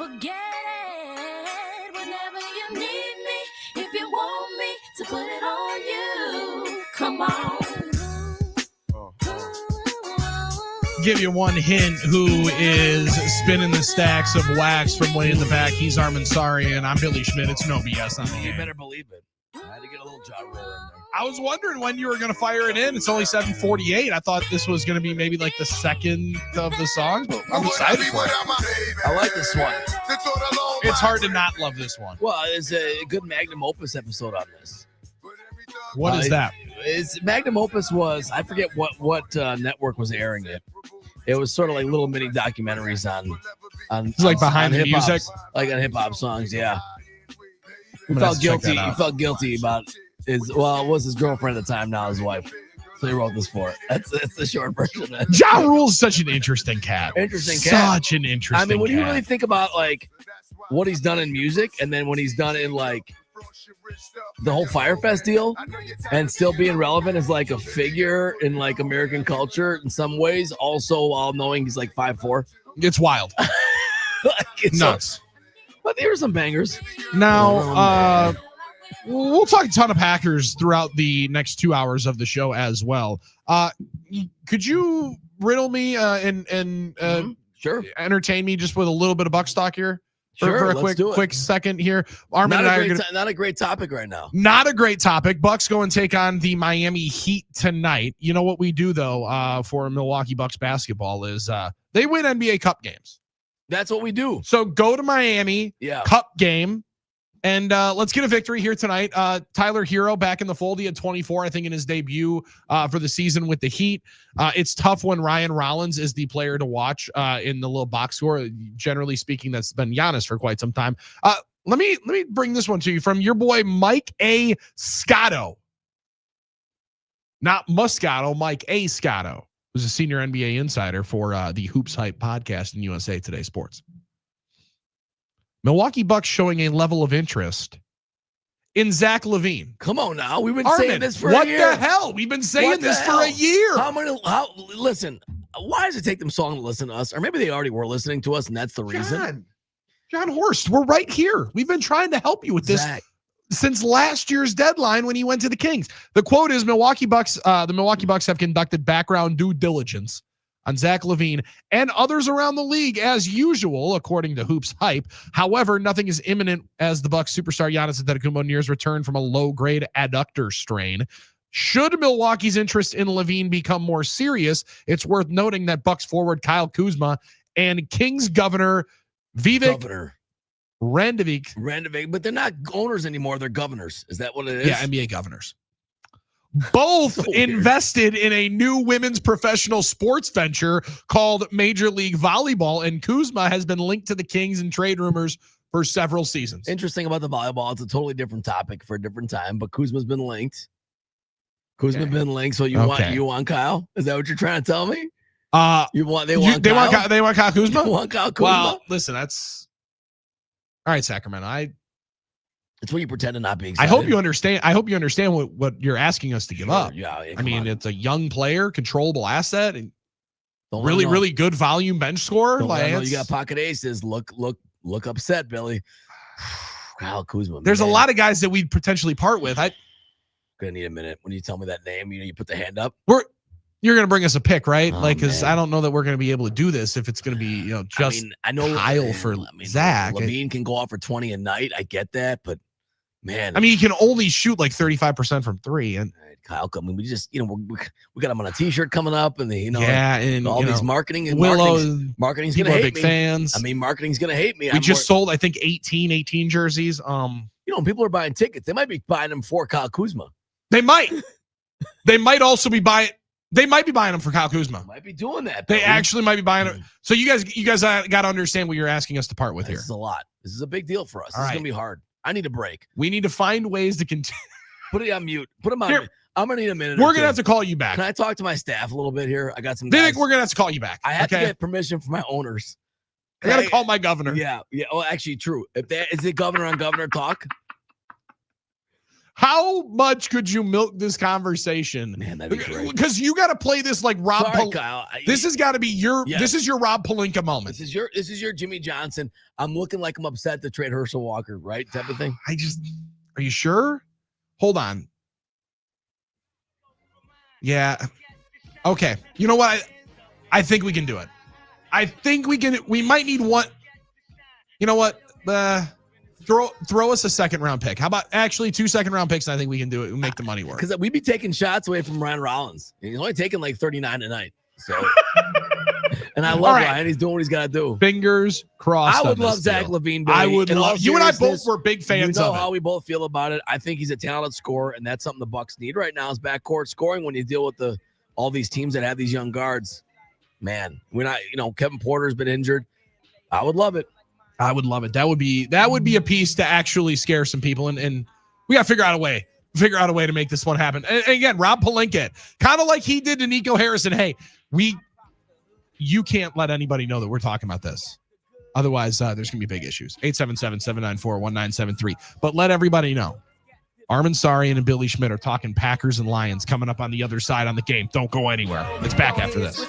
Speaker 21: Forget it whenever you need me. If you want me to put it on you, come on.
Speaker 4: Give you one hint who is spinning the stacks of wax from way in the back. He's Armen Sorry, and I'm Billy Schmidt. It's no BS on the game.
Speaker 5: You better believe it. I had to get a little jaw roll in there.
Speaker 4: I was wondering when you were going to fire it in. It's only 7:48. I thought this was going to be maybe like the second of the songs, but I'm excited for it.
Speaker 5: I like this one.
Speaker 4: It's hard to not love this one.
Speaker 5: Well, it's a good Magnum Opus episode on this.
Speaker 4: What is that?
Speaker 5: It's Magnum Opus was, I forget what network was airing it. It was sort of like little mini documentaries on
Speaker 4: It's like behind the
Speaker 5: hip-hop,
Speaker 4: music?
Speaker 5: like on hip hop songs. Yeah,
Speaker 4: I'm
Speaker 5: he
Speaker 4: gonna
Speaker 5: felt
Speaker 4: have to check
Speaker 5: guilty.
Speaker 4: that
Speaker 5: He
Speaker 4: out.
Speaker 5: felt guilty about it was his girlfriend at the time, now his wife. So he wrote this for it. That's the short version.
Speaker 4: Ja Rule's such an interesting cat.
Speaker 5: Interesting cat.
Speaker 4: Such an interesting
Speaker 5: I mean, when you
Speaker 4: cat.
Speaker 5: really think about like what he's done in music, and then when he's done in like the whole Firefest deal, and still being relevant as like a figure in like American culture in some ways, also while knowing he's like 5'4".
Speaker 4: It's wild.
Speaker 5: It's
Speaker 4: Nuts.
Speaker 5: But there are some bangers.
Speaker 4: Now, we'll talk a ton of Packers throughout the next 2 hours of the show as well. Could you riddle me and
Speaker 5: sure
Speaker 4: entertain me just with a little bit of buck stock here?
Speaker 5: Sure,
Speaker 4: for a
Speaker 5: let's do it.
Speaker 4: quick second here. Armen and I are gonna,
Speaker 5: Not a great topic right now.
Speaker 4: not a great topic. Bucks go and take on the Miami Heat tonight. You know what we do though for Milwaukee Bucks basketball is they win NBA Cup games.
Speaker 5: That's what we do.
Speaker 4: So go to Miami,
Speaker 5: Yeah.
Speaker 4: Cup game, and let's get a victory here tonight. Tyler Hero back in the fold. He had 24, I think, in his debut for the season with the Heat. It's tough when Ryan Rollins is the player to watch in the little box score. Generally speaking, that's been Giannis for quite some time. Let me bring this one to you from your boy Mike A. Scotto. Not Moscato, Mike A. Scotto, who's a senior NBA insider for the Hoops Hype podcast in USA Today Sports. Milwaukee Bucks showing a level of interest in Zach LaVine.
Speaker 5: Come on now. We've been
Speaker 4: Armen,
Speaker 5: saying this for
Speaker 4: what
Speaker 5: a year.
Speaker 4: the hell? We've been saying
Speaker 5: What the
Speaker 4: this for
Speaker 5: hell?
Speaker 4: a year.
Speaker 5: Listen, why does it take them so long to listen to us? Or maybe they already were listening to us and that's the reason.
Speaker 4: John Horst, we're right here. We've been trying to help you with this since last year's deadline when he went to the Kings. The quote is the Milwaukee Bucks have conducted background due diligence on Zach LaVine and others around the league as usual, according to Hoops Hype. However, nothing is imminent as the Bucks superstar Giannis Antetokounmpo nears return from a low-grade adductor strain. Should Milwaukee's interest in LaVine become more serious, it's worth noting that Bucks forward Kyle Kuzma and Kings governor Vivek Randovic,
Speaker 5: but they're not owners anymore. They're governors. Is that what it is?
Speaker 4: Yeah, NBA governors. Both invested in a new women's professional sports venture called Major League Volleyball, and Kuzma has been linked to the Kings in trade rumors for several seasons.
Speaker 5: Interesting about the volleyball. It's a totally different topic for a different time, but Kuzma's been linked. So you want Kyle? Is that what you're trying to tell me? They want
Speaker 4: Kyle Kuzma?
Speaker 5: You want Kyle Kuzma?
Speaker 4: Well, listen, that's all right, Sacramento.
Speaker 5: It's when you pretend to not be excited.
Speaker 4: I hope you understand what you're asking us to give up.
Speaker 5: Yeah,
Speaker 4: I mean, it's a young player, controllable asset, and
Speaker 5: Don't let him know.
Speaker 4: really good volume bench scorer.
Speaker 5: Don't let him know
Speaker 4: Like,
Speaker 5: you got pocket aces. Look upset, Billy. Kyle Kuzma.
Speaker 4: there's
Speaker 5: man.
Speaker 4: a lot of guys that we'd potentially part with.
Speaker 5: Gonna need a minute when you tell me that name. You put the hand up.
Speaker 4: You're gonna bring us a pick, right?
Speaker 5: Oh,
Speaker 4: Because I don't know that we're gonna be able to do this if it's gonna be just Kyle for Zach.
Speaker 5: LaVine can go off for 20 a night. I get that, but man,
Speaker 4: I mean, he can only shoot like 35% from three, and
Speaker 5: Kyle, I mean, we just we got him on a T-shirt coming up, and
Speaker 4: and
Speaker 5: all these marketing's
Speaker 4: marketing's
Speaker 5: gonna
Speaker 4: people are
Speaker 5: hate
Speaker 4: big
Speaker 5: me.
Speaker 4: fans.
Speaker 5: I mean, marketing's gonna hate me.
Speaker 4: We just sold, I think, 18 jerseys.
Speaker 5: People are buying tickets. They might be buying them for Kyle Kuzma.
Speaker 4: They might. They might also be buying. They might be buying them for Kyle Kuzma.
Speaker 5: Might be doing that.
Speaker 4: They
Speaker 5: Billy.
Speaker 4: actually might be buying it. So you guys got to understand what you're asking us to part with here.
Speaker 5: This is a lot. This is a big deal for us.
Speaker 4: All
Speaker 5: This
Speaker 4: right.
Speaker 5: is gonna be hard. I need a break.
Speaker 4: We need to find ways to continue.
Speaker 5: Put it on mute. Put him on.
Speaker 4: Here,
Speaker 5: I'm gonna need a minute.
Speaker 4: We're gonna have to call you back.
Speaker 5: Can I talk to my staff a little bit here? I got some.
Speaker 4: Vivek,
Speaker 5: guys.
Speaker 4: we're gonna have to call you back.
Speaker 5: I have to
Speaker 4: okay?
Speaker 5: get permission from my owners.
Speaker 4: I gotta call my governor.
Speaker 5: Yeah. Oh, actually, true. If that is it, governor on governor talk.
Speaker 4: How much could you milk this conversation?
Speaker 5: Man, that'd be great.
Speaker 4: Because you got to play this like Rob.
Speaker 5: Sorry, Kyle.
Speaker 4: This has got to be your.
Speaker 5: Yes.
Speaker 4: This is your Rob Pelinka moment.
Speaker 5: This is your Jimmy Johnson. I'm looking like I'm upset to trade Herschel Walker, right? Type of thing.
Speaker 4: Are you sure? Hold on. Yeah. Okay. You know what? I think we can do it. I think we can. We might need one. You know what? Throw us a second round pick. How about actually 2 second round picks? And I think we can do it. We'll make the money work.
Speaker 5: Because we'd be taking shots away from Ryan Rollins. He's only taking like 39 tonight. So, and I love Ryan. He's doing what he's got to do.
Speaker 4: Fingers crossed.
Speaker 5: I would love Zach LaVine.
Speaker 4: I would love. You and I both were big fans
Speaker 5: of it. You know
Speaker 4: of
Speaker 5: how we both feel about it. I think he's a talented scorer, and that's something the Bucks need right now is backcourt scoring when you deal with all these teams that have these young guards. Man, we're not. Kevin Porter's been injured. I would love it.
Speaker 4: I would love it. That would be a piece to actually scare some people, and we got to figure out a way to make this one happen. And again, Rob Pelinka, kind of like he did to Nico Harrison. Hey, you can't let anybody know that we're talking about this. Otherwise, there's going to be big issues. 877-794-1973. But let everybody know. Armen Sarian and Billy Schmidt are talking Packers and Lions coming up on the other side on the game. Don't go anywhere. It's back after this.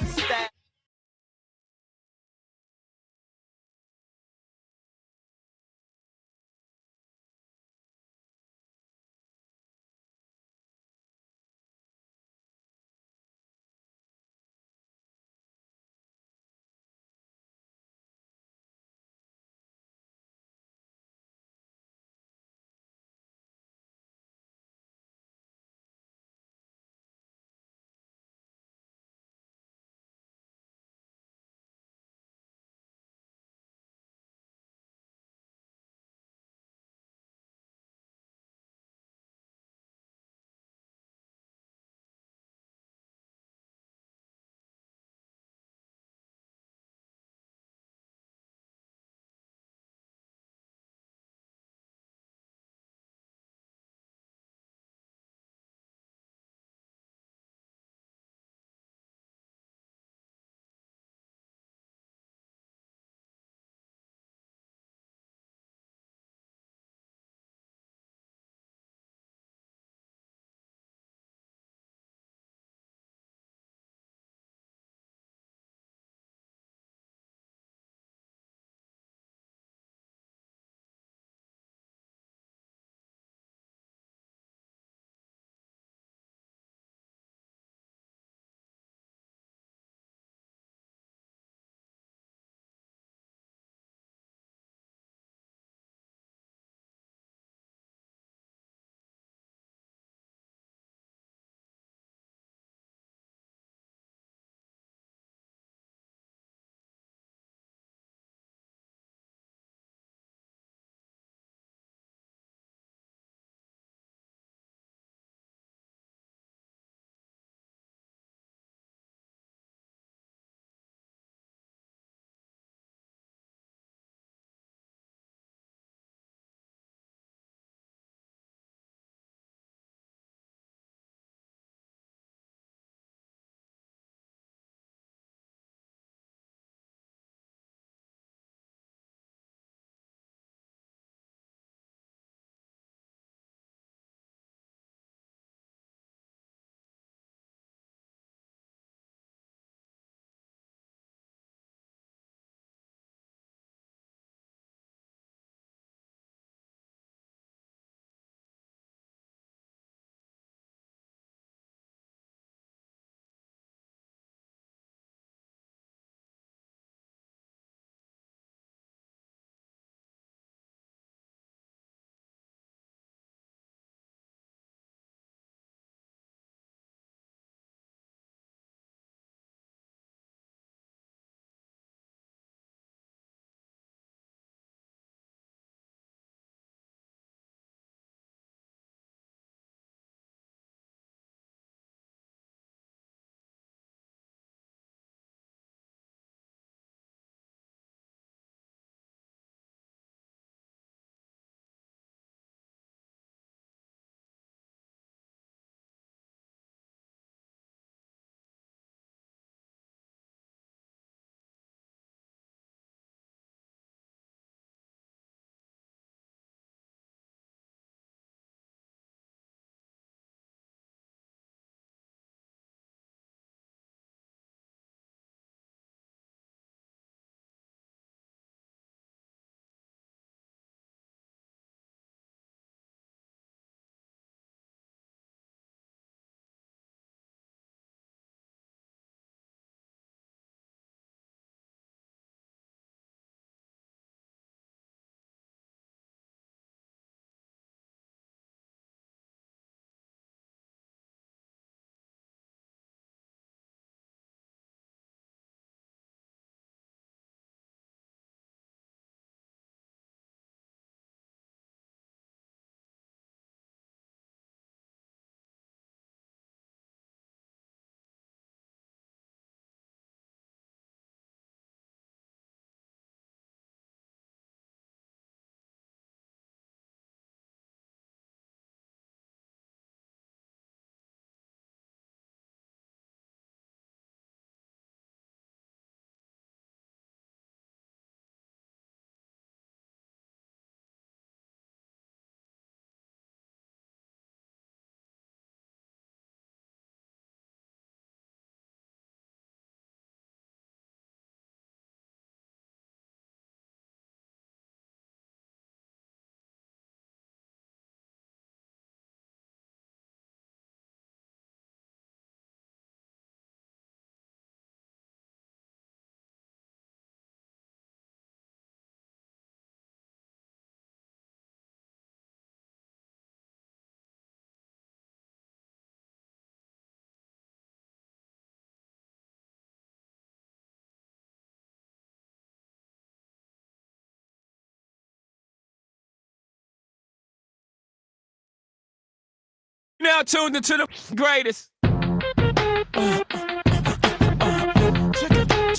Speaker 1: Now tuned into the greatest. Turn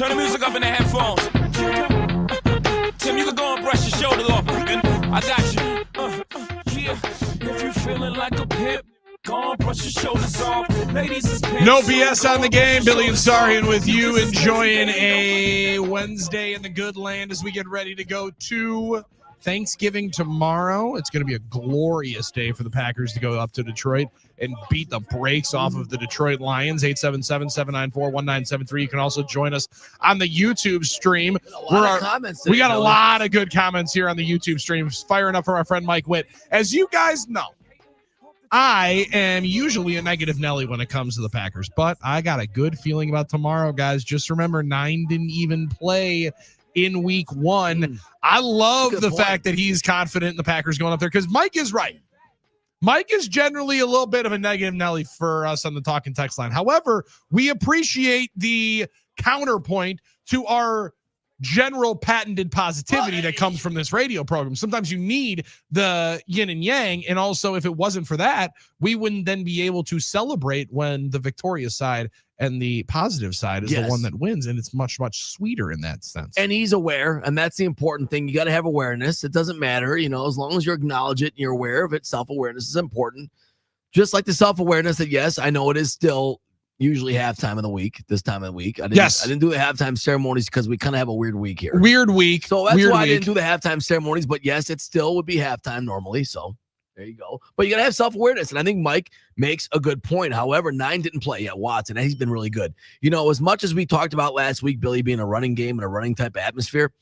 Speaker 1: the music up in the headphones. Tim, you can go and brush your shoulders off. I got you. Yeah, if you feeling like a pimp, go and brush your shoulders off. Ladies is pimps.
Speaker 4: No BS on the game. Billy and Sarian with you, enjoying a Wednesday in the good land as we get ready to go to Thanksgiving tomorrow. It's going to be a glorious day for the Packers to go up to Detroit and beat the brakes off of the Detroit Lions. 877-794-1973. You can also join us on the YouTube stream. We got a lot of good comments here on the YouTube stream. Firing up for our friend Mike Witt. As you guys know, I am usually a negative Nelly when it comes to the Packers, but I got a good feeling about tomorrow, guys. Just remember, 9 didn't even play in week 1. I love the fact that he's confident in the Packers going up there because Mike is right. Mike is generally a little bit of a negative Nelly for us on the talk and text line. However, we appreciate the counterpoint to our general patented positivity that comes from this radio program. Sometimes you need the yin and yang. And also, if it wasn't for that, we wouldn't then be able to celebrate when the victorious side and the positive side is the one that wins. And it's much, much sweeter in that sense.
Speaker 5: And he's aware, and that's the important thing. You got to have awareness. It doesn't matter, as long as you acknowledge it and you're aware of it. Self-awareness is important. Just like the self-awareness that, yes, I know it is still usually halftime of the week, this time of the week. I didn't do the halftime ceremonies because we kind of have a weird week here.
Speaker 4: Weird week.
Speaker 5: So that's why I didn't do the halftime ceremonies. But yes, it still would be halftime normally. So there you go. But you got to have self-awareness. And I think Mike makes a good point. However, 9 didn't play yet. Watson, he's been really good. As much as we talked about last week, Billy being a running game and a running type of atmosphere,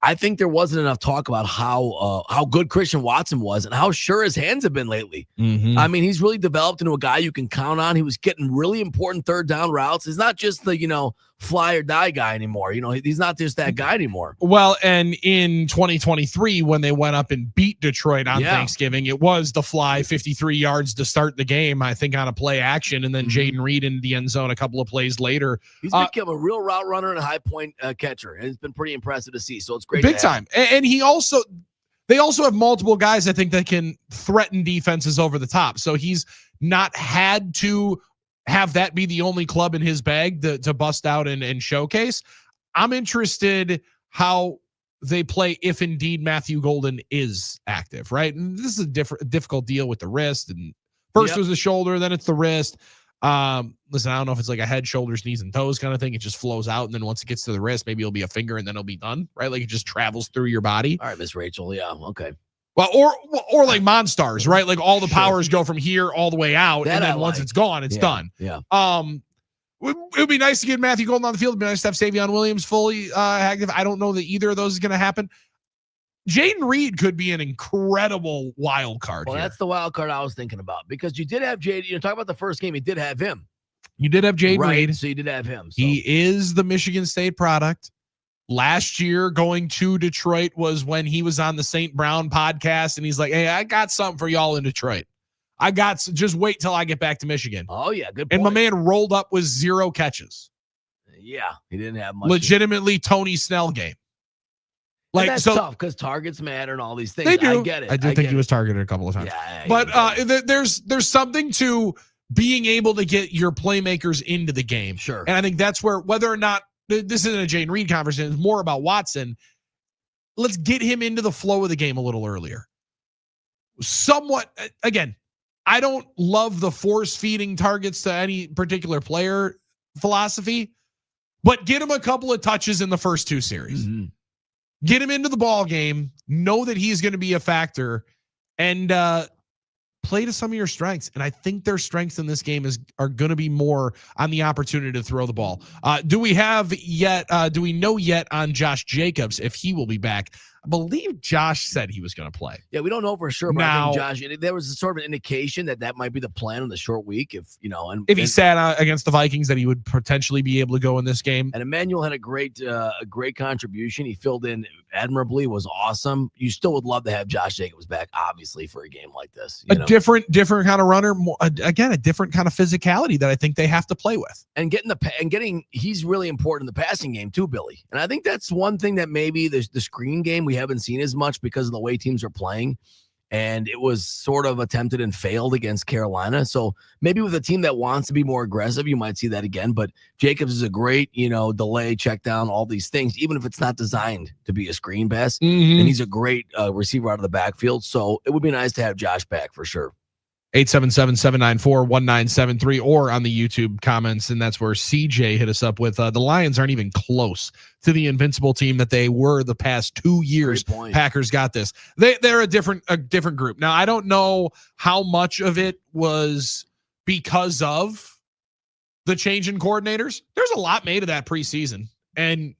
Speaker 5: I think there wasn't enough talk about how good Christian Watson was and how sure his hands have been lately.
Speaker 4: Mm-hmm.
Speaker 5: I mean, he's really developed into a guy you can count on. He was getting really important third down routes. He's not just the, fly or die guy anymore. He's not just that guy anymore.
Speaker 4: Well, and in 2023, when they went up and beat Detroit on Thanksgiving, it was the fly 53 yards to start the game, I think, on a play action. And then Jaden Reed in the end zone a couple of plays later.
Speaker 5: He's become a real route runner and a high point catcher. And it's been pretty impressive to see. So it's great.
Speaker 4: Big time. And they also have multiple guys, I think, that can threaten defenses over the top. So he's not had to have that be the only club in his bag to bust out and showcase. I'm interested how they play if indeed Matthew Golden is active, right? And this is a difficult deal with the wrist. And first it was the shoulder, then it's the wrist. Listen, I don't know if it's like a head, shoulders, knees, and toes kind of thing. It just flows out. And then once it gets to the wrist, maybe it'll be a finger and then it'll be done, right? Like it just travels through your body.
Speaker 5: All right, Miss Rachel. Yeah. Okay.
Speaker 4: Well, or like Monstars, right? Like all the powers go from here all the way out. And then once it's gone, it's done.
Speaker 5: Yeah.
Speaker 4: It would be nice to get Matthew Golden on the field. It'd be nice to have Savion Williams fully active. I don't know that either of those is going to happen. Jaden Reed could be an incredible wild card.
Speaker 5: Well,
Speaker 4: here.
Speaker 5: That's the wild card I was thinking about because you did have Jaden. Talk about the first game. You did have him.
Speaker 4: You did have Jaden Reed.
Speaker 5: So you did have him. So.
Speaker 4: He is the Michigan State product. Last year, going to Detroit was when he was on the St. Brown podcast, and he's like, "Hey, I got something for y'all in Detroit. Just wait till I get back to Michigan."
Speaker 5: Oh yeah, good point.
Speaker 4: And my man rolled up with 0 catches.
Speaker 5: Yeah, he didn't have much.
Speaker 4: Legitimately, Tony Snell game.
Speaker 5: Like that's tough because targets matter and all these things.
Speaker 4: They do.
Speaker 5: I get it.
Speaker 4: I do think he was targeted a couple of times.
Speaker 5: Yeah,
Speaker 4: but there's something to being able to get your playmakers into the game.
Speaker 5: Sure.
Speaker 4: And I think that's where whether or not this isn't a Jaden Reed conversation, it's more about Watson. Let's get him into the flow of the game a little earlier. Somewhat, again, I don't love the force feeding targets to any particular player philosophy, but get him a couple of touches in the first 2 series.
Speaker 5: Mm-hmm.
Speaker 4: Get him into the ball game, know that he's going to be a factor, and play to some of your strengths. And I think their strengths in this game are going to be more on the opportunity to throw the ball. Do we know yet on Josh Jacobs if he will be back? I believe Josh said he was going to play.
Speaker 5: Yeah, we don't know for sure, but I think Josh, there was sort of an indication that might be the plan on the short week. If
Speaker 4: he sat against the Vikings, that he would potentially be able to go in this game.
Speaker 5: And Emmanuel had a great contribution. He filled in admirably, was awesome. You still would love to have Josh Jacobs back, obviously, for a game like this.
Speaker 4: Different kind of runner. Again, a different kind of physicality that I think they have to play with.
Speaker 5: And he's really important in the passing game too, Billy. And I think that's one thing that maybe the screen game we haven't seen as much because of the way teams are playing. and it was sort of attempted and failed against Carolina. So maybe with a team that wants to be more aggressive, you might see that again. But Jacobs is a great, delay, check down, all these things, even if it's not designed to be a screen pass.
Speaker 4: Mhm.
Speaker 5: And he's a great receiver out of the backfield. So it would be nice to have Josh back for sure.
Speaker 4: 877-794-1973 or on the YouTube comments, and that's where CJ hit us up with the Lions aren't even close to the invincible team that they were the past 2 years. Packers got this. They're a different group. Now, I don't know how much of it was because of the change in coordinators. There's a lot made of that preseason, and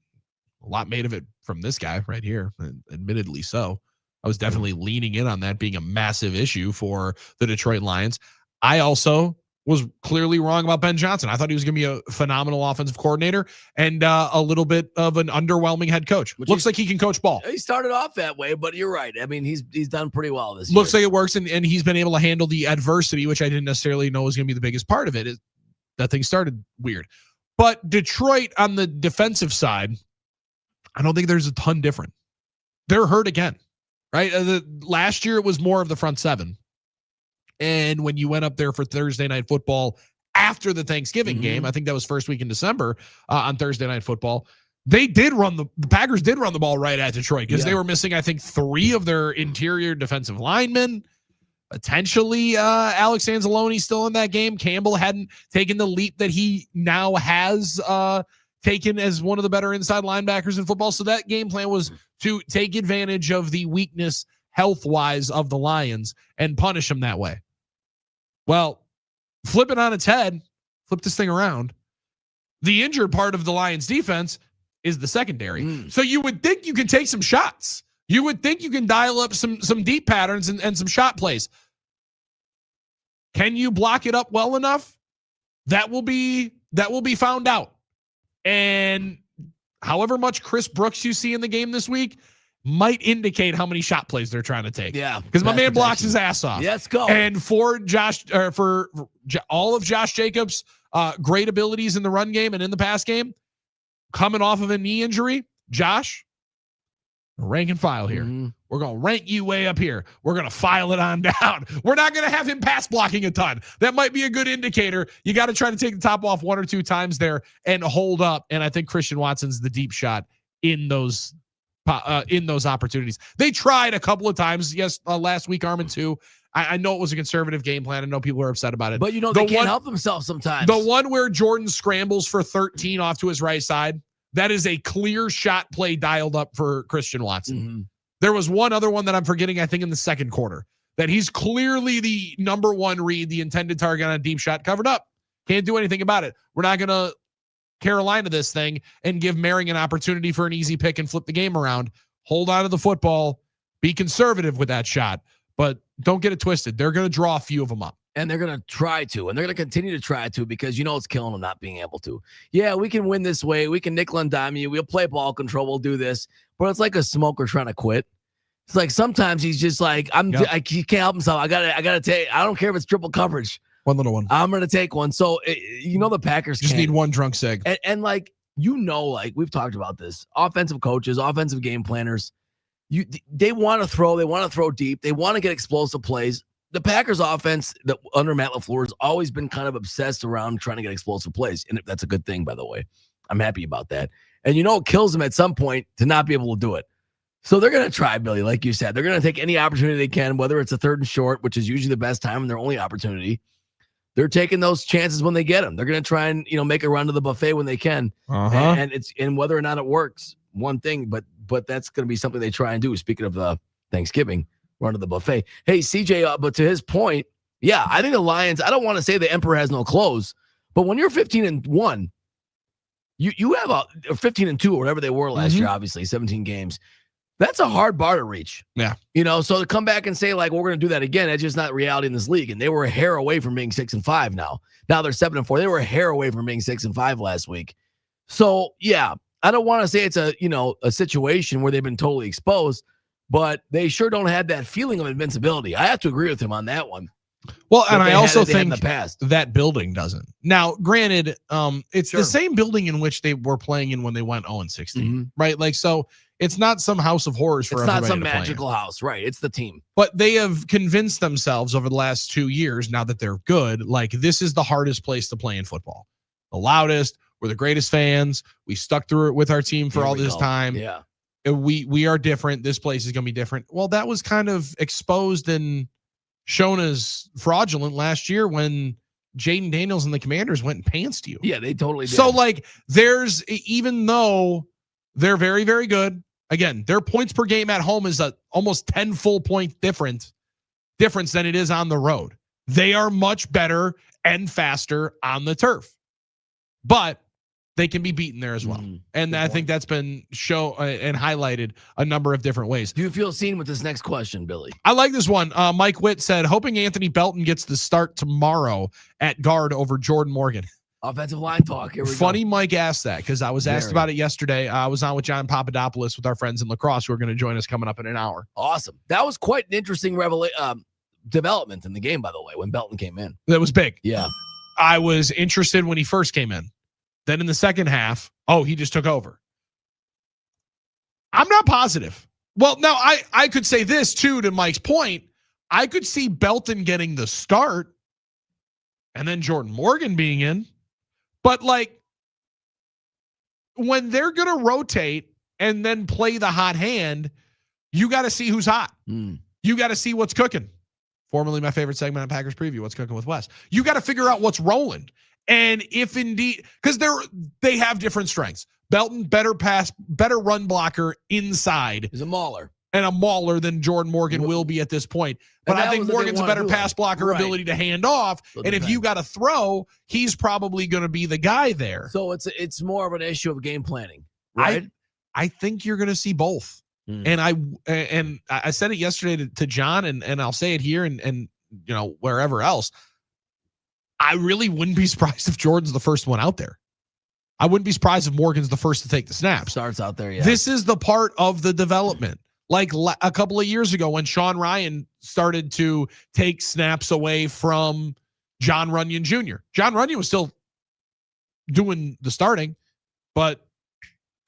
Speaker 4: a lot made of it from this guy right here, admittedly so. I was definitely leaning in on that being a massive issue for the Detroit Lions. I also was clearly wrong about Ben Johnson. I thought he was going to be a phenomenal offensive coordinator and a little bit of an underwhelming head coach. Looks like he can coach ball.
Speaker 5: He started off that way, but you're right. I mean, he's done pretty well this
Speaker 4: Looks
Speaker 5: year.
Speaker 4: like it works, and he's been able to handle the adversity, which I didn't necessarily know was going to be the biggest part of it. That thing started weird. But Detroit on the defensive side, I don't think there's a ton different. They're hurt again. Right. Last year, it was more of the front seven. And when you went up there for Thursday Night Football after the Thanksgiving game, I think that was first week in December on Thursday Night Football, the Packers did run the ball right at Detroit because they were missing, I think, 3 of their interior defensive linemen. Potentially, Alex Anzalone still in that game. Campbell hadn't taken the leap that he now has taken as one of the better inside linebackers in football. So that game plan was to take advantage of the weakness health-wise of the Lions and punish them that way. Well, flip it on its head, flip this thing around. The injured part of the Lions defense is the secondary. So you would think you can take some shots. You would think you can dial up some deep patterns and some shot plays. Can you block it up well enough? That will be found out. And however much Chris Brooks you see in the game this week might indicate how many shot plays they're trying to take.
Speaker 5: Yeah.
Speaker 4: Because my man blocks his ass off.
Speaker 5: Let's go.
Speaker 4: And for all of Josh Jacobs' great abilities in the run game and in the pass game, coming off of a knee injury, Josh, rank and file here. We're going to rank you way up here. We're going to file it on down. We're not going to have him pass blocking a ton. That might be a good indicator. You got to try to take the top off 1 or 2 times there and hold up. And I think Christian Watson's the deep shot in those opportunities. They tried a couple of times. Yes, last week, Armen too. I know it was a conservative game plan. I know people are upset about it.
Speaker 5: But they can't help themselves sometimes.
Speaker 4: The one where Jordan scrambles for 13 off to his right side, that is a clear shot play dialed up for Christian Watson. There was one other one that I'm forgetting, I think in the second quarter, that he's clearly the number 1 read, the intended target on a deep shot, covered up. Can't do anything about it. We're not going to Carolina this thing and give Merring an opportunity for an easy pick and flip the game around. Hold on to the football. Be conservative with that shot, but don't get it twisted. They're going to draw a few of them up.
Speaker 5: And they're going to try to, and they're going to continue to try to, because it's killing them not being able to. Yeah, we can win this way. We can nickel and dime you. We'll play ball control. We'll do this. But it's like a smoker trying to quit. It's like sometimes he's just like, he can't help himself. I gotta take. I don't care if it's triple coverage.
Speaker 4: One little one.
Speaker 5: I'm gonna take one. So the Packers
Speaker 4: just need one drunk seg.
Speaker 5: And we've talked about this. Offensive coaches, offensive game planners, they want to throw. They want to throw deep. They want to get explosive plays. The Packers offense under Matt LaFleur has always been kind of obsessed around trying to get explosive plays. And that's a good thing, by the way. I'm happy about that. And it kills them at some point to not be able to do it. So they're going to try, Billy, like you said. They're going to take any opportunity they can, whether it's a 3rd and short, which is usually the best time and their only opportunity. They're taking those chances when they get them. They're going to try and make a run to the buffet when they can. And whether or not it works, one thing, but that's going to be something they try and do. Speaking of Thanksgiving, run to the buffet. Hey, CJ, but to his point, yeah, I think the Lions, I don't want to say the emperor has no clothes, but when you're 15-1, you have a 15-2 or whatever they were last year, obviously 17 games. That's a hard bar to reach.
Speaker 4: Yeah.
Speaker 5: So to come back and say, we're going to do that again, that's just not reality in this league. And they were a hair away from being 6-5 now. Now they're 7-4. They were a hair away from being 6-5 last week. So, yeah, I don't want to say it's a situation where they've been totally exposed, but they sure don't have that feeling of invincibility. I have to agree with him on that one.
Speaker 4: Well, and I also
Speaker 5: they had in
Speaker 4: think
Speaker 5: the past.
Speaker 4: that building doesn't. Now, granted, it's
Speaker 5: Sure.
Speaker 4: the same building in which they were playing in when they went 0-16,
Speaker 5: Mhm.
Speaker 4: right? Like, so it's not some house of horrors for
Speaker 5: It's
Speaker 4: everybody
Speaker 5: not some
Speaker 4: to play in.
Speaker 5: magical house, right? It's the team.
Speaker 4: But they have convinced themselves over the last 2 years, now that they're good, like this is the hardest place to play in football. The loudest, we're the greatest fans. We stuck through it with our team for
Speaker 5: Here
Speaker 4: all
Speaker 5: we
Speaker 4: this
Speaker 5: go.
Speaker 4: time.
Speaker 5: Yeah.
Speaker 4: We are different. This place is going to be different. Well, that was kind of exposed and shown as fraudulent last year when Jaden Daniels and the Commanders went and pantsed you.
Speaker 5: Yeah, they totally did.
Speaker 4: So like there's, even though they're very, very good, again, their points per game at home is a almost 10 full point difference than it is on the road. They are much better and faster on the turf, but they can be beaten there as well. And I think that's been and highlighted a number of different ways.
Speaker 5: Do you feel seen with this next question, Billy?
Speaker 4: I like this one. Mike Witt said, hoping Anthony Belton gets the start tomorrow at guard over Jordan Morgan.
Speaker 5: Offensive line talk. Here we
Speaker 4: Funny
Speaker 5: go.
Speaker 4: Mike asked that because I was asked about it yesterday. I was on with John Papadopoulos with our friends in lacrosse who are going to join us coming up in an hour.
Speaker 5: Awesome. That was quite an interesting development in the game, by the way, when Belton came in.
Speaker 4: That was big.
Speaker 5: Yeah.
Speaker 4: I was interested when he first came in. Then in the second half, he just took over. I'm not positive. Well, now I could say this too, to Mike's point. I could see Belton getting the start and then Jordan Morgan being in. But like when they're going to rotate and then play the hot hand, you got to see who's hot. You got to see what's cooking. Formerly my favorite segment on Packers Preview, What's Cooking with Wes. You got to figure out what's rolling. And if indeed, because they have different strengths. Belton, better run blocker inside.
Speaker 5: He's a mauler.
Speaker 4: And a mauler than Jordan Morgan will be at this point. But I think Morgan's a better pass blocker, ability to hand off. And if you got to throw, he's probably going to be the guy there.
Speaker 5: So it's more of an issue of game planning, right?
Speaker 4: I think you're going to see both. And I said it yesterday to John, and I'll say it here and wherever else. I really wouldn't be surprised if Jordan's the first one out there. I wouldn't be surprised if Morgan's the first to take the snaps.
Speaker 5: Starts out there, yeah.
Speaker 4: This is the part of the development. Like a couple of years ago when Sean Ryan started to take snaps away from John Runyon Jr. John Runyon was still doing the starting, but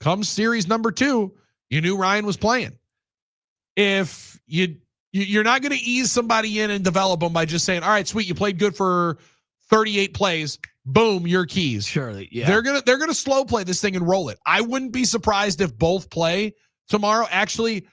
Speaker 4: come series number 2, you knew Ryan was playing. If you're not going to ease somebody in and develop them by just saying, all right, sweet, you played good for 38 plays, boom, your keys.
Speaker 5: Surely, yeah.
Speaker 4: They're gonna slow play this thing and roll it. I wouldn't be surprised if both play tomorrow. Actually,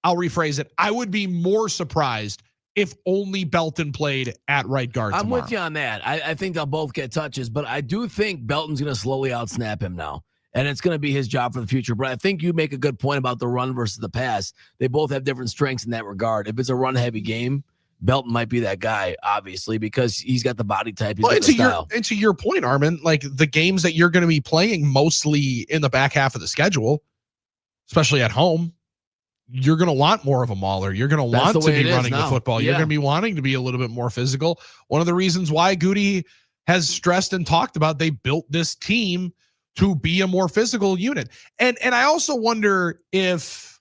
Speaker 4: I'll rephrase it. I would be more surprised if only Belton played at right guard tomorrow.
Speaker 5: I'm with you on that. I think they'll both get touches, but I do think Belton's going to slowly outsnap him now. And it's going to be his job for the future. But I think you make a good point about the run versus the pass. They both have different strengths in that regard. If it's a run-heavy game, Belton might be that guy, obviously, because he's got the body type. He's got the style.
Speaker 4: And to your point, Armen, like the games that you're going to be playing mostly in the back half of the schedule, especially at home, you're going to want more of a mauler. You're going to want to be running the football. You're going to be wanting to be a little bit more physical. One of the reasons why Goody has stressed and talked about they built this team to be a more physical unit. And I also wonder if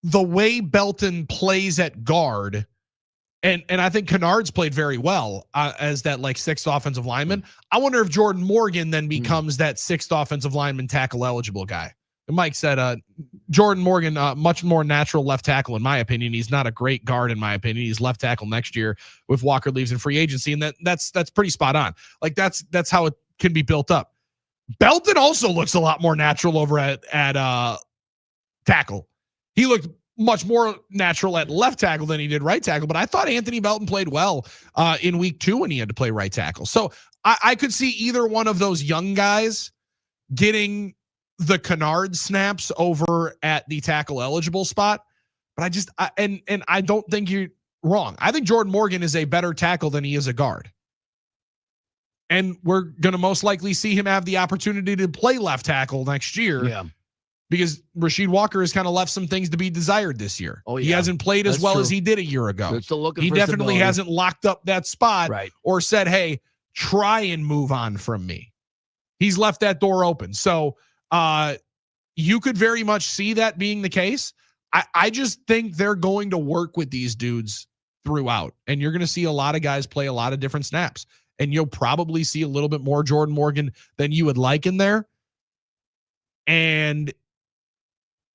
Speaker 4: the way Belton plays at guard, and I think Kennard's played very well as that like 6th offensive lineman. I wonder if Jordan Morgan then becomes that 6th offensive lineman tackle eligible guy. And Mike said Jordan Morgan, much more natural left tackle in my opinion. He's not a great guard in my opinion. He's left tackle next year if Walker leaves in free agency, and that's pretty spot on. Like that's how it can be built up. Belton also looks a lot more natural over at tackle. He looked much more natural at left tackle than he did right tackle, but I thought Anthony Belton played well in week 2 when he had to play right tackle. So I could see either one of those young guys getting the Kennard snaps over at the tackle eligible spot. But I don't think you're wrong. I think Jordan Morgan is a better tackle than he is a guard. And we're going to most likely see him have the opportunity to play left tackle next year.
Speaker 5: Yeah.
Speaker 4: Because Rasheed Walker has kind of left some things to be desired this year.
Speaker 5: Oh, yeah.
Speaker 4: He hasn't played as well as he did a year ago.
Speaker 5: They're still looking
Speaker 4: he
Speaker 5: for
Speaker 4: definitely
Speaker 5: stability.
Speaker 4: hasn't locked up that spot
Speaker 5: Right.
Speaker 4: or said, hey, try and move on from me. He's left that door open. So you could very much see that being the case. I just think they're going to work with these dudes throughout. And you're going to see a lot of guys play a lot of different snaps. And you'll probably see a little bit more Jordan Morgan than you would like in there. And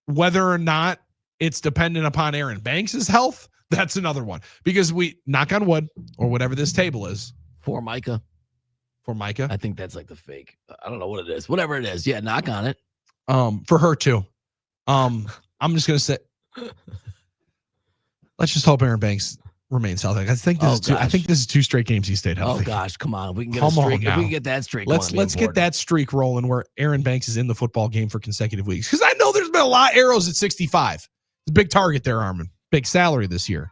Speaker 4: whether or not it's dependent upon Aaron Banks' health, that's another one. Because we, knock on wood, or whatever this table is.
Speaker 5: For Micah. I think that's like the fake. I don't know what it is. Whatever it is. Yeah, knock on it.
Speaker 4: For her too. I'm just going to say, let's just hope Aaron Banks remains healthy. I think this is 2 straight games he stayed healthy.
Speaker 5: Oh gosh, come on. If we can get a streak. If we can get that streak.
Speaker 4: Let's get that streak rolling where Aaron Banks is in the football game for consecutive weeks. Because I know there's been a lot of arrows at 65. It's a big target there, Armen. Big salary this year.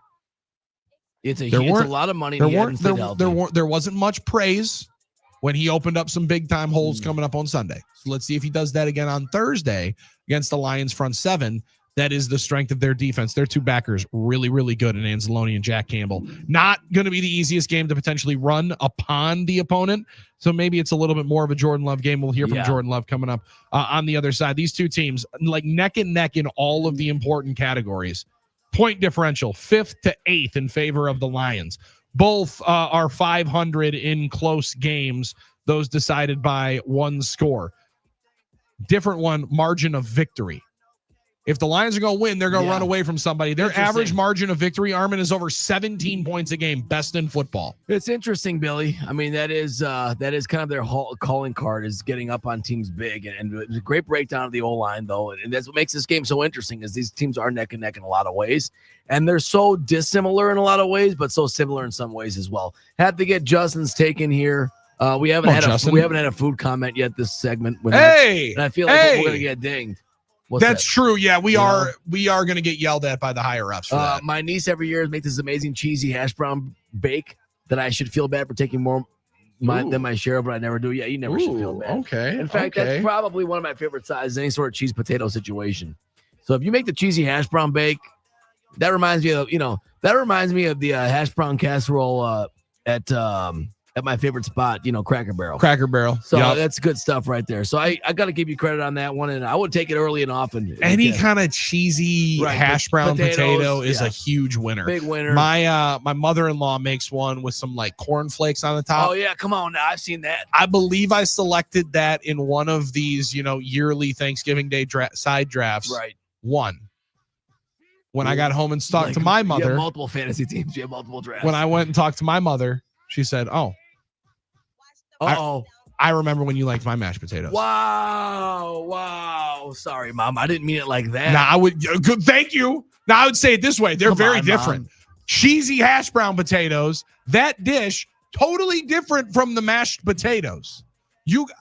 Speaker 5: It's a lot of money.
Speaker 4: There wasn't much praise when he opened up some big time holes coming up on Sunday. So let's see if he does that again on Thursday against the Lions front 7. That is the strength of their defense. Their 2 backers really, really good in Anzalone and Jack Campbell. Not going to be the easiest game to potentially run upon the opponent. So maybe it's a little bit more of a Jordan Love game. We'll hear from Jordan Love coming up on the other side. These 2 teams, like neck and neck in all of the important categories. Point differential, 5th to 8th in favor of the Lions. Both are 500 in close games, those decided by 1 score. Different one, margin of victory. If the Lions are going to win, they're going to run away from somebody. Their average margin of victory, Armen, is over 17 points a game, best in football.
Speaker 5: It's interesting, Billy. I mean, that is kind of their calling card, is getting up on teams big. And it's a great breakdown of the O-line, though. And that's what makes this game so interesting, is these teams are neck and neck in a lot of ways. And they're so dissimilar in a lot of ways, but so similar in some ways as well. Had to get Justin's take in here. We haven't had a food comment yet this segment. And I feel like we're going to get dinged.
Speaker 4: That's true. Yeah, we are going to get yelled at by the higher ups for that.
Speaker 5: My niece every year makes this amazing cheesy hash brown bake that I should feel bad for taking more than my share, but I never do. Yeah, you never should feel bad.
Speaker 4: Okay.
Speaker 5: In fact, that's probably one of my favorite sizes, any sort of cheese potato situation. So if you make the cheesy hash brown bake, that reminds me of the hash brown casserole at my favorite spot, Cracker Barrel. So that's good stuff right there. So I got to give you credit on that one, and I would take it early and often.
Speaker 4: Any kind of cheesy hash brown potato is a huge winner.
Speaker 5: Big winner.
Speaker 4: My mother-in-law makes one with some like cornflakes on the top.
Speaker 5: Oh yeah, come on now, I've seen that.
Speaker 4: I believe I selected that in one of these, yearly Thanksgiving Day side drafts.
Speaker 5: Right.
Speaker 4: When I got home and talked to my mother.
Speaker 5: You have multiple fantasy teams. You have multiple drafts.
Speaker 4: When I went and talked to my mother, she said, "Oh, I remember when you liked my mashed potatoes."
Speaker 5: Wow. Sorry, Mom. I didn't mean it like that.
Speaker 4: Now I would. Good. Thank you. Now I would say it this way: they're very different. Mom. Cheesy hash brown potatoes. That dish totally different from the mashed potatoes.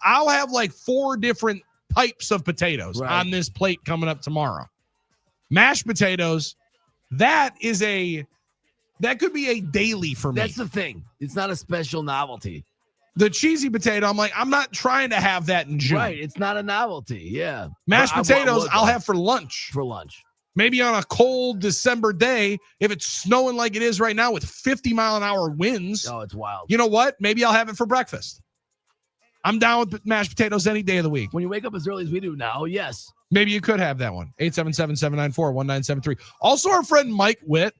Speaker 4: I'll have like 4 different types of potatoes on this plate coming up tomorrow. Mashed potatoes. That could be a daily for me.
Speaker 5: That's the thing. It's not a special novelty.
Speaker 4: The cheesy potato, I'm not trying to have that in June.
Speaker 5: Right. It's not a novelty. Yeah.
Speaker 4: Mashed potatoes, I'll have for lunch. Maybe on a cold December day, if it's snowing like it is right now with 50-mile-an-hour winds.
Speaker 5: Oh, it's wild.
Speaker 4: You know what? Maybe I'll have it for breakfast. I'm down with mashed potatoes any day of the week.
Speaker 5: When you wake up as early as we do now, yes.
Speaker 4: Maybe you could have that one. 877-794-1973. Also, our friend Mike Witt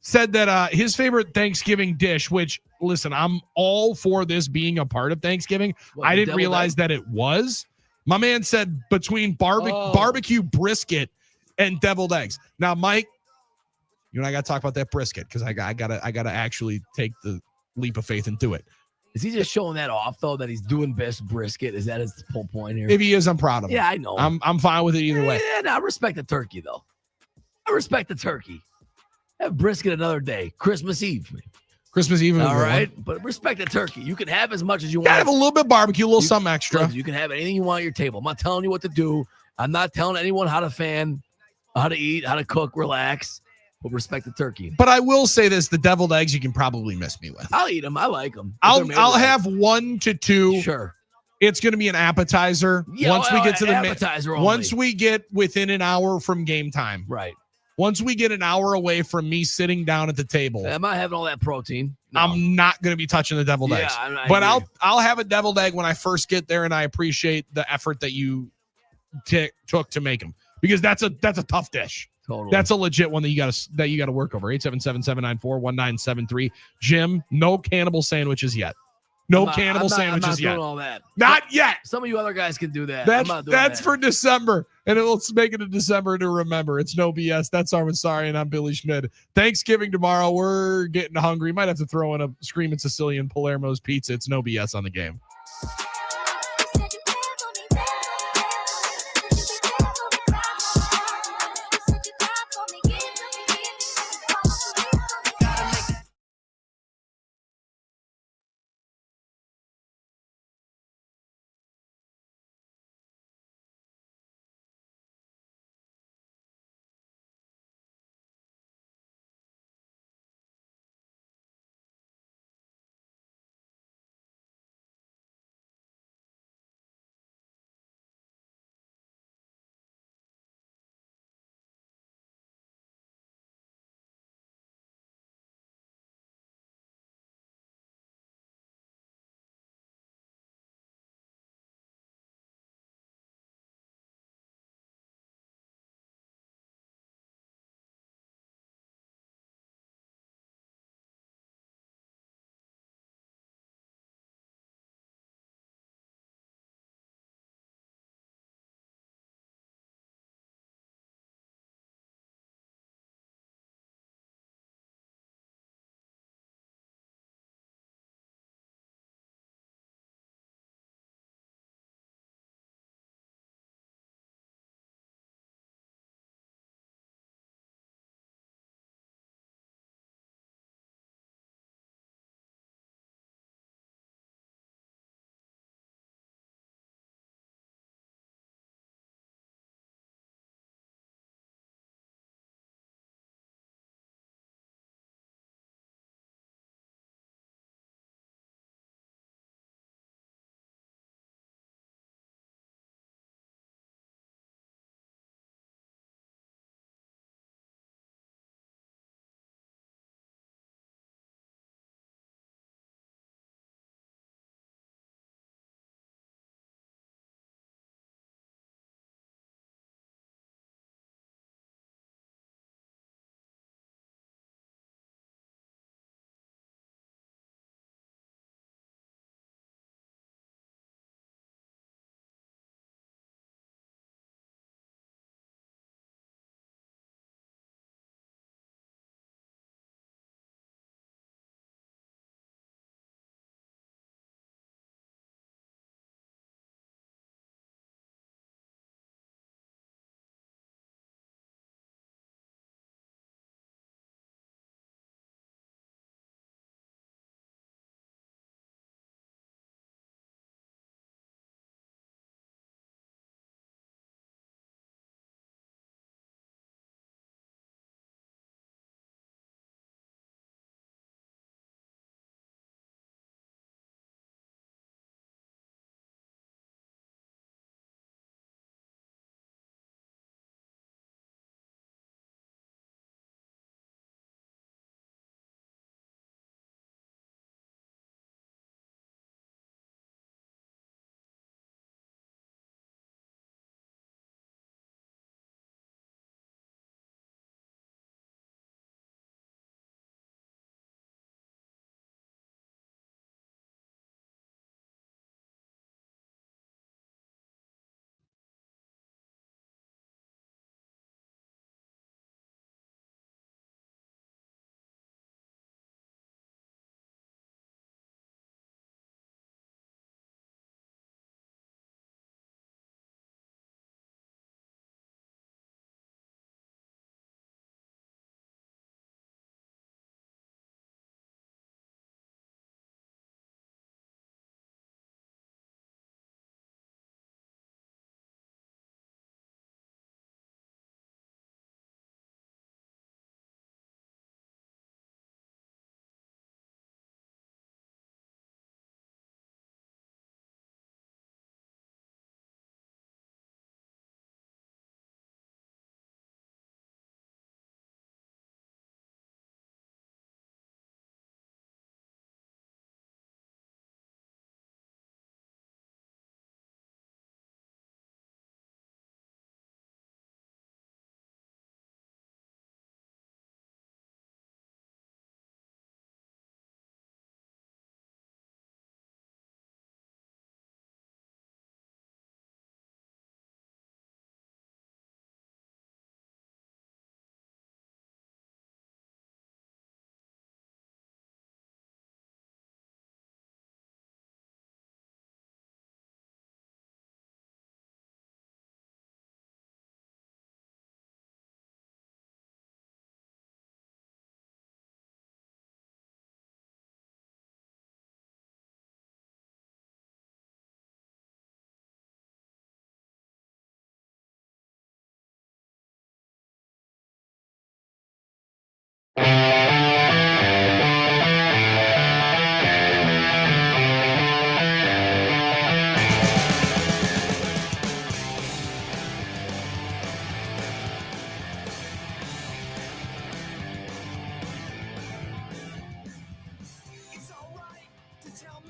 Speaker 4: said that his favorite Thanksgiving dish, which, listen, I'm all for this being a part of Thanksgiving. I didn't realize that it was. My man said between barbecue brisket and deviled eggs. Now, Mike, you and I got to talk about that brisket because I gotta actually take the leap of faith and do it.
Speaker 5: Is he just showing that off, though, that he's doing best brisket? Is that his whole point here?
Speaker 4: If he is, I'm proud of him.
Speaker 5: Yeah, I know.
Speaker 4: I'm fine with it either way.
Speaker 5: Yeah, I respect the turkey, though. I respect the turkey. Have brisket another day. Christmas Eve.
Speaker 4: Christmas Eve.
Speaker 5: All right. But respect the turkey. You can have as much as you want.
Speaker 4: Gotta have a little bit of barbecue, a little something extra.
Speaker 5: You can have anything you want at your table. I'm not telling you what to do. I'm not telling anyone how to fan, how to eat, how to cook, relax. But respect the turkey.
Speaker 4: But I will say this, the deviled eggs you can probably miss me with.
Speaker 5: I'll eat them. I like them.
Speaker 4: I'll have 1 to 2.
Speaker 5: Sure.
Speaker 4: It's going to be an appetizer.
Speaker 5: Yeah,
Speaker 4: once we get to the
Speaker 5: appetizer
Speaker 4: once we get within an hour from game time.
Speaker 5: Right.
Speaker 4: Once we get an hour away from me sitting down at the table.
Speaker 5: Am I having all that protein? No.
Speaker 4: I'm not going to be touching the deviled eggs. But I'll have a deviled egg when I first get there, and I appreciate the effort that you took to make them because that's a tough dish.
Speaker 5: Totally.
Speaker 4: That's a legit one that you got to work over. 877-794-1973. Jim, no cannibal sandwiches yet. No cannibal sandwiches
Speaker 5: I'm not
Speaker 4: yet.
Speaker 5: doing all that.
Speaker 4: Not yet.
Speaker 5: Some of you other guys can do that. I'm not doing
Speaker 4: That's
Speaker 5: that.
Speaker 4: for December, and let's make it a December to remember. It's no BS. That's Armin Sorry, and I'm Billy Schmid. Thanksgiving tomorrow. We're getting hungry. Might have to throw in a Screaming Sicilian Palermo's pizza. It's no BS on the game.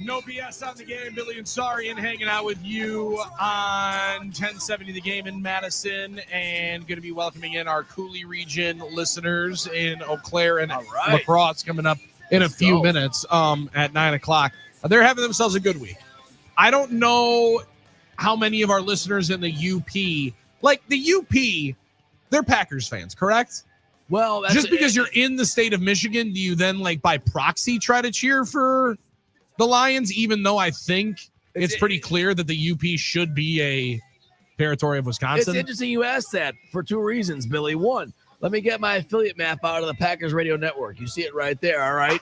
Speaker 4: No BS on the game. Billy and Sarian hanging out with you on 1070 The Game in Madison, and going to be welcoming in our Cooley region listeners in Eau Claire and La Crosse coming up in a few minutes at 9 o'clock. They're having themselves a good week. I don't know how many of our listeners in the UP, like the UP, they're Packers fans, correct?
Speaker 5: Well,
Speaker 4: just because you're in the state of Michigan, do you then, like, by proxy try to cheer for the Lions, even though I think it's pretty clear that the UP should be a territory of Wisconsin?
Speaker 5: It's interesting you asked that for two reasons, Billy. One, let me get my affiliate map out of the Packers Radio Network. You see it right there, all right?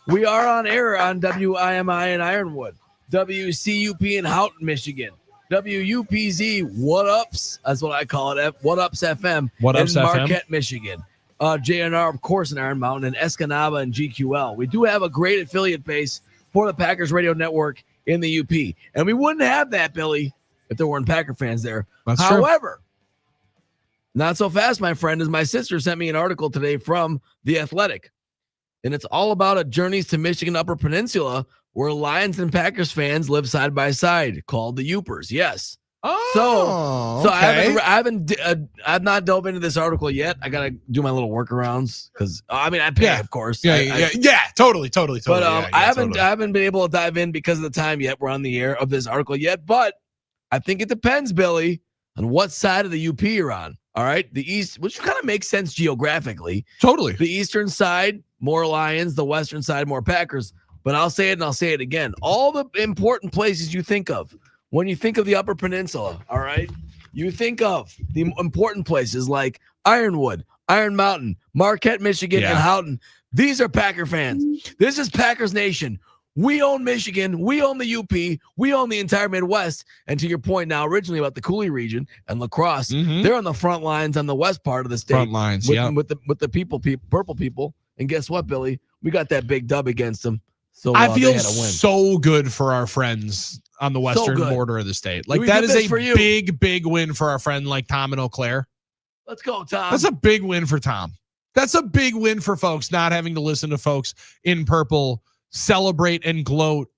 Speaker 5: We are on air on WIMI in Ironwood, WCUP in Houghton, Michigan, WUPZ What Ups, that's what I call it, What Ups FM
Speaker 4: What Ups
Speaker 5: in
Speaker 4: FM?
Speaker 5: Marquette, Michigan. JNR, of course, in Iron Mountain, and Escanaba and GQL. We do have a great affiliate base for the Packers Radio Network in the UP. And we wouldn't have that, Billy, if there weren't Packer fans there.
Speaker 4: That's
Speaker 5: However, not so fast, my friend, as my sister sent me an article today from The Athletic. And it's all about a Journeys to Michigan Upper Peninsula where Lions and Packers fans live side by side, called the Youpers. Yes. So
Speaker 4: okay.
Speaker 5: I've not dove into this article yet. I gotta do my little workarounds because I pay, of course.
Speaker 4: Totally.
Speaker 5: But I haven't been able to dive in because of the time yet. We're on the air of this article yet, but I think it depends, Billy, on what side of the UP you're on. All right, the East, which kind of makes sense geographically.
Speaker 4: Totally.
Speaker 5: The eastern side, more Lions. The western side, more Packers. But I'll say it and I'll say it again. All the important places you think of when you think of the Upper Peninsula, all right, you think of the important places like Ironwood, Iron Mountain, Marquette, Michigan, and Houghton. These are Packer fans. This is Packers Nation. We own Michigan. We own the UP. We own the entire Midwest. And to your point now, originally about the Cooley region and La Crosse, they're on the front lines on the west part of the state.
Speaker 4: Front lines,
Speaker 5: with the purple people. And guess what, Billy? We got that big dub against them. So
Speaker 4: I feel
Speaker 5: they had a win.
Speaker 4: so good for our friends on the western border of the state. Like, that is a big win for our friend like Tom in Eau Claire.
Speaker 5: Let's go, Tom.
Speaker 4: That's a big win for Tom. That's a big win for folks not having to listen to folks in purple celebrate and gloat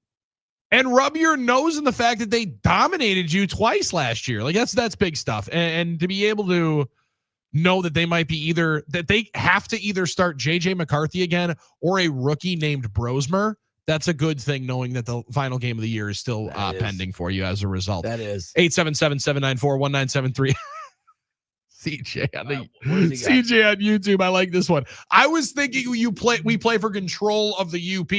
Speaker 4: and rub your nose in the fact that they dominated you twice last year. Like, that's big stuff. And to be able to know that they might be they have to either start JJ McCarthy again or a rookie named Brosmer. That's a good thing, knowing that the final game of the year is still pending for you as a result.
Speaker 5: That is
Speaker 4: 877-794-1973. CJ on YouTube. I like this one. I was thinking we play for control of the UP.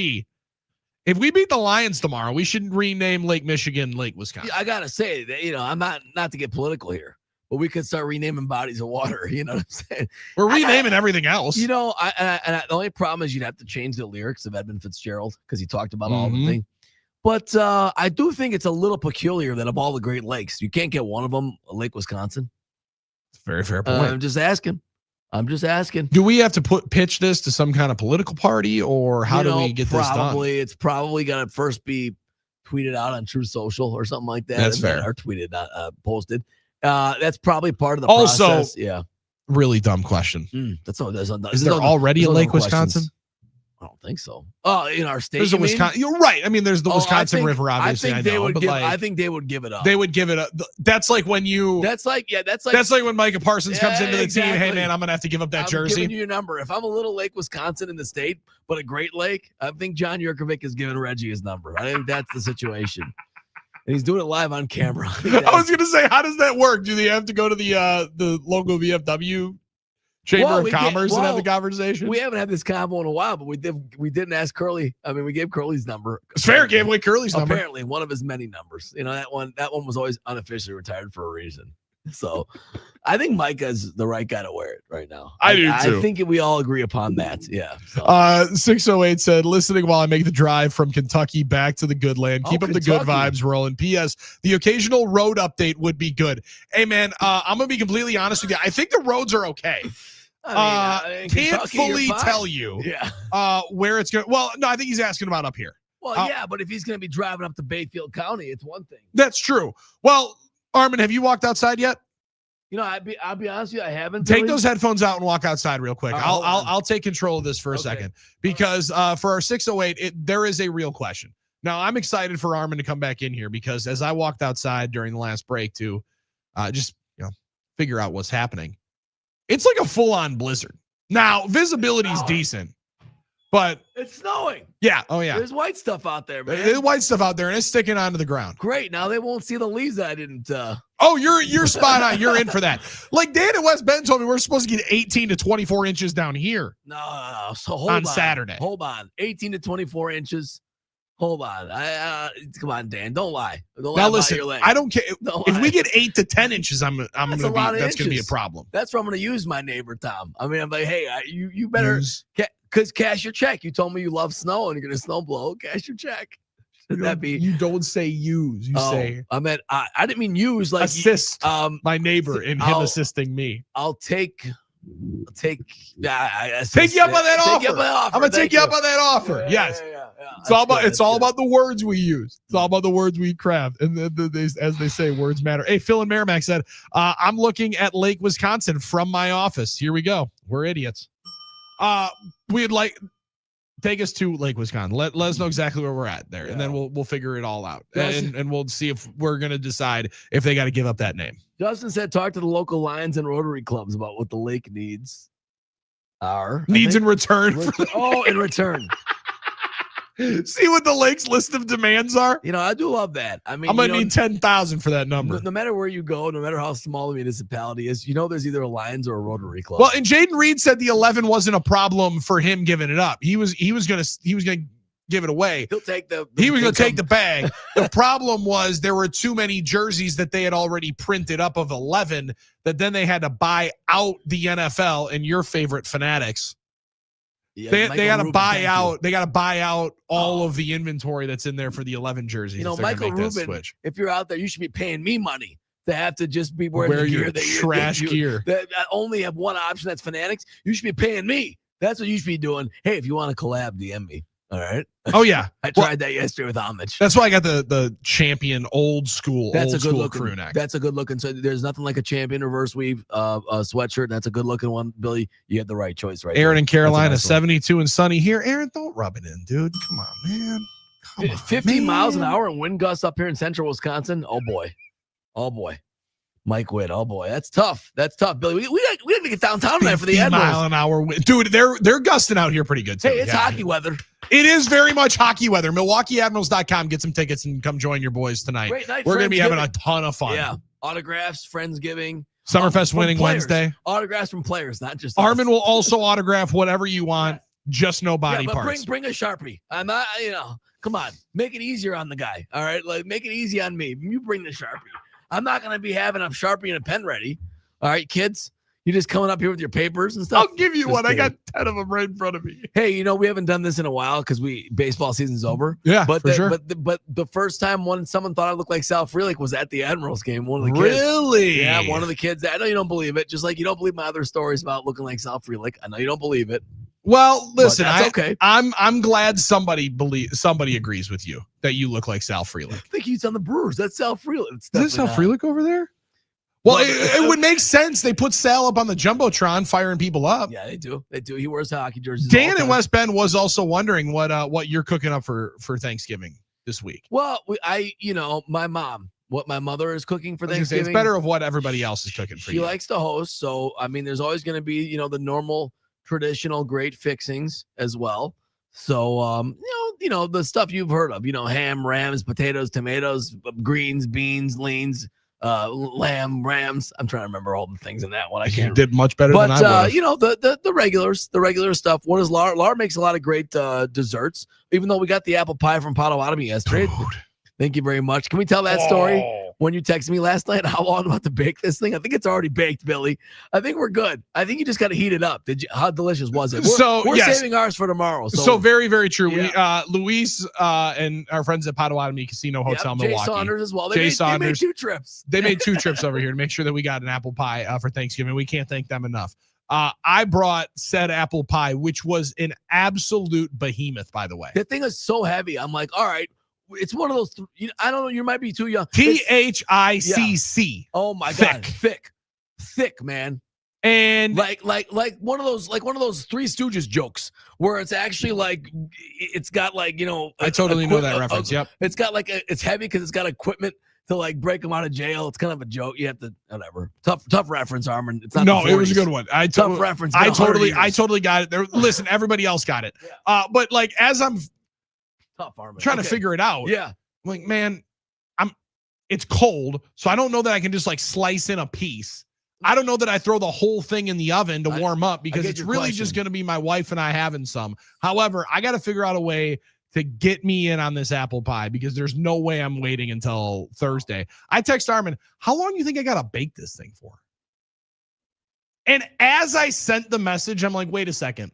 Speaker 4: If we beat the Lions tomorrow, we should rename Lake Michigan Lake Wisconsin.
Speaker 5: I gotta say that, I'm not to get political here, but we could start renaming bodies of water. You know what I'm saying?
Speaker 4: We're renaming everything else.
Speaker 5: The only problem is you'd have to change the lyrics of Edmund Fitzgerald because he talked about all the things. But I do think it's a little peculiar that of all the Great Lakes, you can't get one of them Lake Wisconsin.
Speaker 4: It's a very fair point.
Speaker 5: I'm just asking.
Speaker 4: Do we have to pitch this to some kind of political party, or how do we get this done?
Speaker 5: It's probably going to first be tweeted out on True Social or something like that.
Speaker 4: That's fair.
Speaker 5: Or tweeted, posted. That's probably part of the process. Yeah.
Speaker 4: Really dumb question.
Speaker 5: Is
Speaker 4: there already a Lake Wisconsin?
Speaker 5: I don't think so. Oh, in our state.
Speaker 4: There's a Wisconsin. You're right. I mean, there's the Wisconsin River, obviously.
Speaker 5: I think they would give it up.
Speaker 4: They would give it up. That's like when you.
Speaker 5: That's like
Speaker 4: when Micah Parsons comes into the team. Hey, man, I'm gonna have to give up that jersey.
Speaker 5: I'm giving you your number. If I'm a little Lake Wisconsin in the state, but a Great Lake, I think John Yurkovic is giving Reggie his number. I think that's the situation. And he's doing it live on camera.
Speaker 4: I was gonna say, how does that work? Do they have to go to the local VFW Chamber of Commerce and have the conversation?
Speaker 5: We haven't had this convo in a while, but we didn't ask Curly. I mean, we gave Curly's number.
Speaker 4: It's fair. Gave away Curly's number.
Speaker 5: Apparently, one of his many numbers. That one was always unofficially retired for a reason. So, I think Micah's the right guy to wear it right now.
Speaker 4: I do too.
Speaker 5: I think we all agree upon that. Yeah.
Speaker 4: So. 608 said, listening while I make the drive from Kentucky back to the good land. Keep up the good vibes rolling. P.S. The occasional road update would be good. Hey, man, I'm going to be completely honest with you. I think the roads are okay. Can't
Speaker 5: Kentucky,
Speaker 4: fully tell you where it's going. Well, no, I think he's asking about up here.
Speaker 5: Well, yeah, but if he's going to be driving up to Bayfield County, it's one thing.
Speaker 4: That's true. Well, Armen, have you walked outside yet?
Speaker 5: I'll be honest with you, I haven't.
Speaker 4: Take those headphones out and walk outside real quick. I'll take control of this for a second because for our 608, there is a real question. Now, I'm excited for Armen to come back in here because as I walked outside during the last break to just figure out what's happening, it's like a full-on blizzard. Now, visibility's decent, but
Speaker 5: it's snowing.
Speaker 4: Yeah. Oh, yeah.
Speaker 5: There's white stuff out there, man.
Speaker 4: There's white stuff out there, and it's sticking onto the ground.
Speaker 5: Great. Now they won't see the leaves that I didn't.
Speaker 4: Oh, you're spot on. You're in for that. Like Dan and West Bend told me, we're supposed to get 18 to 24 inches down here.
Speaker 5: No. So hold
Speaker 4: on Saturday.
Speaker 5: Hold on. 18 to 24 inches. Hold on. Come on, Dan. Don't lie. Don't lie
Speaker 4: Now
Speaker 5: about
Speaker 4: listen,
Speaker 5: your leg.
Speaker 4: I don't care
Speaker 5: Don't
Speaker 4: if
Speaker 5: lie.
Speaker 4: we get 8 to 10 inches. That's
Speaker 5: That's
Speaker 4: gonna be a problem.
Speaker 5: That's where I'm gonna use my neighbor Tom. I mean, I'm like, hey, you better because cash your check. You told me you love snow and you're gonna snow blow. Cash your check. Should that be?
Speaker 4: You don't say use. You say.
Speaker 5: I meant I didn't mean use. Like
Speaker 4: assist. My neighbor in him assisting me.
Speaker 5: I'll take. Take you up on that offer.
Speaker 4: Take you up on that offer. I'm gonna take you up on that offer. Yes. It's all about the words we use. It's all about the words we craft. And as they say, words matter. Hey, Phil and Merrimack said, I'm looking at Lake Wisconsin from my office. Here we go. We're idiots. We'd like take us to Lake Wisconsin. Let us know exactly where we're at there, and then we'll figure it all out. And we'll see if we're gonna decide if they got to give up that name.
Speaker 5: Justin said, talk to the local Lions and Rotary clubs about what the lake needs.
Speaker 4: Needs in return.
Speaker 5: In return.
Speaker 4: See what the lake's list of demands are.
Speaker 5: I do love that. I mean,
Speaker 4: I'm gonna need 10,000 for that number.
Speaker 5: No matter where you go, no matter how small the municipality is, there's either a Lions or a Rotary club.
Speaker 4: Well, and Jaden Reed said the 11 wasn't a problem for him giving it up. He was gonna give it away.
Speaker 5: He'll take
Speaker 4: he was going to take the bag. The problem was there were too many jerseys that they had already printed up of 11 that then they had to buy out the NFL and your favorite Fanatics. Yeah, they got to buy out. They got to buy out all of the inventory that's in there for the 11 jerseys.
Speaker 5: Michael Rubin, if you're out there, you should be paying me money to have to just be wearing
Speaker 4: your trash gear.
Speaker 5: That only have one option. That's Fanatics. You should be paying me. That's what you should be doing. Hey, if you want to collab, DM me. All right.
Speaker 4: Oh yeah,
Speaker 5: I tried that yesterday with Homage.
Speaker 4: That's why I got the Champion old school crew neck.
Speaker 5: That's a good looking. So there's nothing like a Champion reverse weave sweatshirt. That's a good looking one, Billy. You had the right choice, right?
Speaker 4: Aaron in Carolina, nice 72 and sunny here. Aaron, don't rub it in, dude. Come on, man.
Speaker 5: 50 miles an hour and wind gusts up here in central Wisconsin. Oh boy. Mike Witt. Oh boy, that's tough. Billy. We have to get downtown tonight for the Admirals.
Speaker 4: 50 mile an hour wind. Dude, they're gusting out here pretty good too.
Speaker 5: Hey, it's hockey weather.
Speaker 4: It is very much hockey weather. MilwaukeeAdmirals.com. Get some tickets and come join your boys tonight.
Speaker 5: Great night.
Speaker 4: We're going to be having a ton of fun.
Speaker 5: Yeah. Autographs, Friendsgiving.
Speaker 4: Summerfest winning
Speaker 5: players.
Speaker 4: Wednesday.
Speaker 5: Autographs from players, not just
Speaker 4: Armen will also autograph whatever you want, just no body parts.
Speaker 5: Bring a Sharpie. I'm not, come on. Make it easier on the guy. All right? Like, make it easy on me. You bring the Sharpie. I'm not going to be having a Sharpie and a pen ready. All right, kids? You're just coming up here with your papers and stuff.
Speaker 4: I'll give you one. I got 10 of them right in front of me.
Speaker 5: Hey, we haven't done this in a while because baseball season's over.
Speaker 4: Yeah,
Speaker 5: but
Speaker 4: for sure.
Speaker 5: But the first time someone thought I looked like Sal Frelick was at the Admirals game. One of the kids.
Speaker 4: Really?
Speaker 5: Yeah, one of the kids. I know you don't believe it. Just like you don't believe my other stories about looking like Sal Frelick. I know you don't believe it.
Speaker 4: Well, listen,
Speaker 5: that's okay.
Speaker 4: I'm glad somebody agrees with you that you look like Sal Frelick.
Speaker 5: I think he's on the Brewers. That's Sal Frelick.
Speaker 4: Is this Sal Frelick over there? Well, it would make sense. They put Sal up on the Jumbotron firing people up.
Speaker 5: Yeah, they do. He wears hockey jerseys.
Speaker 4: Dan in West Bend was also wondering what you're cooking up for Thanksgiving this week.
Speaker 5: Well, my mom, what my mother is cooking for Thanksgiving.
Speaker 4: It's better of what everybody else is cooking for you.
Speaker 5: She likes to host. So, there's always going to be, the normal traditional great fixings as well. So, the stuff you've heard of, ham, rams, potatoes, tomatoes, greens, beans, leans, lamb, rams. I'm trying to remember all the things in that one. I can't.
Speaker 4: You did much better than I would.
Speaker 5: The regular stuff. What is Laura? Laura makes a lot of great desserts. Even though we got the apple pie from Potawatomi yesterday. Dude. Thank you very much. Can we tell that story? When you texted me last night, how long about to bake this thing? I think it's already baked, Billy. I think we're good. I think you just got to heat it up. How delicious was it? We're saving ours for tomorrow.
Speaker 4: So very, very true. Yeah. We Luis and our friends at Potawatomi Casino Hotel Milwaukee.
Speaker 5: Jay Saunders as well. They made 2 trips.
Speaker 4: They made 2 trips over here to make sure that we got an apple pie for Thanksgiving. We can't thank them enough. I brought said apple pie, which was an absolute behemoth, by the way.
Speaker 5: That thing is so heavy. I'm like, all right. It's one of those. I don't know. You might be too young.
Speaker 4: THICC.
Speaker 5: Yeah. Oh my God, thick, man.
Speaker 4: And
Speaker 5: like one of those Three Stooges jokes where it's actually like it's got like, you know,
Speaker 4: I totally know that reference. Yep.
Speaker 5: It's got like it's heavy because it's got equipment to like break them out of jail. It's kind of a joke. You have to whatever. Tough reference, Armen. It's not.
Speaker 4: No,
Speaker 5: the
Speaker 4: it was a good one.
Speaker 5: Tough reference.
Speaker 4: I totally got it. There. Listen, everybody else got it. But like as I'm
Speaker 5: tough, Armen,
Speaker 4: trying to figure it out.
Speaker 5: Yeah.
Speaker 4: I'm like, man, it's cold, so I don't know that I can just like slice in a piece. I don't know that I throw the whole thing in the oven to warm up because it's really just going to be my wife and I having some. However, I got to figure out a way to get me in on this apple pie because there's no way I'm waiting until Thursday. I text Armen, how long do you think I got to bake this thing for? And as I sent the message, I'm like, wait a second.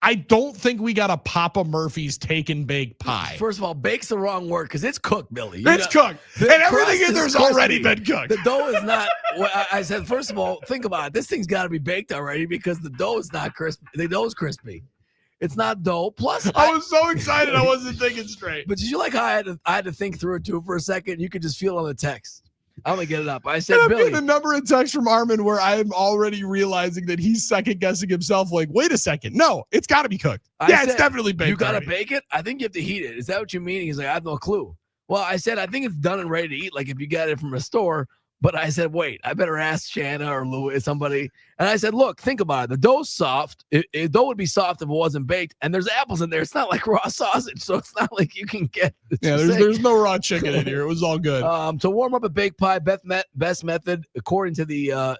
Speaker 4: I don't think we got a Papa Murphy's take and bake pie.
Speaker 5: First of all, bake's the wrong word because it's cooked, Billy.
Speaker 4: It's cooked. And everything in there's already been cooked.
Speaker 5: The dough is not. I said, first of all, think about it. This thing's got to be baked already because the dough is not crispy. The dough is crispy. It's not dough. Plus,
Speaker 4: I was so excited I wasn't thinking straight.
Speaker 5: But did you like how I had to think through it too for a second? You could just feel it on the text. I'm gonna get it up. I said,
Speaker 4: I'm
Speaker 5: Billy,
Speaker 4: getting a number of texts from Armen where I'm already realizing that he's second guessing himself. Like, wait a second, no, it's got to be cooked. It's definitely baked.
Speaker 5: You got to
Speaker 4: already.
Speaker 5: bake it. I think you have to heat it. Is that what you mean? He's like, I have no clue. Well, I said, I think it's done and ready to eat. Like if you got it from a store. But I said, wait, I better ask Shanna or Louis, somebody. And I said, look, think about it. The dough's soft. Dough would be soft if it wasn't baked. And there's apples in there. It's not like raw sausage. So it's not like you can get.
Speaker 4: There's no raw chicken in here. It was all good.
Speaker 5: To warm up a baked pie, best method, according to the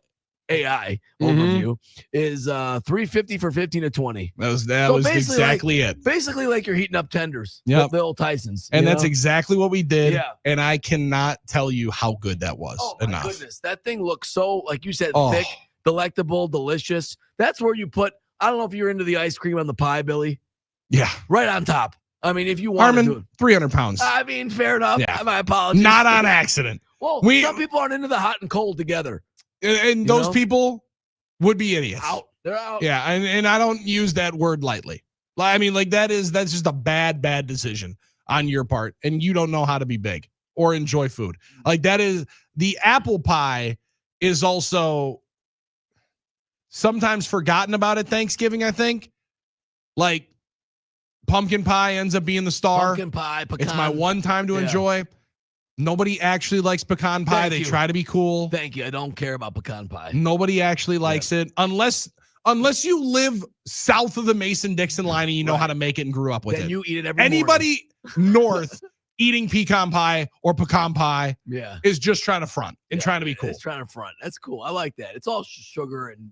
Speaker 5: AI overview, is 350 for 15 to 20.
Speaker 4: That was exactly it.
Speaker 5: Basically, like you're heating up tenders.
Speaker 4: Yep.
Speaker 5: The old Tysons.
Speaker 4: And that's exactly what we did.
Speaker 5: Yeah.
Speaker 4: And I cannot tell you how good that was.
Speaker 5: Oh,
Speaker 4: enough.
Speaker 5: my goodness. That thing looks so, like you said,
Speaker 4: Oh.
Speaker 5: thick, delectable, delicious. That's where you put, I don't know if you're into the ice cream on the pie, Billy.
Speaker 4: Yeah.
Speaker 5: Right on top. I mean, if you want to do it.
Speaker 4: 300 pounds.
Speaker 5: I mean, fair enough.
Speaker 4: Yeah.
Speaker 5: My apologies.
Speaker 4: Not on accident.
Speaker 5: Well, some people aren't into the hot and cold together.
Speaker 4: And those people would be idiots.
Speaker 5: They're out.
Speaker 4: Yeah, and I don't use that word lightly. I mean, like that's just a bad decision on your part, and you don't know how to be big or enjoy food. Like that is the apple pie is also sometimes forgotten about at Thanksgiving. I think, like pumpkin pie ends up being the star.
Speaker 5: Pumpkin pie, pecan.
Speaker 4: It's my one time to enjoy. Nobody actually likes pecan pie. They try to be cool.
Speaker 5: Thank you. I don't care about pecan pie.
Speaker 4: Nobody actually likes it unless you live south of the Mason-Dixon line and you know how to make it and grew up with it.
Speaker 5: Then you eat it every
Speaker 4: Anybody north eating pecan pie or pecan pie is just trying to front and trying to be cool.
Speaker 5: It's trying to front. That's cool. I like that. It's all sugar and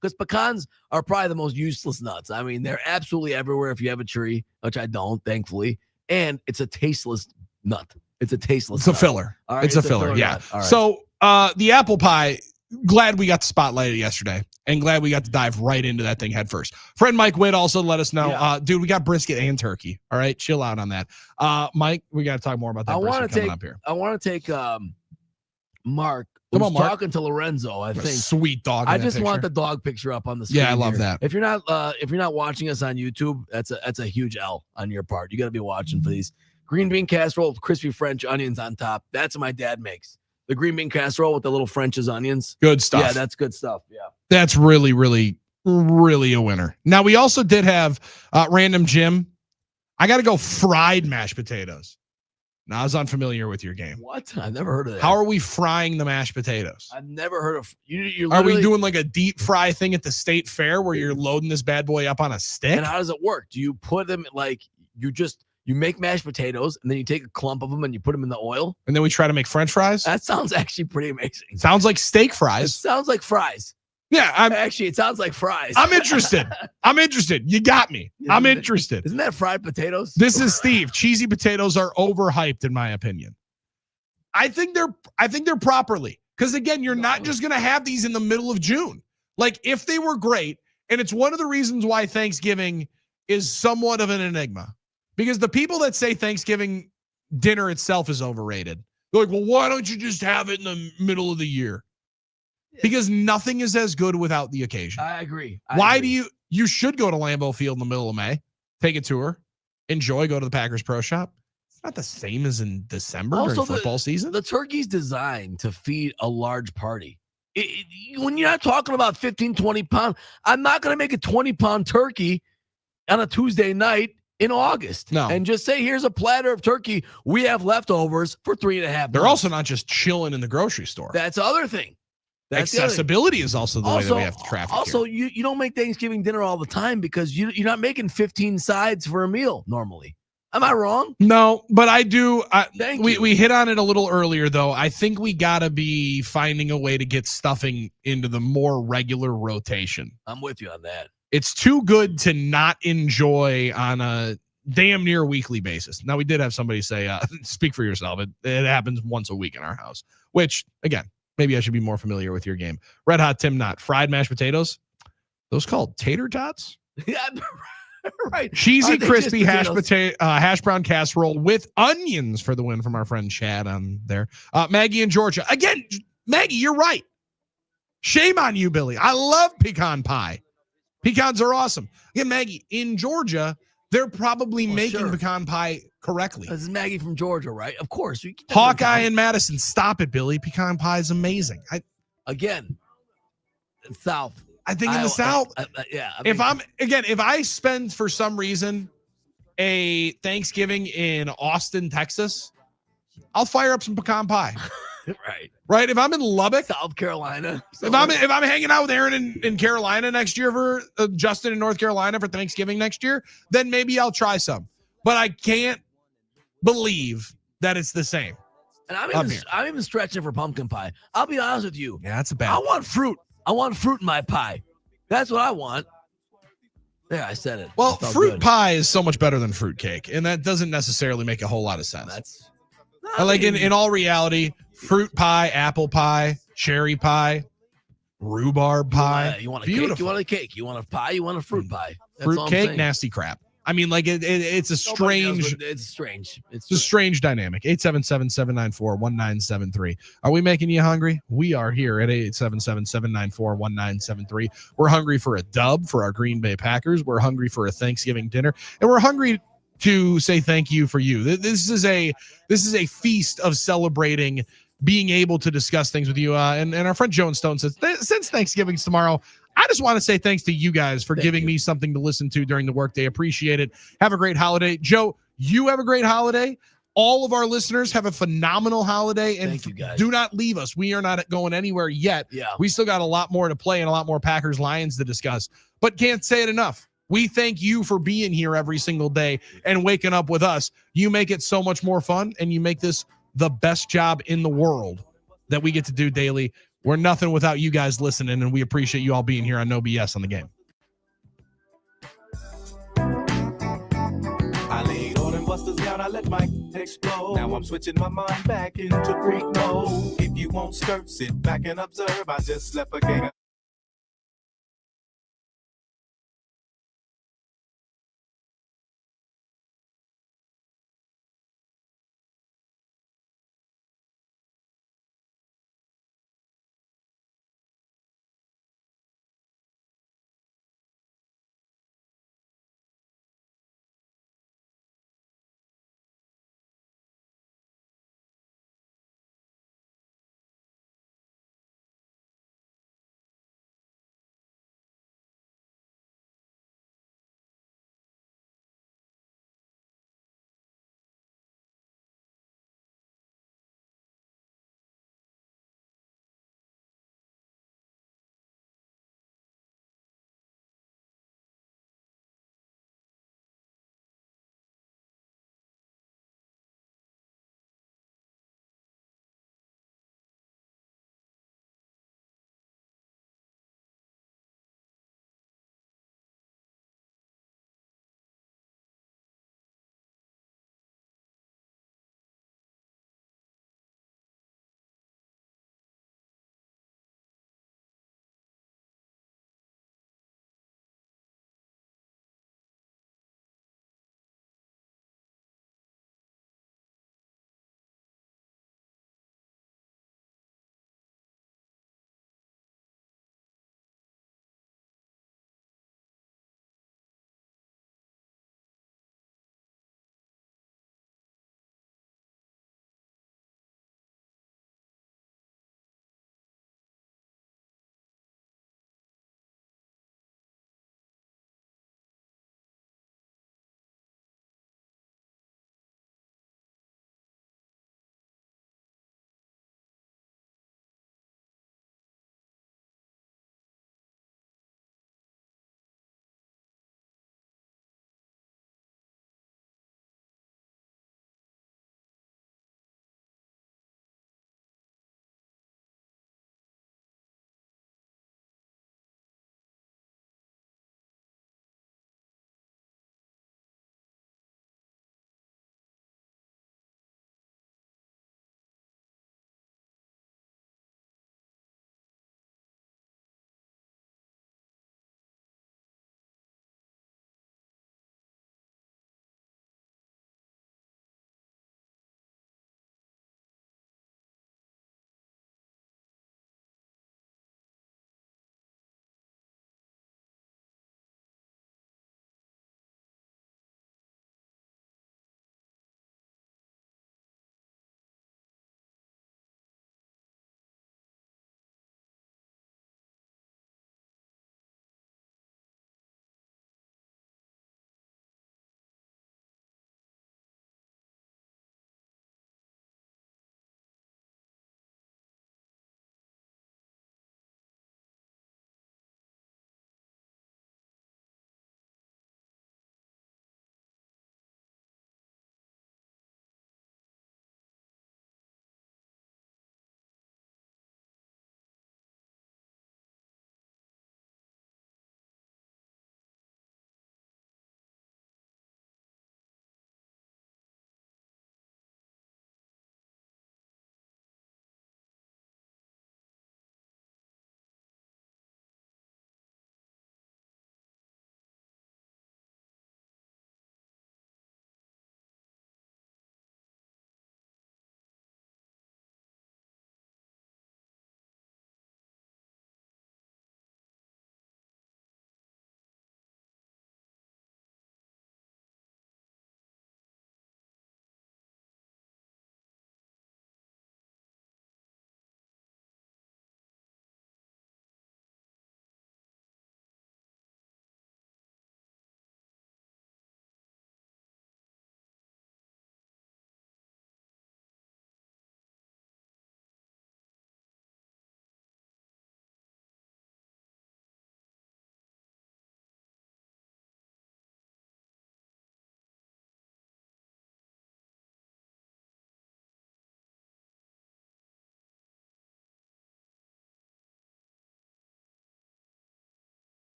Speaker 5: because pecans are probably the most useless nuts. I mean, they're absolutely everywhere if you have a tree, which I don't, thankfully. And it's a tasteless nut. It's a tasteless.
Speaker 4: It's a filler.
Speaker 5: All right,
Speaker 4: it's a filler. Yeah.
Speaker 5: All right.
Speaker 4: So the apple pie, glad we got to spotlight it yesterday and glad we got to dive right into that thing head first. Friend Mike Witt also let us know, dude, we got brisket and turkey. All right. Chill out on that. Mike, we got to talk more about that brisket coming up here.
Speaker 5: I want to take Mark.
Speaker 4: Come on, Mark.
Speaker 5: Talking to Lorenzo, I think.
Speaker 4: Sweet dog.
Speaker 5: I just want the dog picture up on the screen.
Speaker 4: Yeah, I love that.
Speaker 5: If you're not watching us on YouTube, that's a huge L on your part. You got to be watching for these. Green bean casserole with crispy French onions on top. That's what my dad makes. The green bean casserole with the little French's onions.
Speaker 4: Good stuff.
Speaker 5: Yeah, that's good stuff. Yeah.
Speaker 4: That's really, really, really a winner. Now, we also did have Random Jim. I got to go fried mashed potatoes. Now, I was unfamiliar with your game.
Speaker 5: What? I've never heard of that.
Speaker 4: How are we frying the mashed potatoes?
Speaker 5: I've never heard of you.
Speaker 4: Are we doing like a deep fry thing at the state fair where you're loading this bad boy up on a stick?
Speaker 5: And how does it work? Do you put them like you make mashed potatoes and then you take a clump of them and you put them in the oil?
Speaker 4: And then we try to make French fries?
Speaker 5: That sounds actually pretty amazing.
Speaker 4: Sounds like steak fries.
Speaker 5: It sounds like fries.
Speaker 4: Yeah,
Speaker 5: it sounds like fries.
Speaker 4: I'm interested. You got me. I'm interested.
Speaker 5: Isn't that fried potatoes?
Speaker 4: This is Steve. Cheesy potatoes are overhyped, in my opinion. I think they're properly. Because again, you're not just gonna have these in the middle of June. Like if they were great, and it's one of the reasons why Thanksgiving is somewhat of an enigma. Because the people that say Thanksgiving dinner itself is overrated, they're like, well, why don't you just have it in the middle of the year? Because nothing is as good without the occasion.
Speaker 5: I agree.
Speaker 4: You should go to Lambeau Field in the middle of May, take a tour, enjoy, go to the Packers Pro Shop. It's not the same as in December during football season.
Speaker 5: The turkey's designed to feed a large party. When you're not talking about 15, 20 pounds, I'm not going to make a 20-pound turkey on a Tuesday night in August.
Speaker 4: No.
Speaker 5: And just say, here's a platter of turkey. We have leftovers for 3.5 months.
Speaker 4: They're also not just chilling in the grocery store.
Speaker 5: That's the other thing.
Speaker 4: Accessibility is also the way that we have to traffic
Speaker 5: Also,
Speaker 4: here.
Speaker 5: you don't make Thanksgiving dinner all the time because you're not making 15 sides for a meal normally. Am I wrong?
Speaker 4: No, but I do.
Speaker 5: Thank
Speaker 4: we,
Speaker 5: you.
Speaker 4: we hit on it a little earlier, though. I think we got to be finding a way to get stuffing into the more regular rotation.
Speaker 5: I'm with you on that.
Speaker 4: It's too good to not enjoy on a damn near weekly basis. Now, we did have somebody say, speak for yourself. It happens once a week in our house, which, again, maybe I should be more familiar with your game. Red Hot Tim Knot, fried mashed potatoes. Those called tater tots?
Speaker 5: Yeah, right.
Speaker 4: Cheesy,
Speaker 5: Aren't they
Speaker 4: crispy
Speaker 5: just
Speaker 4: hash brown casserole with onions for the win from our friend Chad on there. Maggie in Georgia. Again, Maggie, you're right. Shame on you, Billy. I love pecan pie. Pecans are awesome. Again, Maggie, in Georgia, they're probably making pecan pie correctly.
Speaker 5: This is Maggie from Georgia, right? Of course.
Speaker 4: Hawkeye in Madison. Stop it, Billy. Pecan pie is amazing.
Speaker 5: Again, South.
Speaker 4: I think in the South.
Speaker 5: Yeah.
Speaker 4: If I spend for some reason a Thanksgiving in Austin, Texas, I'll fire up some pecan pie. Right. If I'm in Lubbock,
Speaker 5: South Carolina.
Speaker 4: If I'm hanging out with Aaron in Carolina next year for Justin in North Carolina for Thanksgiving next year, then maybe I'll try some. But I can't believe that it's the same.
Speaker 5: And I'm even stretching for pumpkin pie. I'll be honest with you.
Speaker 4: Yeah, that's a bad.
Speaker 5: I want fruit. I want fruit in my pie. That's what I want. There, I said it.
Speaker 4: Well,
Speaker 5: Felt
Speaker 4: fruit
Speaker 5: good.
Speaker 4: pie is so much better than fruit cake, and that doesn't necessarily make a whole lot of sense. In all reality, fruit pie, apple pie, cherry pie, rhubarb pie.
Speaker 5: You want a
Speaker 4: beautiful.
Speaker 5: cake? You want a cake? You want a pie? You want a fruit pie? That's all
Speaker 4: Fruit
Speaker 5: I'm
Speaker 4: cake,
Speaker 5: saying.
Speaker 4: nasty crap. I mean, like it's a strange.
Speaker 5: It's strange.
Speaker 4: It's a strange dynamic. 877-794-1973. Are we making you hungry? We are here at 877-794-1973. We're hungry for a dub for our Green Bay Packers. We're hungry for a Thanksgiving dinner, and we're hungry to say thank you for you. This is a feast of celebrating being able to discuss things with you. And our friend Joan Stone says, since Thanksgiving's tomorrow, I just want to say thanks to you guys for giving me something to listen to during the workday. Appreciate it. Have a great holiday. Joe, you have a great holiday. All of our listeners have a phenomenal holiday. And
Speaker 5: Thank you, guys.
Speaker 4: Do not leave us. We are not going anywhere yet.
Speaker 5: Yeah.
Speaker 4: We still got a lot more to play and a lot more Packers Lions to discuss, but can't say it enough. We thank you for being here every single day and waking up with us. You make it so much more fun, and you make this the best job in the world that we get to do daily. We're nothing without you guys listening, and we appreciate you all being here on No BS on the Game.
Speaker 9: I laid all them busters down, I let my explode. Now I'm switching my mind back into freak mode. If you won't skirt, sit back and observe. I just left a gang of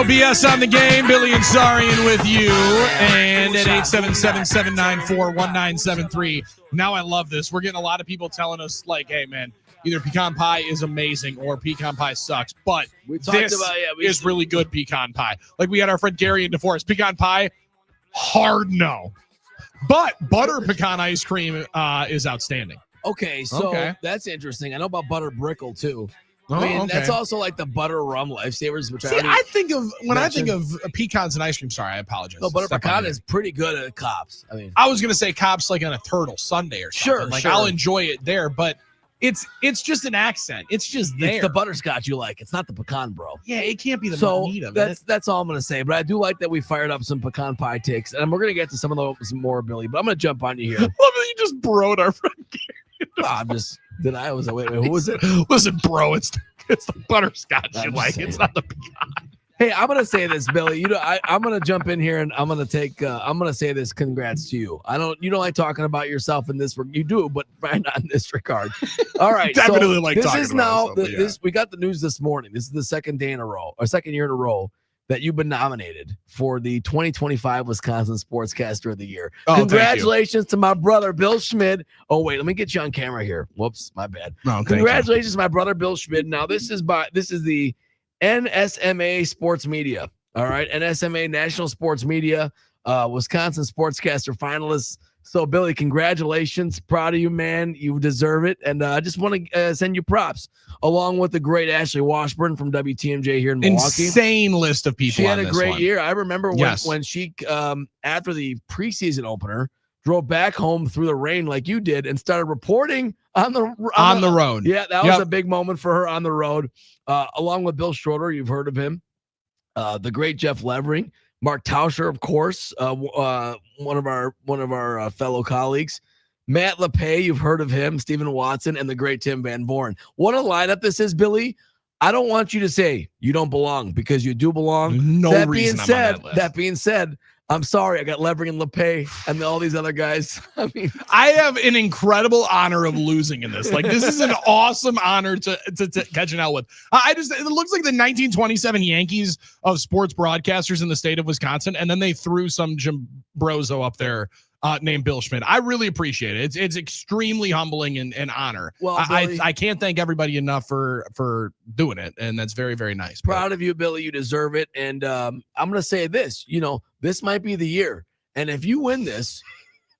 Speaker 4: No BS on the game. Billy and Sarian with you. And at 877-794-1973. Now I love this. We're getting a lot of people telling us, like, hey, man, either pecan pie is amazing or pecan pie sucks. But this is really good pecan pie. Like we had our friend Gary in DeForest. Pecan pie, hard no. But butter pecan ice cream is outstanding.
Speaker 5: Okay, so that's interesting. I know about butter brickle, too.
Speaker 4: Oh,
Speaker 5: I mean,
Speaker 4: okay.
Speaker 5: that's also like the butter rum lifesavers, which
Speaker 4: I think of when I think of pecans and ice cream. Sorry, I apologize.
Speaker 5: No, butter pecan is pretty good at Cops. I mean,
Speaker 4: I was gonna say Cops like on a turtle Sunday or something. Like I'll enjoy it there, but it's just an accent. It's just there.
Speaker 5: It's the butterscotch you like. It's not the pecan, bro.
Speaker 4: Yeah, it can't be the meat of it.
Speaker 5: That's all I'm gonna say. But I do like that we fired up some pecan pie takes, and we're gonna get to some of those more, Billy. But I'm gonna jump on you here.
Speaker 4: Love that you just broed our friend.
Speaker 5: I'm just. Did I? Wait, who was it?
Speaker 4: Listen, bro, it's the butterscotch you like. It's not the pecan.
Speaker 5: Hey, I'm gonna say this, Billy. You know, I'm gonna jump in here and I'm gonna say this. Congrats to you. You don't like talking about yourself in this. You do, but not in this regard. All right,
Speaker 4: definitely
Speaker 5: so
Speaker 4: like
Speaker 5: this
Speaker 4: talking
Speaker 5: is
Speaker 4: about
Speaker 5: now.
Speaker 4: myself,
Speaker 5: We got the news this morning. This is the second year in a row that you've been nominated for the 2025 Wisconsin Sportscaster of the Year.
Speaker 4: Oh,
Speaker 5: congratulations to my brother, Bill Schmid. Oh, wait, let me get you on camera here. Whoops, my bad.
Speaker 4: No,
Speaker 5: congratulations to my brother, Bill Schmid. Now, this is the NSMA Sports Media. All right, NSMA National Sports Media, Wisconsin Sportscaster finalists. So, Billy, congratulations. Proud of you, man. You deserve it. And I just want to send you props, along with the great Ashley Washburn from WTMJ here in Milwaukee.
Speaker 4: Insane list of people.
Speaker 5: She had
Speaker 4: on
Speaker 5: a
Speaker 4: this
Speaker 5: great
Speaker 4: one.
Speaker 5: year. I remember when she, after the preseason opener, drove back home through the rain like you did and started reporting on the
Speaker 4: road.
Speaker 5: Yeah, that was a big moment for her on the road. Along with Bill Schroeder, you've heard of him. The great Jeff Levering. Mark Tauscher, of course, one of our fellow colleagues. Matt LePay, you've heard of him. Stephen Watson, and the great Tim Van Born. What a lineup this is, Billy. I don't want you to say you don't belong, because you do belong.
Speaker 4: No
Speaker 5: that
Speaker 4: reason
Speaker 5: being
Speaker 4: I'm
Speaker 5: said,
Speaker 4: on that list.
Speaker 5: That being said, I'm sorry. I got Levering and LePay and all these other guys. I mean,
Speaker 4: I have an incredible honor of losing in this. Like, this is an awesome honor to catch an L with. It looks like the 1927 Yankees of sports broadcasters in the state of Wisconsin, and then they threw some Jim Brozo up there named Bill Schmidt. I really appreciate it. It's extremely humbling and honor.
Speaker 5: Well,
Speaker 4: I can't thank everybody enough for doing it, and that's very, very nice.
Speaker 5: Proud of you, Billy. You deserve it. And I'm going to say this, this might be the year. And if you win this,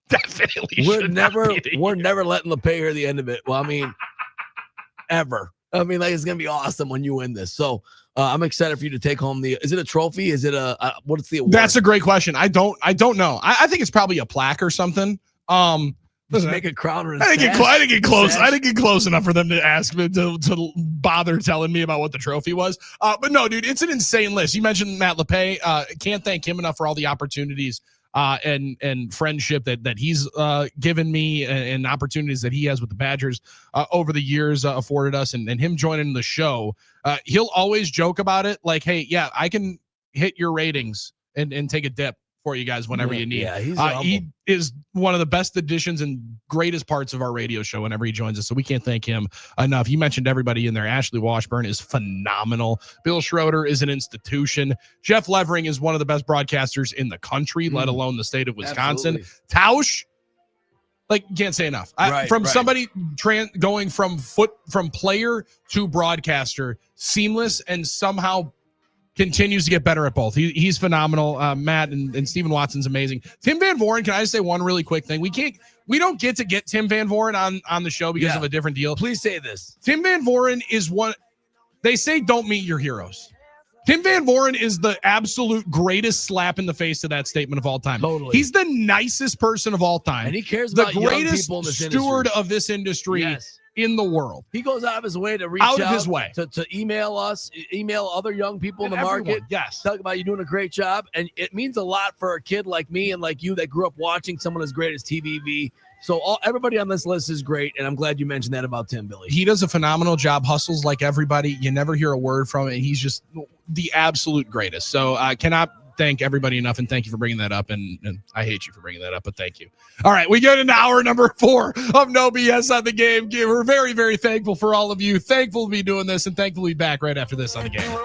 Speaker 4: definitely
Speaker 5: we're never letting LePay hear the end of it. Well, I mean, ever. I mean, like, it's going to be awesome when you win this. So I'm excited for you to take home is it a trophy? Is it what's the award?
Speaker 4: That's a great question. I don't know. I think it's probably a plaque or something.
Speaker 5: Just make a crown.
Speaker 4: I didn't get close. I didn't get close enough for them to ask me to bother telling me about what the trophy was. But no, dude, it's an insane list. You mentioned Matt LePay. Can't thank him enough for all the opportunities and friendship that he's given me, and opportunities that he has with the Badgers over the years afforded us, and him joining the show. He'll always joke about it, like, hey, yeah, I can hit your ratings and take a dip for you guys whenever you need.
Speaker 5: Yeah,
Speaker 4: he is one of the best additions and greatest parts of our radio show whenever he joins us. So we can't thank him enough. You mentioned everybody in there. Ashley Washburn is phenomenal. Bill Schroeder is an institution. Jeff Levering is one of the best broadcasters in the country, let alone the state of Wisconsin.
Speaker 5: Absolutely.
Speaker 4: Tausch, like, can't say enough. Somebody going from player to broadcaster, seamless, and somehow continues to get better at both. He's phenomenal. Matt and Stephen Watson's amazing. Tim Van Voren, can I just say one really quick thing? We don't get to get Tim Van Voren on the show because of a different deal.
Speaker 5: Please say this.
Speaker 4: Tim Van Voren is one. They say don't meet your heroes. Tim Van Voren is the absolute greatest slap in the face to that statement of all time.
Speaker 5: Totally.
Speaker 4: He's the nicest person of all time.
Speaker 5: And he cares
Speaker 4: the
Speaker 5: about young
Speaker 4: greatest
Speaker 5: people in this
Speaker 4: steward
Speaker 5: industry.
Speaker 4: of this industry.
Speaker 5: Yes.
Speaker 4: In the world.
Speaker 5: He goes out of his way to reach
Speaker 4: out of his way
Speaker 5: to email us, email other young people in the
Speaker 4: everyone,
Speaker 5: market.
Speaker 4: Yes.
Speaker 5: Talk about you doing a great job. And it means a lot for a kid like me and like you that grew up watching someone as great as TVV. So everybody on this list is great, and I'm glad you mentioned that about Tim, Billy.
Speaker 4: He does a phenomenal job, hustles like everybody. You never hear a word from him, and he's just the absolute greatest. So I cannot thank everybody enough, and thank you for bringing that up. And I hate you for bringing that up, but thank you. All right, we go to hour number 4 of No BS on the Game. We're very, very thankful for all of you. Thankful to be doing this, and thankful to be back right after this on the game.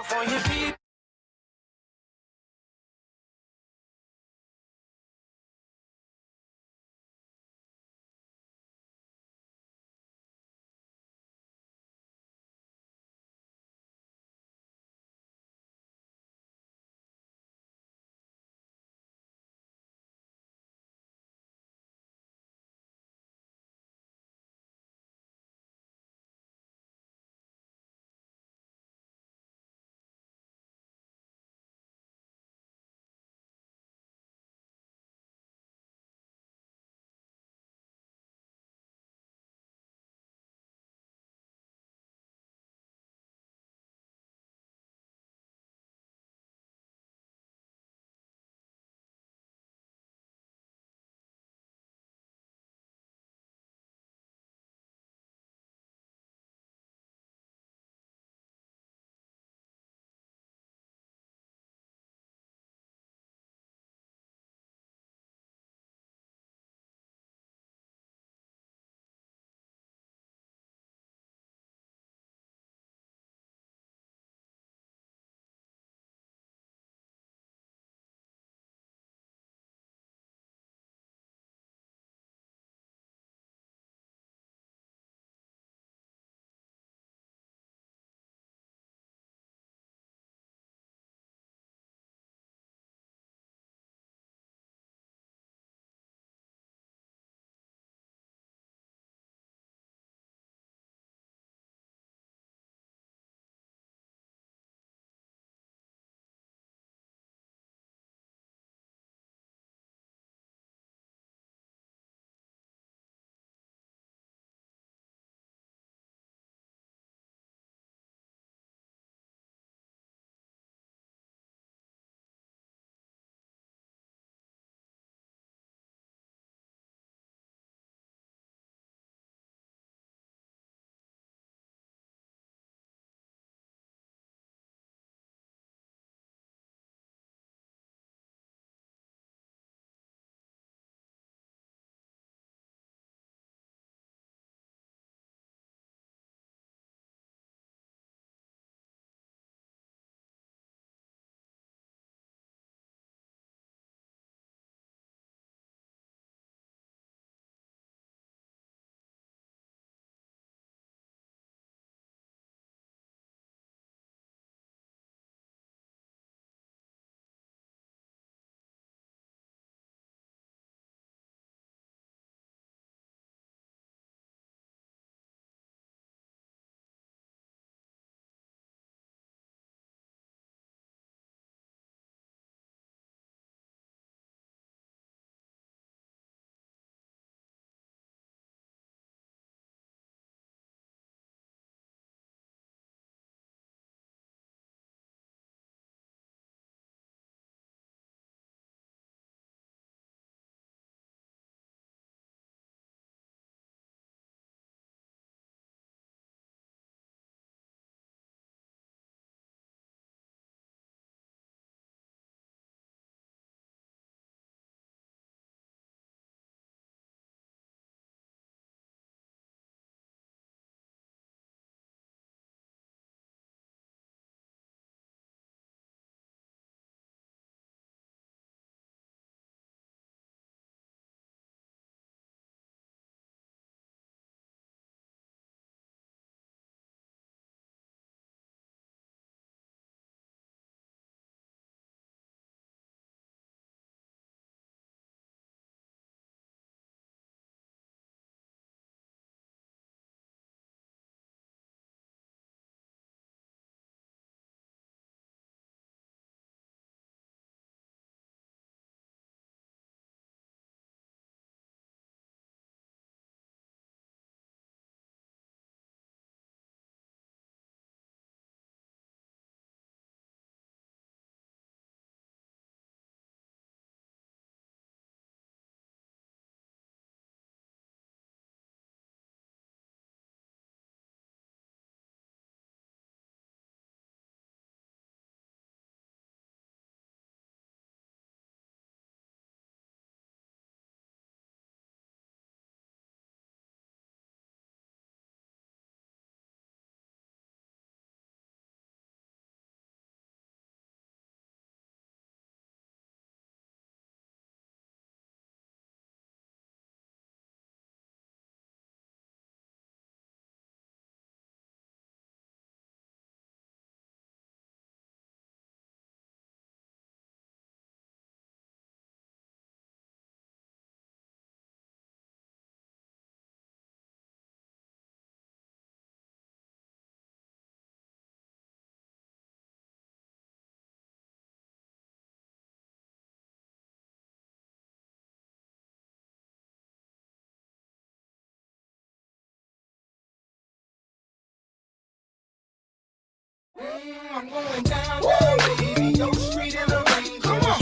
Speaker 9: I'm going down, down, baby. Your street in the rain. Come on.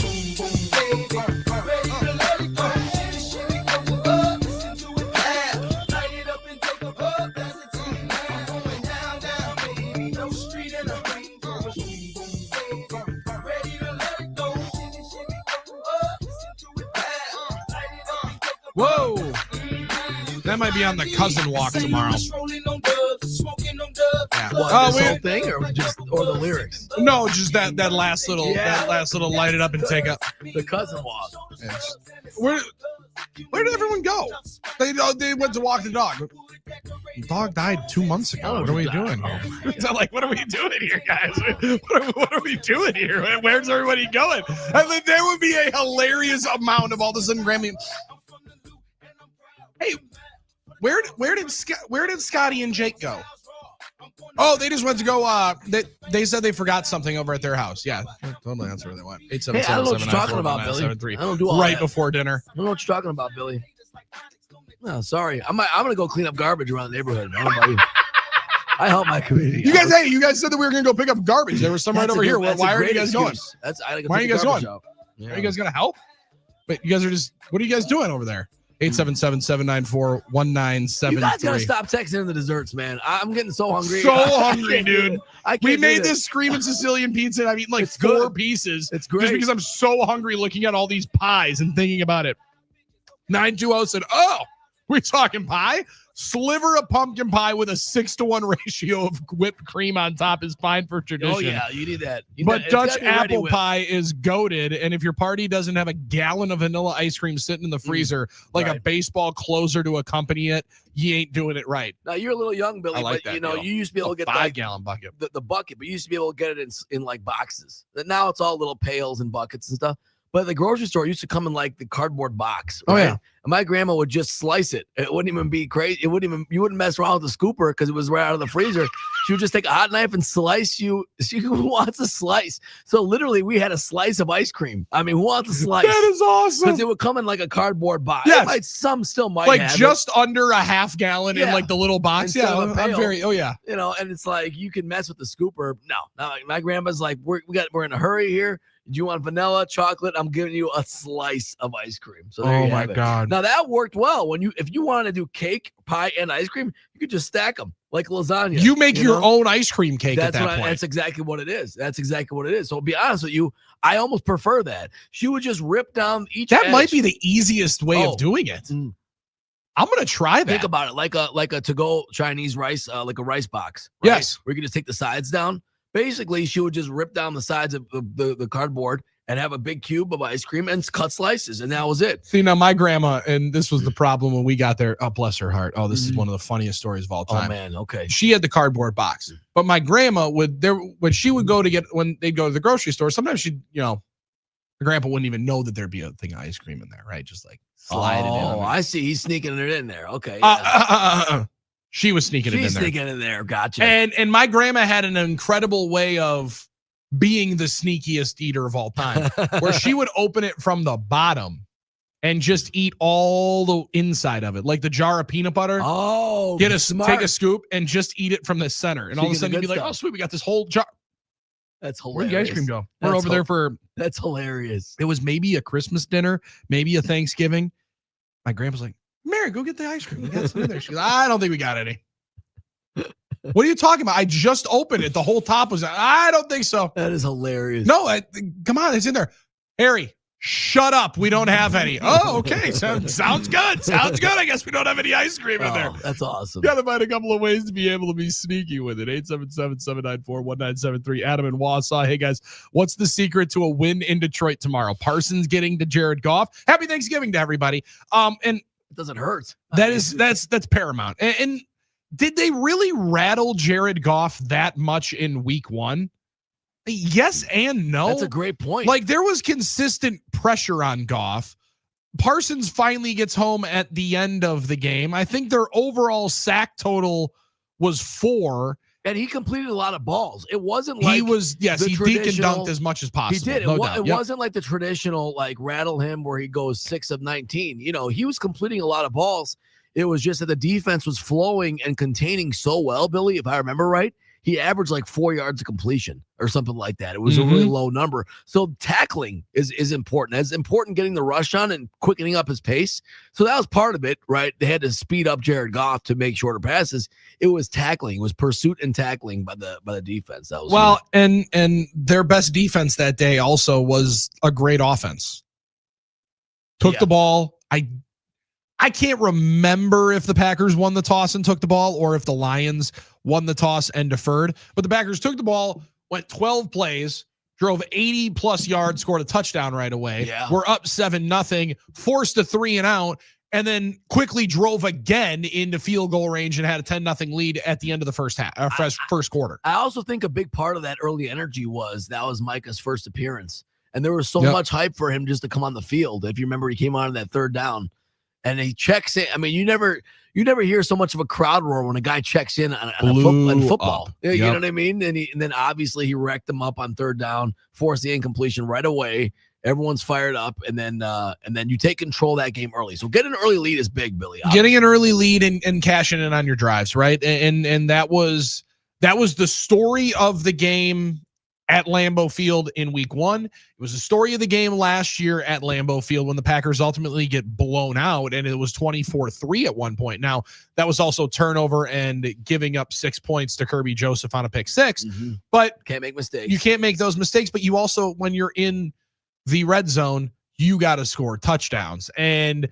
Speaker 9: Ready to let it go. Shimmy, shimmy, go up. Listen to it loud. Light it up and take a puff. Pass it to me now. I'm going down, down, baby. Your street in the rain. Come on. Ready to let it go. Shimmy, shimmy, go up. Listen to it loud. Light it up and take a
Speaker 4: Whoa. That might be on the cousin walk tomorrow. Yeah.
Speaker 5: What, this whole thing or the lyrics?
Speaker 4: No, just that last little light it up and take up.
Speaker 5: The cousin walk.
Speaker 4: Yes. Where did everyone go? They went to walk the dog. The dog died 2 months ago. What are we doing here? So what are we doing here, guys? What are we doing here? Where's everybody going? I mean, there would be a hilarious amount of all of a sudden Grammy. Hey, where did Scotty and Jake go? Oh, they just went to go. They said they forgot something over at their house. Yeah, totally. That's where they went. 877-794-1973.
Speaker 5: Hey, I don't know what you're talking about, Billy. I don't do all
Speaker 4: right
Speaker 5: that.
Speaker 4: Before dinner.
Speaker 5: I don't know what you're talking about, Billy. No, sorry. I'm gonna go clean up garbage around the neighborhood. I don't know about you. I help my community.
Speaker 4: You guys said that we were gonna go pick up garbage. There was some right over here. Why are you guys going? Why are you guys going?
Speaker 5: Yeah.
Speaker 4: Are you guys gonna help? Wait, you guys are just. What are you guys doing over there? 877-794-1973.
Speaker 5: You guys gotta stop texting in the desserts, man. I'm getting so hungry.
Speaker 4: So hungry, dude.
Speaker 5: We
Speaker 4: made this screaming Sicilian pizza, and I've eaten like 4 pieces.
Speaker 5: It's great.
Speaker 4: Just because I'm so hungry looking at all these pies and thinking about it. 920 said, "Oh, we're talking pie? Sliver of pumpkin pie with a 6-to-1 ratio of whipped cream on top is fine for tradition."
Speaker 5: Oh yeah, you need that.
Speaker 4: But Dutch apple pie is goated, and if your party doesn't have a gallon of vanilla ice cream sitting in the freezer, a baseball closer to accompany it, you ain't doing it right.
Speaker 5: Now you're a little young, Billy,
Speaker 4: I like
Speaker 5: but
Speaker 4: that deal.
Speaker 5: you used to be able to get
Speaker 4: 5-gallon bucket.
Speaker 5: The bucket, but you used to be able to get it in like boxes. Now it's all little pails and buckets and stuff. But the grocery store used to come in like the cardboard box. Right?
Speaker 4: Oh yeah.
Speaker 5: And my grandma would just slice it. It wouldn't even be crazy. You wouldn't mess around with the scooper because it was right out of the freezer. She would just take a hot knife and slice you. Who wants a slice? So literally, we had a slice of ice cream. I mean, who wants a slice?
Speaker 4: That is awesome.
Speaker 5: Because it would come in like a cardboard box.
Speaker 4: Yes.
Speaker 5: Some still might
Speaker 4: like
Speaker 5: have
Speaker 4: just
Speaker 5: it.
Speaker 4: under a half gallon in like the little box.
Speaker 5: Instead
Speaker 4: Yeah,
Speaker 5: of a
Speaker 4: I'm
Speaker 5: pail.
Speaker 4: very. Oh yeah.
Speaker 5: And it's like you can mess with the scooper. No, my grandma's like, we're in a hurry here. Do you want vanilla, chocolate? I'm giving you a slice of ice cream. So there you have it.
Speaker 4: God.
Speaker 5: Now that worked well. If you wanted to do cake, pie, and ice cream, you could just stack them like lasagna.
Speaker 4: You make your own ice cream cake at that point.
Speaker 5: That's exactly what it is. So to be honest with you, I almost prefer that. She would just rip down each
Speaker 4: That
Speaker 5: edge.
Speaker 4: might be the easiest way of doing it. I'm gonna try that.
Speaker 5: Think about it like a to-go Chinese rice, like a rice box. Right?
Speaker 4: Yes.
Speaker 5: Where you can just take the sides down. Basically, she would just rip down the sides of the cardboard and have a big cube of ice cream and cut slices, and that was it.
Speaker 4: See, now my grandma, and this was the problem when we got there. Oh, bless her heart. Oh, this is one of the funniest stories of all time.
Speaker 5: Oh man, okay.
Speaker 4: She had the cardboard box, but my grandma when she would go to when they'd go to the grocery store, sometimes she'd, the grandpa wouldn't even know that there'd be a thing of ice cream in there, right? Just like slide it in.
Speaker 5: Oh, I see. He's sneaking it in there. Okay.
Speaker 4: She was sneaking it in there.
Speaker 5: She's sneaking in there. Gotcha.
Speaker 4: And my grandma had an incredible way of being the sneakiest eater of all time, where she would open it from the bottom and just eat all the inside of it, like the jar of peanut butter.
Speaker 5: Oh,
Speaker 4: take
Speaker 5: smart.
Speaker 4: a scoop and just eat it from the center, and
Speaker 5: So
Speaker 4: all
Speaker 5: you
Speaker 4: of a
Speaker 5: get the
Speaker 4: sudden you'd be
Speaker 5: good
Speaker 4: like,
Speaker 5: stuff.
Speaker 4: "Oh, sweet, we got this whole jar."
Speaker 5: That's hilarious.
Speaker 4: Where'd the ice cream go? We're over there for.
Speaker 5: That's hilarious.
Speaker 4: It was maybe a Christmas dinner, maybe a Thanksgiving. My grandpa's like, "Mary, go get the ice cream. We got some in there." She's like, "I don't think we got any." What are you talking about? I just opened it. The whole top was. I don't think so.
Speaker 5: That is hilarious.
Speaker 4: No, come on, it's in there. Harry, shut up. We don't have any. Oh, okay. Sounds good. Sounds good. I guess we don't have any ice cream in there.
Speaker 5: That's awesome.
Speaker 4: Got to find a couple of ways to be able to be sneaky with it. 877-794-1973. Adam in Wausau. Hey guys, what's the secret to a win in Detroit tomorrow? Parsons getting to Jared Goff. Happy Thanksgiving to everybody. And
Speaker 5: it doesn't hurt.
Speaker 4: That's paramount. And did they really rattle Jared Goff that much in week 1? Yes and no.
Speaker 5: That's a great point.
Speaker 4: Like, there was consistent pressure on Goff. Parsons finally gets home at the end of the game. I think their overall sack total was 4.
Speaker 5: And he completed a lot of balls. It wasn't like
Speaker 4: he deked and dunked as much as possible.
Speaker 5: He did.
Speaker 4: No
Speaker 5: It
Speaker 4: doubt.
Speaker 5: wasn't like the traditional like rattle him where he goes 6 of 19. He was completing a lot of balls. It was just that the defense was flowing and containing so well, Billy, if I remember right. he averaged like 4 yards of completion or something like that. It was a really low number. So tackling is important. It's important getting the rush on and quickening up his pace. So that was part of it, right? They had to speed up Jared Goff to make shorter passes. It was tackling. It was pursuit and tackling by the defense. That was
Speaker 4: and their best defense that day also was a great offense. Took the ball. I can't remember if the Packers won the toss and took the ball or if the Lions won the toss and deferred. But the Packers took the ball, went 12 plays, drove 80-plus yards, scored a touchdown right away.
Speaker 5: Yeah.
Speaker 4: We're up 7-0, forced a 3-and-out, and then quickly drove again into field goal range and had a 10-0 lead at the end of the first quarter.
Speaker 5: I also think a big part of that early energy was Micah's first appearance. And there was so much hype for him just to come on the field. If you remember, he came on in that third down. And he checks in. I mean, you never hear so much of a crowd roar when a guy checks in on football. You know what I mean? And then obviously he wrecked them up on third down, forced the incompletion right away. Everyone's fired up, and then you take control of that game early. So getting an early lead is big, Billy. Obviously.
Speaker 4: Getting an early lead and cashing in on your drives, right? And that was the story of the game at Lambeau Field in week 1. It was the story of the game last year at Lambeau Field when the Packers ultimately get blown out, and it was 24-3 at one point. Now, that was also turnover and giving up 6 points to Kirby Joseph on a pick 6. But
Speaker 5: can't make mistakes.
Speaker 4: You can't make those mistakes, but you also, when you're in the red zone, you got to score touchdowns. And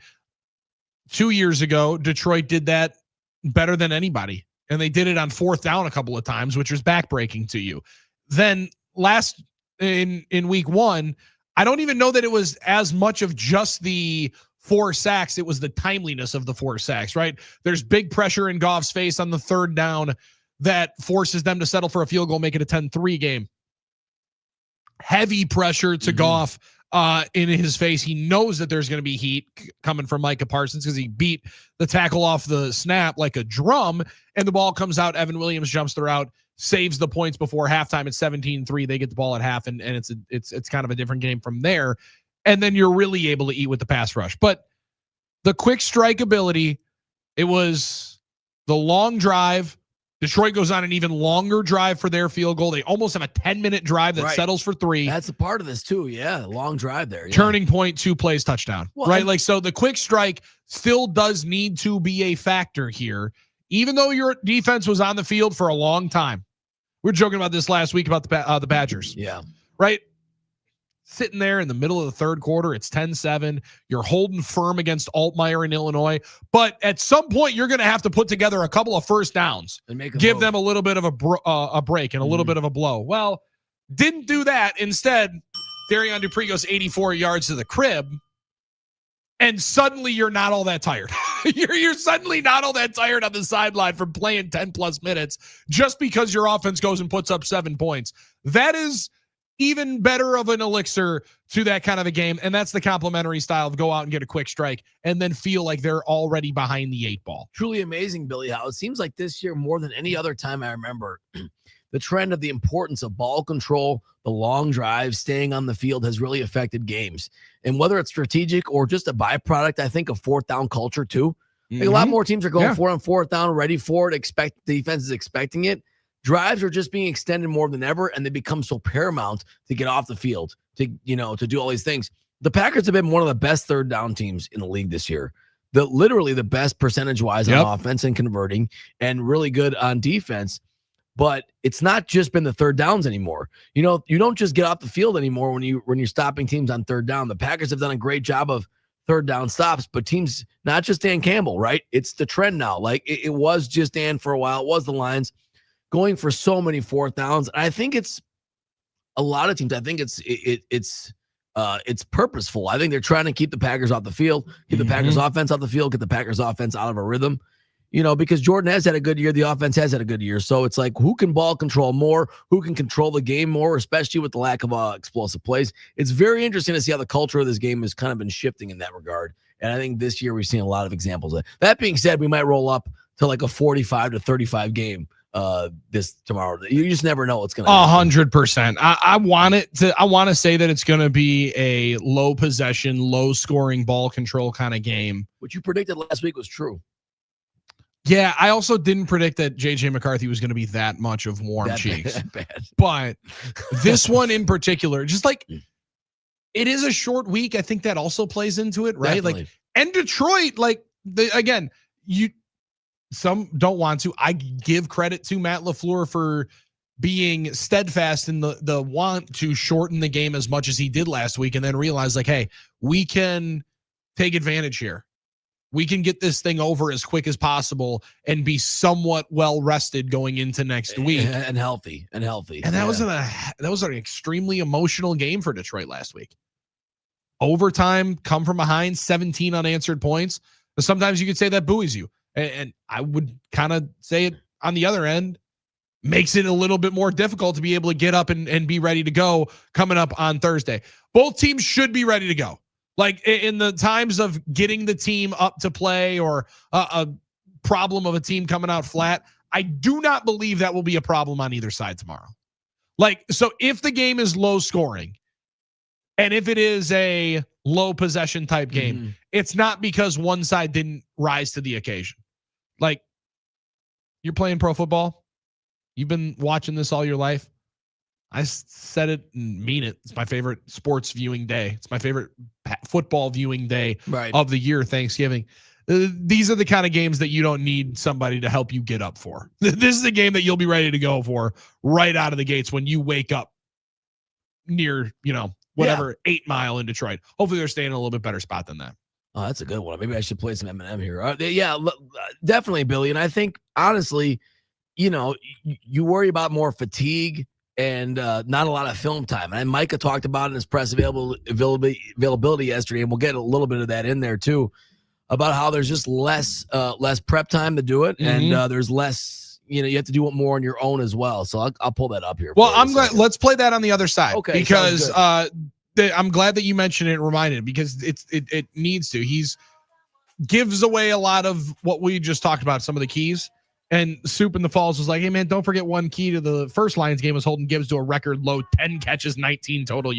Speaker 4: 2 years ago, Detroit did that better than anybody, and they did it on fourth down a couple of times, which was backbreaking to you. Then last in week 1, I don't even know that it was as much of just the 4 sacks. It was the timeliness of the 4 sacks, right? There's big pressure in Goff's face on the third down that forces them to settle for a field goal, make it a 10-3 game. Heavy pressure to Goff in his face. He knows that there's going to be heat coming from Micah Parsons because he beat the tackle off the snap like a drum, and the ball comes out. Evan Williams jumps the route, saves the points before halftime. It's 17-3. They get the ball at half, and it's kind of a different game from there. And then you're really able to eat with the pass rush. But the quick strike ability, it was the long drive. Detroit goes on an even longer drive for their field goal. They almost have a 10-minute drive that settles for 3.
Speaker 5: That's a part of this too. Yeah, long drive there. Yeah.
Speaker 4: Turning point, 2 plays, touchdown. Right? Like, so the quick strike still does need to be a factor here, even though your defense was on the field for a long time. We were joking about this last week about the Badgers.
Speaker 5: Yeah.
Speaker 4: Right? Sitting there in the middle of the third quarter, it's 10-7. You're holding firm against Altmaier in Illinois. But at some point, you're going to have to put together a couple of first downs.
Speaker 5: And
Speaker 4: give them a little bit of a break and a little bit of a blow. Well, didn't do that. Instead, Darion Dupree goes 84 yards to the crib. And suddenly you're not all that tired. You're suddenly not all that tired on the sideline from playing 10-plus minutes just because your offense goes and puts up 7 points. That is even better of an elixir to that kind of a game. And that's the complimentary style of go out and get a quick strike and then feel like they're already behind the 8 ball.
Speaker 5: Truly amazing, Billy, how it seems like this year more than any other time I remember, the trend of the importance of ball control, the long drive, staying on the field has really affected games. And whether it's strategic or just a byproduct, I think, of fourth down culture too. Like a lot more teams are going for it on fourth down, ready for it, the defense is expecting it. Drives are just being extended more than ever, and they become so paramount to get off the field, to do all these things. The Packers have been one of the best third down teams in the league this year. Literally the best percentage-wise on offense and converting, and really good on defense. But it's not just been the third downs anymore. You don't just get off the field anymore when you're stopping teams on third down. The Packers have done a great job of third down stops, but teams, not just Dan Campbell, right? It's the trend now. Like it was just Dan for a while. It was the Lions going for so many fourth downs. And I think it's a lot of teams. I think it's purposeful. I think they're trying to keep the Packers off the field, keep the Packers offense off the field, get the Packers offense out of a rhythm. Because Jordan has had a good year, the offense has had a good year. So it's like, who can ball control more? Who can control the game more, especially with the lack of explosive plays? It's very interesting to see how the culture of this game has kind of been shifting in that regard. And I think this year we've seen a lot of examples of it. That being said, we might roll up to like a 45-35 game this tomorrow. You just never know what's going to happen.
Speaker 4: 100%. I want to say that it's going to be a low possession, low scoring ball control kind of game.
Speaker 5: What you predicted last week was true.
Speaker 4: Yeah, I also didn't predict that JJ McCarthy was going to be that much of warm cheeks.
Speaker 5: Bad.
Speaker 4: But this one in particular, just like it is a short week. I think that also plays into it, right?
Speaker 5: Definitely.
Speaker 4: Like, and Detroit, like again, some don't want to. I give credit to Matt LaFleur for being steadfast in the want to shorten the game as much as he did last week, and then realize like, hey, we can take advantage here. We can get this thing over as quick as possible and be somewhat well rested going into next week
Speaker 5: and healthy. And
Speaker 4: that was an extremely emotional game for Detroit last week. Overtime, come from behind, 17 unanswered points. But sometimes you could say that buoys you, and I would kind of say it on the other end makes it a little bit more difficult to be able to get up and be ready to go coming up on Thursday. Both teams should be ready to go. Like in the times of getting the team up to play or a problem of a team coming out flat, I do not believe that will be a problem on either side tomorrow. Like, so if the game is low scoring and if it is a low possession type game, it's not because one side didn't rise to the occasion. Like, you're playing pro football. You've been watching this all your life. I said it and mean it. It's my favorite sports viewing day. It's my favorite football viewing day of the year, Thanksgiving. These are the kind of games that you don't need somebody to help you get up for. This is the game that you'll be ready to go for right out of the gates when you wake up near, 8 Mile in Detroit. Hopefully they're staying in a little bit better spot than that.
Speaker 5: Oh, that's a good one. Maybe I should play some M&M here. Yeah, definitely, Billy. And I think, honestly, you worry about more fatigue and not a lot of film time. And Micah talked about it in his press availability yesterday, and we'll get a little bit of that in there too, about how there's just less prep time to do it, and there's less, you have to do it more on your own as well. So I'll pull that up here.
Speaker 4: Well, I'm glad. Let's play that on the other side,
Speaker 5: okay,
Speaker 4: because I'm glad that you mentioned it and reminded, because it needs to. He's gives away a lot of what we just talked about, some of the keys. And Soup in the Falls was like, hey, man, don't forget one key to the first Lions game was holding Gibbs to a record low 10 catches, 19 total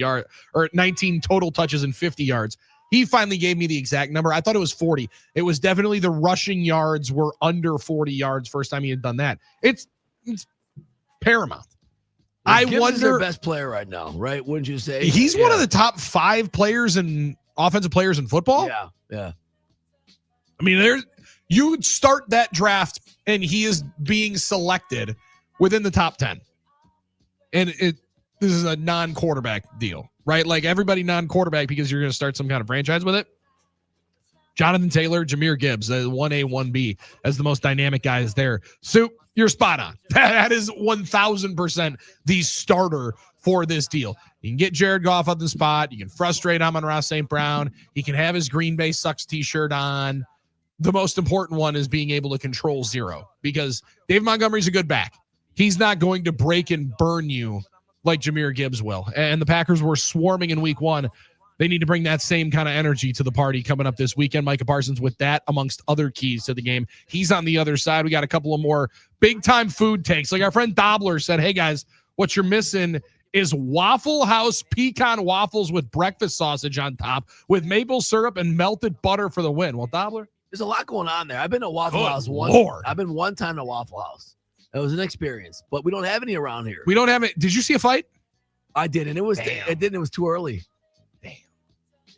Speaker 4: touches and 50 yards. He finally gave me the exact number. I thought it was 40. It was definitely the rushing yards were under 40 yards first time he had done that. It's paramount.
Speaker 5: Well, Gibbs is their best player right now, right? Wouldn't you say?
Speaker 4: He's one of the top 5 players in offensive players in football.
Speaker 5: Yeah.
Speaker 4: I mean, you would start that draft and he is being selected within the top 10. And this is a non-quarterback deal, right? Like everybody non-quarterback because you're going to start some kind of franchise with it. Jonathan Taylor, Jahmyr Gibbs, 1A, 1B as the most dynamic guys there. Soup, you're spot on. That is 1,000% the starter for this deal. You can get Jared Goff on the spot. You can frustrate Amon-Ra St. Brown. He can have his Green Bay Sucks t-shirt on. The most important one is being able to control zero, because Dave Montgomery's a good back. He's not going to break and burn you like Jahmyr Gibbs will. And the Packers were swarming in week 1. They need to bring that same kind of energy to the party coming up this weekend. Micah Parsons with that, amongst other keys to the game. He's on the other side. We got a couple of more big-time food takes. Like our friend Dobler said, hey, guys, what you're missing is Waffle House pecan waffles with breakfast sausage on top with maple syrup and melted butter for the win. Well, Dobler,
Speaker 5: there's a lot going on there. I've been to Waffle House once. I've been one time to Waffle House. It was an experience, but we don't have any around here.
Speaker 4: We don't have it. Did you see a fight?
Speaker 5: I did, and it was too early.
Speaker 4: Damn.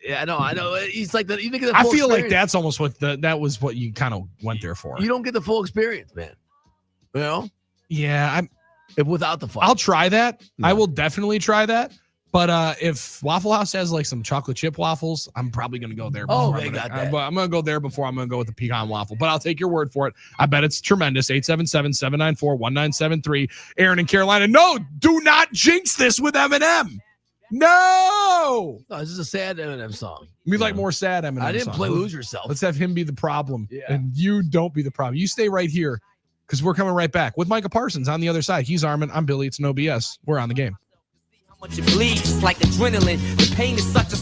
Speaker 5: Yeah, I know. He's like that. You think
Speaker 4: I feel like that's almost that was what you kind of went there for.
Speaker 5: You don't get the full experience, man. You know?
Speaker 4: Yeah,
Speaker 5: without the fight.
Speaker 4: I'll try that. Yeah. I will definitely try that. But if Waffle House has like some chocolate chip waffles, I'm probably going to go there.
Speaker 5: They got that.
Speaker 4: I'm going to go there before I'm going to go with the pecan waffle. But I'll take your word for it. I bet it's tremendous. 877-794-1973. Aaron in Carolina. No, do not jinx this with Eminem. No,
Speaker 5: this is a sad Eminem song.
Speaker 4: We like more sad Eminem.
Speaker 5: I didn't
Speaker 4: songs.
Speaker 5: play Lose Yourself.
Speaker 4: Let's have him be the problem, and you don't be the problem. You stay right here, because we're coming right back with Micah Parsons on the other side. He's Armen. I'm Billy. It's no BS. We're on the game.
Speaker 6: How much it bleeds, it's like adrenaline. The pain is such a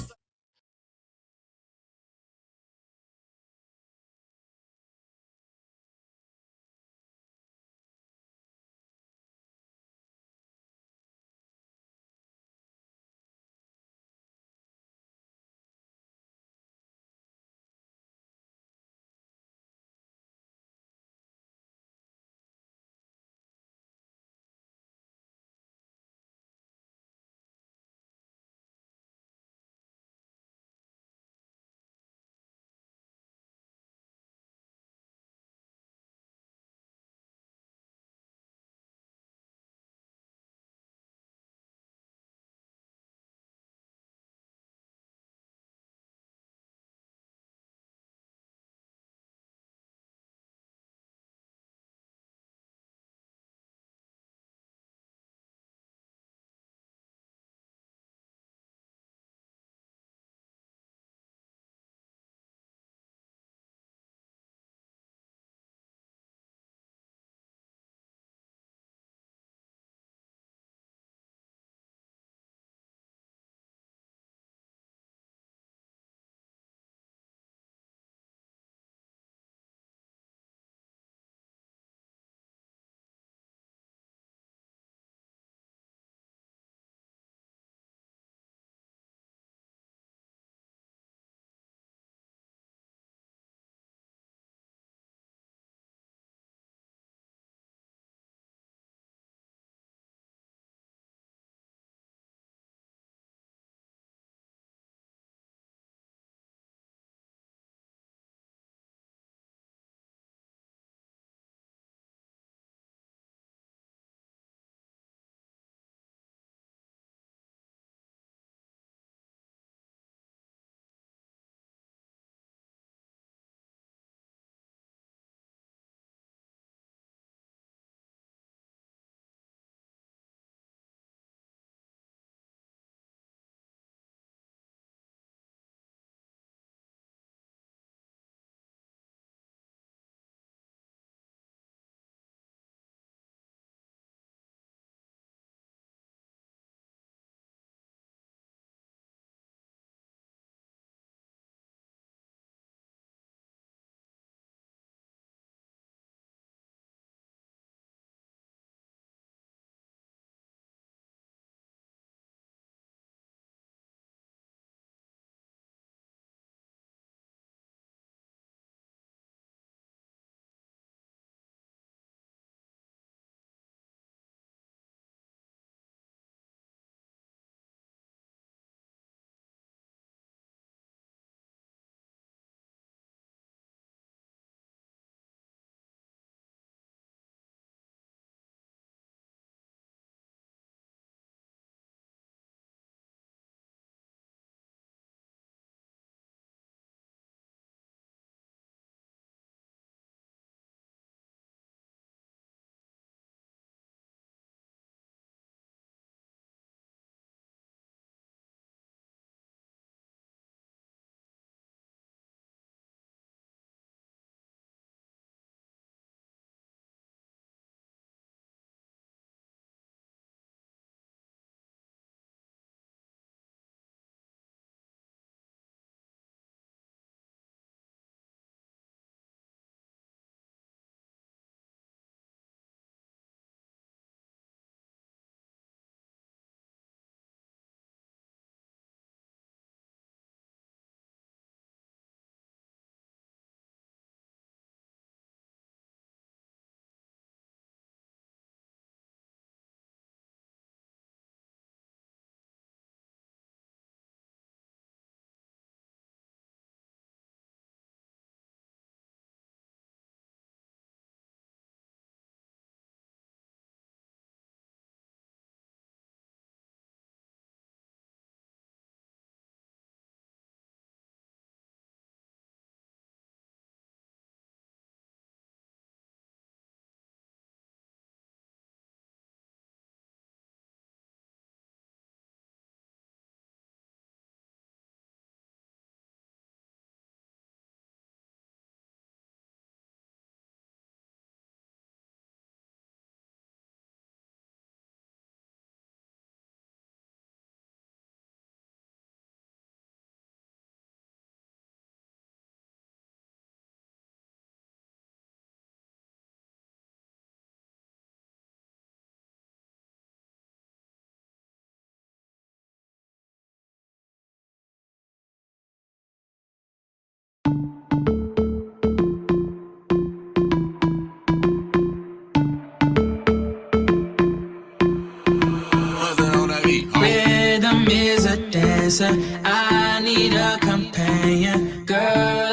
Speaker 21: answer. I need a companion. Girl,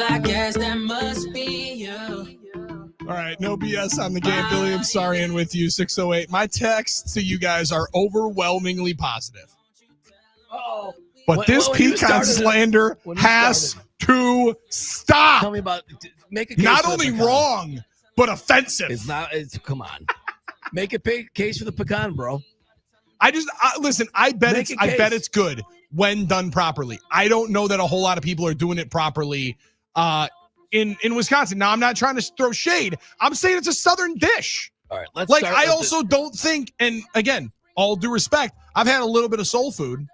Speaker 21: I guess that must be you.
Speaker 4: All right, no BS on the game. Billy, I'm sorry, and with you, 608. My texts to you guys are overwhelmingly positive. But this pecan slander has to stop.
Speaker 5: Tell me about make a case
Speaker 4: not
Speaker 5: for the
Speaker 4: only
Speaker 5: pecan.
Speaker 4: wrong, but offensive.
Speaker 5: It's not. It's come on. Make a case for the pecan, bro.
Speaker 4: Listen. I bet
Speaker 5: Make
Speaker 4: it's good when done properly. I don't know that a whole lot of people are doing it properly in Wisconsin. Now, I'm not trying to throw shade. I'm saying it's a Southern dish.
Speaker 5: All right, let's.
Speaker 4: I also don't think, and again, all due respect, I've had a little bit of soul food.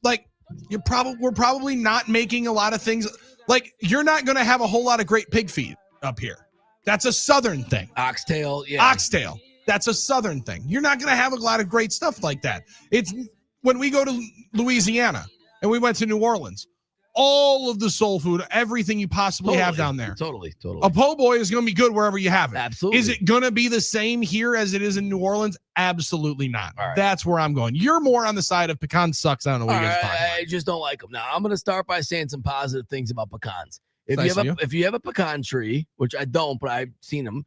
Speaker 4: We're probably not making a lot of things. Like, you're not going to have a whole lot of great pig feet up here. That's a Southern thing.
Speaker 5: Oxtail, yeah.
Speaker 4: Oxtail. That's a Southern thing. You're not going to have a lot of great stuff like that. It's when we go to Louisiana and we went to New Orleans, all of the soul food, everything you possibly have down there.
Speaker 5: Totally.
Speaker 4: A po' boy is going to be good wherever you have it.
Speaker 5: Absolutely.
Speaker 4: Is it going to be the same here as it is in New Orleans? Absolutely not.
Speaker 5: All right.
Speaker 4: That's where I'm going. You're more on the side of pecan sucks. I don't know what you guys are talking about.
Speaker 5: I just don't like them. Now, I'm going to start by saying some positive things about pecans. If you have a pecan tree, which I don't, but I've seen them,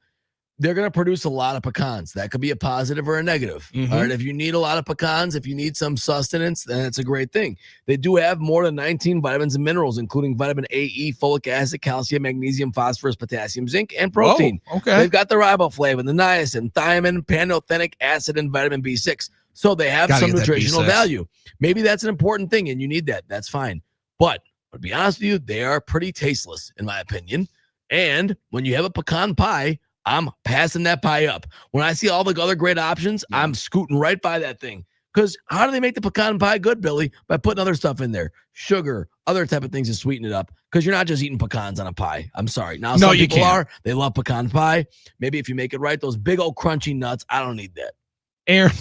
Speaker 5: they're going to produce a lot of pecans. That could be a positive or a negative.
Speaker 4: Mm-hmm.
Speaker 5: All right. If you need a lot of pecans, if you need some sustenance, then it's a great thing. They do have more than 19 vitamins and minerals, including vitamin A, E, folic acid, calcium, magnesium, phosphorus, potassium, zinc, and protein.
Speaker 4: Oh, okay.
Speaker 5: They've got the riboflavin, the niacin, thiamine, pantothenic acid, and vitamin B6. So they have some nutritional value. Maybe that's an important thing, and you need that. That's fine. But to be honest with you, they are pretty tasteless, in my opinion. And when you have a pecan pie, I'm passing that pie up. When I see all the other great options, I'm scooting right by that thing. Because how do they make the pecan pie good, Billy? By putting other stuff in there. Sugar, other type of things to sweeten it up. Because you're not just eating pecans on a pie. I'm sorry. Now, some people are. They love pecan pie. Maybe if you make it right, those big old crunchy nuts, I don't need that.
Speaker 4: Aaron.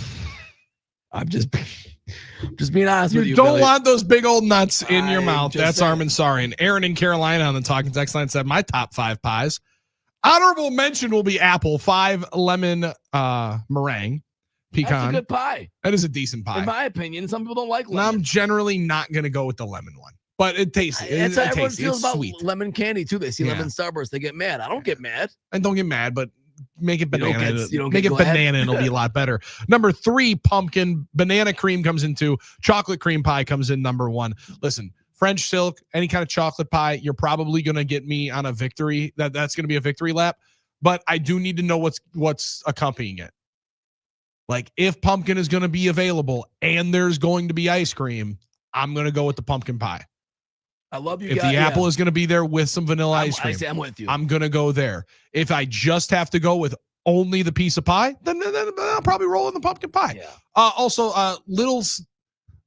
Speaker 5: I'm just being honest with you,
Speaker 4: You don't
Speaker 5: Billy.
Speaker 4: want those big old nuts in your mouth.
Speaker 5: just
Speaker 4: That's
Speaker 5: saying.
Speaker 4: Armen Sarian. Aaron in Carolina on the Talking Text line said, my top 5 pies. Honorable mention will be apple, 5 lemon meringue, pecan.
Speaker 5: That's a good pie.
Speaker 4: That is a decent pie.
Speaker 5: In my opinion, some people don't like
Speaker 4: And
Speaker 5: lemon.
Speaker 4: I'm generally not going to go with the lemon one, but it tastes.
Speaker 5: That's how everyone feels
Speaker 4: It's
Speaker 5: about
Speaker 4: sweet.
Speaker 5: lemon candy too. They see
Speaker 4: Yeah.
Speaker 5: lemon starburst, they get mad. I don't get mad.
Speaker 4: And don't get mad, but make it
Speaker 5: You don't
Speaker 4: banana.
Speaker 5: get- you don't
Speaker 4: Make
Speaker 5: get
Speaker 4: it
Speaker 5: glad?
Speaker 4: banana and it'll be a lot better. Number 3, pumpkin. Banana cream comes in 2. Chocolate cream pie comes in number 1. Listen, French silk, any kind of chocolate pie, you're probably going to get me on a victory. That's going to be a victory lap. But I do need to know what's accompanying it. Like, if pumpkin is going to be available and there's going to be ice cream, I'm going to go with the pumpkin pie.
Speaker 5: I love you
Speaker 4: If
Speaker 5: guys.
Speaker 4: the apple is going to be there with some vanilla ice cream,
Speaker 5: I'm with you.
Speaker 4: I'm going to go there. If I just have to go with only the piece of pie, then I'll probably roll in the pumpkin pie.
Speaker 5: Yeah.
Speaker 4: Also, Little's,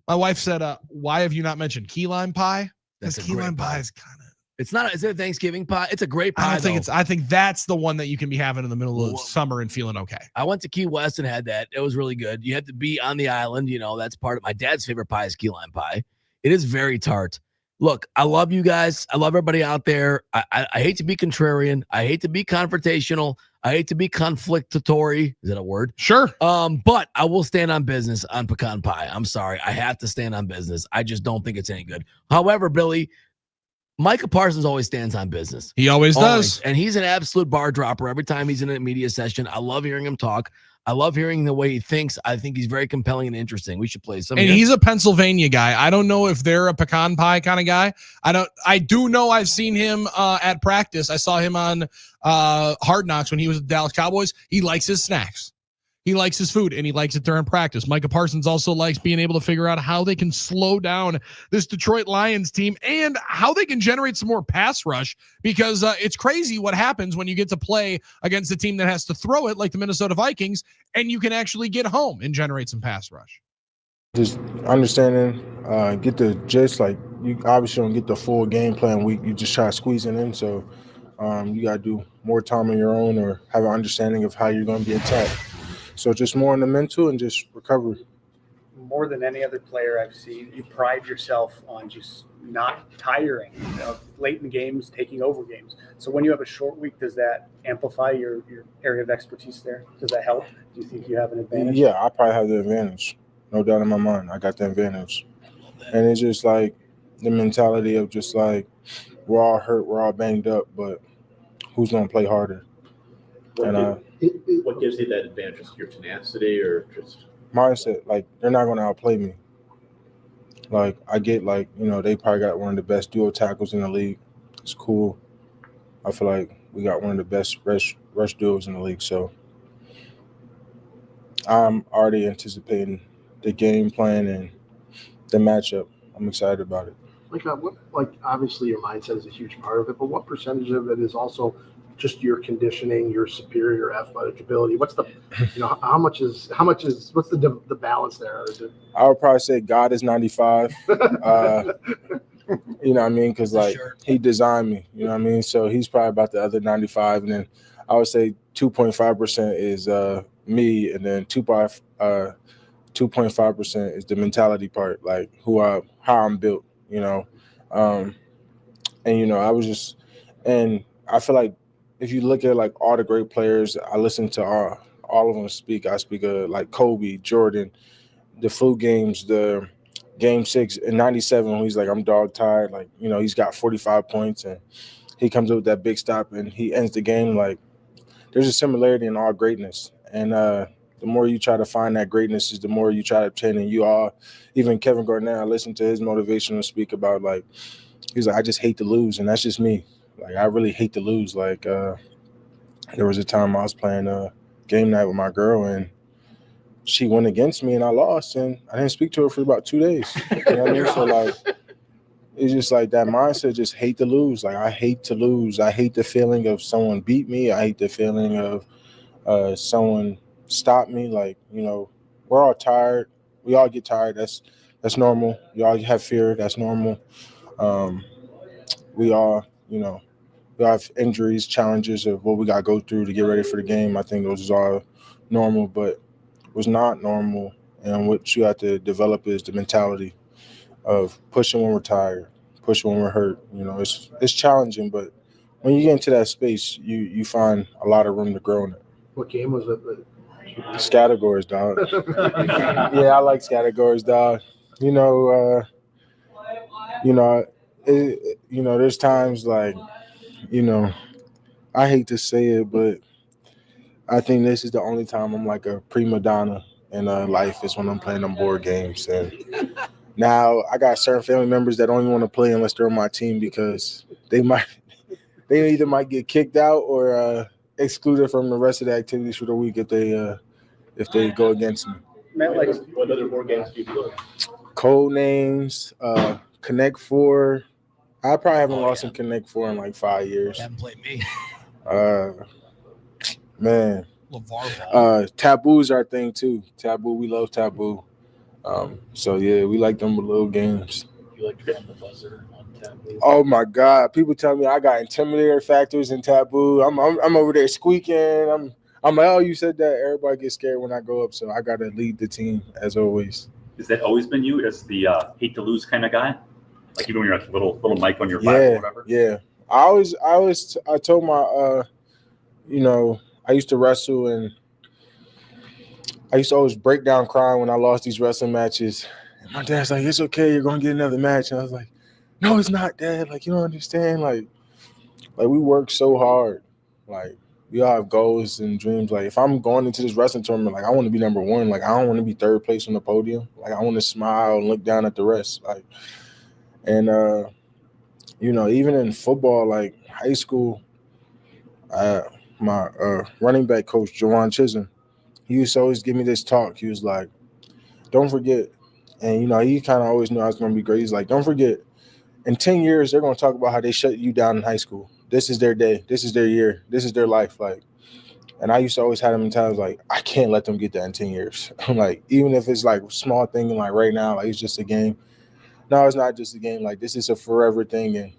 Speaker 4: my wife said, why have you not mentioned key lime pie? Because
Speaker 5: That's a
Speaker 4: key
Speaker 5: great
Speaker 4: lime
Speaker 5: pie.
Speaker 4: pie is kind of.
Speaker 5: It's not. Is it a Thanksgiving pie? It's a great pie.
Speaker 4: I think that's the one that you can be having in the middle of summer and feeling okay.
Speaker 5: I went to Key West and had that. It was really good. You have to be on the island. You know, that's part of my dad's favorite pie is key lime pie. It is very tart. Look, I love you guys. I love everybody out there. I hate to be contrarian. I hate to be confrontational. I hate to be conflictatory. Is that a word?
Speaker 4: Sure.
Speaker 5: But I will stand on business on pecan pie. I'm sorry. I have to stand on business. I just don't think it's any good. However, Billy, Micah Parsons always stands on business.
Speaker 4: He always does.
Speaker 5: And he's an absolute bar dropper every time he's in a media session. I love hearing him talk. I love hearing the way he thinks. I think he's very compelling and interesting. We should play some.
Speaker 4: And he's a Pennsylvania guy. I don't know if they're a pecan pie kind of guy. I do know I've seen him at practice. I saw him on Hard Knocks when he was at the Dallas Cowboys. He likes his snacks. He likes his food, and he likes it during practice. Micah Parsons also likes being able to figure out how they can slow down this Detroit Lions team and how they can generate some more pass rush, because it's crazy what happens when you get to play against a team that has to throw it like the Minnesota Vikings, and you can actually get home and generate some pass rush.
Speaker 7: Just understanding, get the gist. Like, you obviously don't get the full game plan week. You just try squeezing in. So you got to do more time on your own or have an understanding of how you're going to be attacked. So just more on the mental and just recovery.
Speaker 22: More than any other player I've seen, you pride yourself on just not tiring, late in games, taking over games. So when you have a short week, does that amplify your area of expertise there? Does that help? Do you think you have an advantage?
Speaker 7: Yeah, I probably have the advantage. No doubt in my mind. I got the advantage. And it's just like the mentality of just like we're all hurt, we're all banged up, but who's gonna play harder?
Speaker 8: What gives you that advantage? Just your tenacity, or just
Speaker 7: mindset? Like they're not gonna outplay me. Like I get like they probably got one of the best dual tackles in the league. It's cool. I feel like we got one of the best rush duos in the league. So I'm already anticipating the game plan and the matchup. I'm excited about it.
Speaker 18: Like obviously your mindset is a huge part of it, but what percentage of it is also just your conditioning, your superior athletic ability? What's the, how much is what's the balance there? Is it?
Speaker 7: I would probably say God is 95. You know what I mean? Because like he designed me. You know what I mean? So he's probably about the other 95, and then I would say 2.5% is me, and then 2.5% is the mentality part, like how I'm built. And I was just, and I feel like if you look at like all the great players, I listen to all of them speak. I speak of like Kobe, Jordan, the flu games, the game 6 in 97 when he's like, I'm dog tired. Like, he's got 45 points and he comes up with that big stop and he ends the game. Like, there's a similarity in all greatness. And the more you try to find that greatness is the more you try to obtain. And even Kevin Garnett, I listened to his motivational speak about like, he's like, I just hate to lose. And that's just me. Like, I really hate to lose. Like, there was a time I was playing game night with my girl and she went against me and I lost and I didn't speak to her for about 2 days. You know what I mean? So like, it's just like that mindset, just hate to lose. Like, I hate to lose. I hate the feeling of someone beat me. I hate the feeling of someone stopped me. Like, we're all tired. We all get tired. That's normal. We all have fear. That's normal. We all, we have injuries, challenges of what we got to go through to get ready for the game. I think those is all normal, but what's not normal and what you have to develop is the mentality of pushing when we're tired, pushing when we're hurt. It's challenging, but when you get into that space, you find a lot of room to grow in it.
Speaker 18: What game was it?
Speaker 7: Scattergories, dog. Yeah, I like Scattergories, dog. There's times like, I hate to say it, but I think this is the only time I'm like a prima donna in life is when I'm playing them board games. And now I got certain family members that don't even want to play unless they're on my team because they either might get kicked out or excluded from the rest of the activities for the week if they go against me.
Speaker 8: Matt, like what other board games do you play?
Speaker 7: Code Names, Connect 4. I probably haven't lost in Connect 4 in like 5 years.
Speaker 5: Haven't played me.
Speaker 7: Man. Taboo's our thing too. Taboo, we love Taboo. So yeah, we like them little games.
Speaker 8: You like to on the buzzer on Taboo?
Speaker 7: Oh my God! People tell me I got intimidator factors in Taboo. I'm over there squeaking. I'm like, oh, you said that. Everybody gets scared when I go up, so I gotta lead the team as always.
Speaker 13: Has that always been you as the hate to lose kind of guy? Like even when you're like little mic on your back or whatever?
Speaker 7: Yeah. I told my I used to wrestle and I used to always break down crying when I lost these wrestling matches. And my dad's like, it's okay, you're gonna get another match. And I was like, no, it's not, Dad. Like, you don't understand. Like we work so hard. Like we all have goals and dreams. Like if I'm going into this wrestling tournament, like I want to be number one. Like I don't want to be third place on the podium. Like I want to smile and look down at the rest. Like, and even in football, like high school, my running back coach, Jawan Chisholm, he used to always give me this talk. He was like, don't forget. And, he kind of always knew I was going to be great. He's like, don't forget, in 10 years, they're going to talk about how they shut you down in high school. This is their day. This is their year. This is their life. Like, and I used to always have them in times like, I can't let them get that in 10 years. I'm like, even if it's like a small thing, like right now, like it's just a game. No, it's not just a game. Like this is a forever thing. And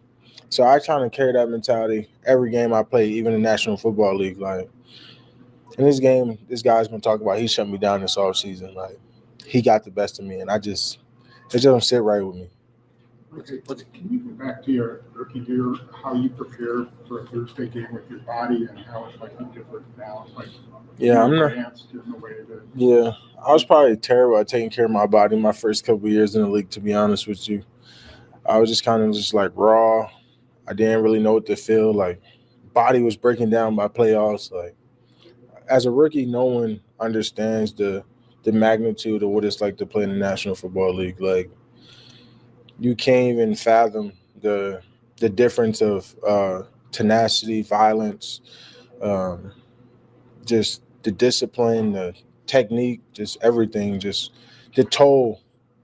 Speaker 7: so I try to carry that mentality every game I play, even in the National Football League. Like in this game, this guy's gonna talk about he shut me down this offseason. Like he got the best of me, and it just don't sit right with me.
Speaker 3: Okay, can you go back to your rookie year, how you prepare for a Thursday game with your body and how it might be different now? Like,
Speaker 7: Yeah, I'm not.
Speaker 3: advanced in the way that.
Speaker 7: Yeah, I was probably terrible at taking care of my body my first couple of years in the league. To be honest with you, I was just kind of just like raw. I didn't really know what to feel. Like, body was breaking down by playoffs. Like, as a rookie, no one understands the magnitude of what it's like to play in the National Football League. Like, you can't even fathom the difference of tenacity, violence, um, just the discipline, the technique, just everything, just the toll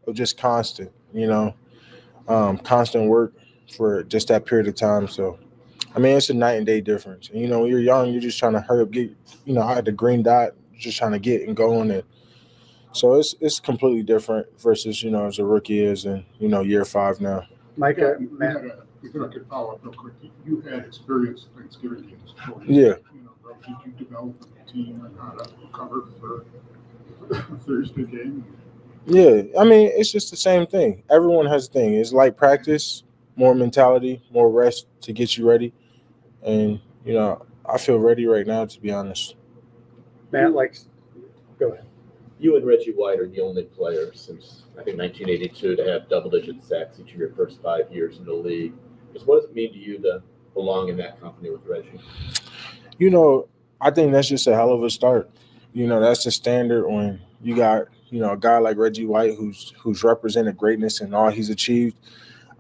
Speaker 7: of just constant work for just that period of time. So, I mean, it's a night and day difference. And, when you're young, you're just trying to hurry up, I had the green dot, just trying to get and going. And so it's completely different versus, as a rookie is in, year 5 now.
Speaker 3: Micah, Matt. If I could follow up real quick, you had experience in Thanksgiving games.
Speaker 7: Yeah.
Speaker 3: Did you develop a team and how to cover for a Thursday game?
Speaker 7: Yeah, I mean, it's just the same thing. Everyone has a thing. It's like practice, more mentality, more rest to get you ready. And, I feel ready right now, to be honest.
Speaker 22: Matt, go ahead.
Speaker 8: You and Reggie White are the only players since, I think, 1982 to have double-digit sacks each of your first 5 years in the league. Just what does it mean to you to belong in that company with Reggie?
Speaker 7: I think that's just a hell of a start. That's the standard when you got, a guy like Reggie White who's represented greatness in all he's achieved.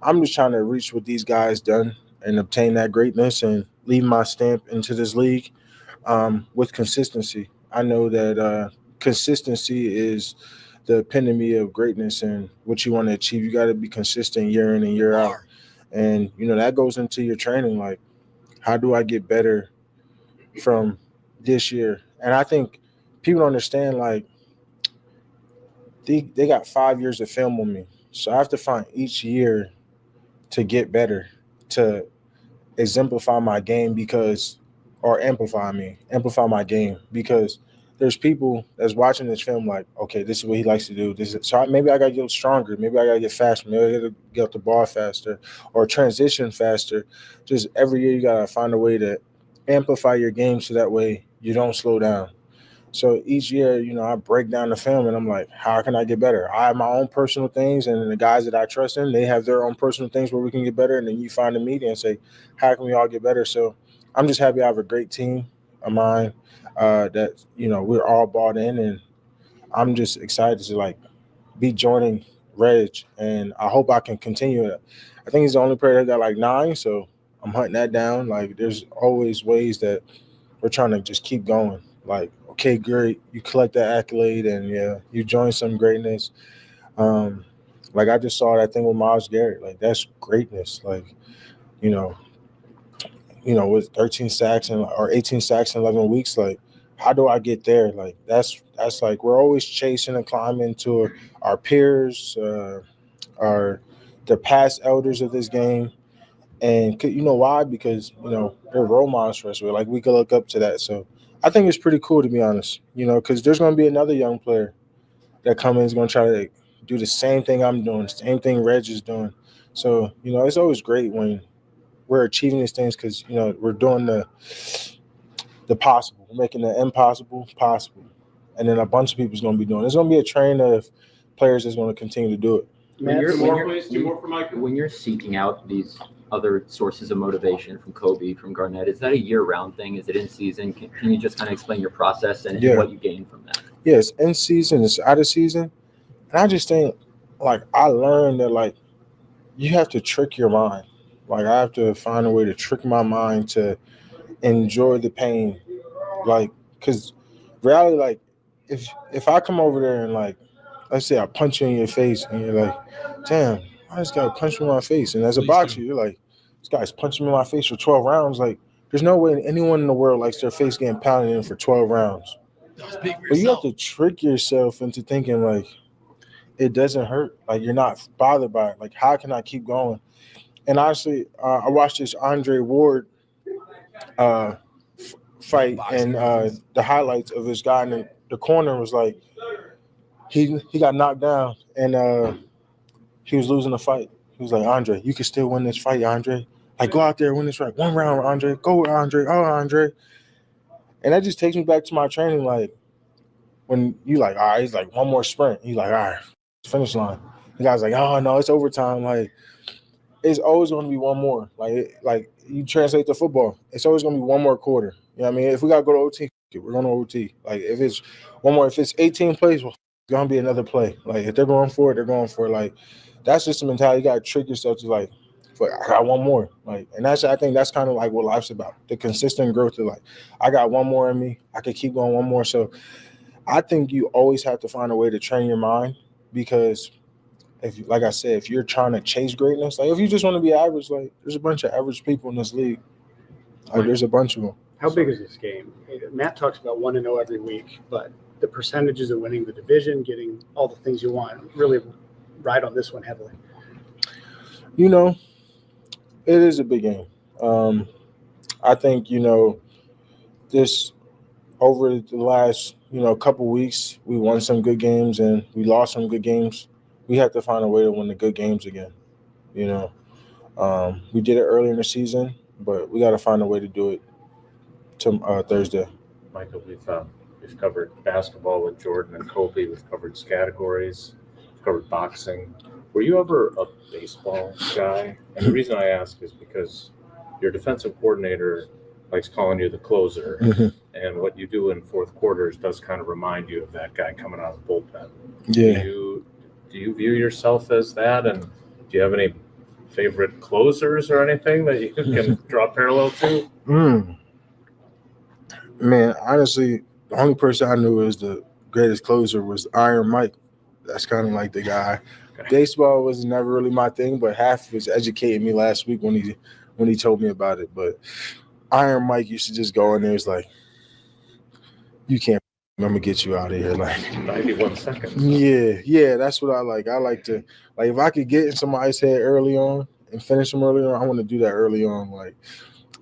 Speaker 7: I'm just trying to reach what these guys done and obtain that greatness and leave my stamp into this league with consistency. I know that consistency is the epitome of greatness and what you want to achieve. You got to be consistent year in and year out. And, that goes into your training. Like, how do I get better from this year? And I think people understand, like, they got 5 years of film on me. So I have to find each year to get better, to exemplify my game amplify my game, because there's people that's watching this film like, okay, this is what he likes to do. Maybe I got to get stronger. Maybe I got to get faster. Maybe I got to get up the ball faster or transition faster. Just every year you got to find a way to amplify your game so that way you don't slow down. So each year, I break down the film and I'm like, how can I get better? I have my own personal things, and the guys that I trust in, they have their own personal things where we can get better. And then you find a meeting and say, how can we all get better? So I'm just happy I have a great team of mine that, we're all bought in, and I'm just excited to be joining Reg, and I hope I can continue it. I think he's the only player that got 9, so I'm hunting that down. Like, there's always ways that we're trying to just keep going. Like, okay, great, you collect that accolade, and you join some greatness. I just saw that thing with Myles Garrett. Like, that's greatness. Like, with 13 sacks or 18 sacks in 11 weeks, like, how do I get there? Like, that's like, we're always chasing and climbing to our peers, the past elders of this game. And you know why? Because, they're role models for us. We could look up to that. So I think it's pretty cool, to be honest, because there's going to be another young player that come in is going to try to do the same thing I'm doing, the same thing Reg is doing. So, it's always great when we're achieving these things because, we're doing the possible, we're making the impossible possible. And then a bunch of people is going to be doing it. There's going to be a train of players that's going to continue to do it.
Speaker 10: When you're seeking out these other sources of motivation from Kobe, from Garnett, is that a year-round thing? Is it in season? Can you just kind of explain your process and what you gain from that?
Speaker 7: Yeah, it's in season, it's out of season. And I just think, I learned that, you have to trick your mind. I have to find a way to trick my mind to enjoy the pain. Because reality, if I come over there and, let's say I punch you in your face and you're like, damn, I just got punched in my face. And as a boxer, you're like, this guy's punching me in my face for 12 rounds. Like, there's no way anyone in the world likes their face getting pounded in for 12 rounds. But you have to trick yourself into thinking, it doesn't hurt. You're not bothered by it. How can I keep going? And honestly, I watched this Andre Ward fight, and the highlights of this guy in the corner was he got knocked down, and he was losing the fight. He was like, Andre, you can still win this fight, Andre. Like, go out there and win this fight. 1 round, Andre. Go, Andre. Oh, Andre. And that just takes me back to my training. Like, when you like, all right, he's like, 1 more sprint. He's like, all right, finish line. The guy's like, oh, no, it's overtime. Like, it's always going to be 1 more. Like you translate to football, it's always going to be 1 more quarter. You know what I mean? If we got to go to OT, we're going to OT. Like, if it's 1 more, if it's 18 plays, well, it's going to be another play. Like, if they're going for it, they're going for it. Like, that's just the mentality. You got to trick yourself to, like, I got 1 more. Like, and I think that's kind of like what life's about. The consistent growth of, like, I got 1 more in me. I could keep going 1 more. So I think you always have to find a way to train your mind, because like I said, if you're trying to chase greatness, like if you just want to be average, like there's a bunch of average people in this league. Like there's a bunch of them.
Speaker 22: How big is this game? Matt talks about 1-0 every week, but the percentages of winning the division, getting all the things you want, really ride on this one heavily.
Speaker 7: You know, it is a big game. I think, this over the last, couple weeks, we won some good games and we lost some good games. We have to find a way to win the good games again. We did it early in the season, but we got to find a way to do it Thursday.
Speaker 17: Michael, we've covered basketball with Jordan and Kobe. We've covered categories. We've covered boxing. Were you ever a baseball guy? And the reason I ask is because your defensive coordinator likes calling you the closer, and what you do in fourth quarters does kind of remind you of that guy coming out of the bullpen.
Speaker 7: Yeah.
Speaker 17: Do you view yourself as that? And do you have any favorite closers or anything that you can draw a parallel to?
Speaker 7: Man, honestly, the only person I knew as the greatest closer was Iron Mike. That's kind of like the guy. Okay. Baseball was never really my thing, but half was educating me last week when he told me about it. But Iron Mike used to just go in there. It's like, you can't. I'm gonna get you out of here. Like
Speaker 17: 91 seconds.
Speaker 7: Yeah, that's what I like. I like to, like, if I could get in somebody's head early on and finish them early on, I want to do that early on. Like,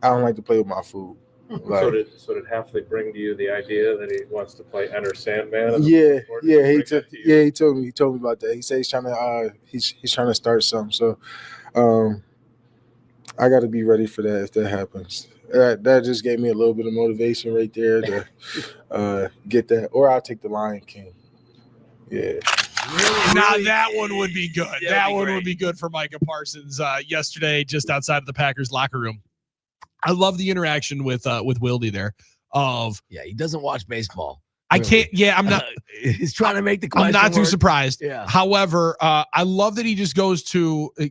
Speaker 7: I don't like to play with my food. Like,
Speaker 17: so did Halfley bring to you the idea that he wants to play Enter Sandman?
Speaker 7: Yeah. He told me about that. He said he's trying to he's trying to start something. So, I got to be ready for that if that happens. That just gave me a little bit of motivation right there to get that. Or I'll take the Lion King. Yeah.
Speaker 4: Now that one would be good. That one would be good for Micah Parsons yesterday, just outside of the Packers locker room. I love the interaction with Wildy there.
Speaker 5: He doesn't watch baseball.
Speaker 4: I can't. Yeah, I'm not.
Speaker 5: He's trying to make the question.
Speaker 4: I'm not too surprised.
Speaker 5: Yeah.
Speaker 4: However, I love that he just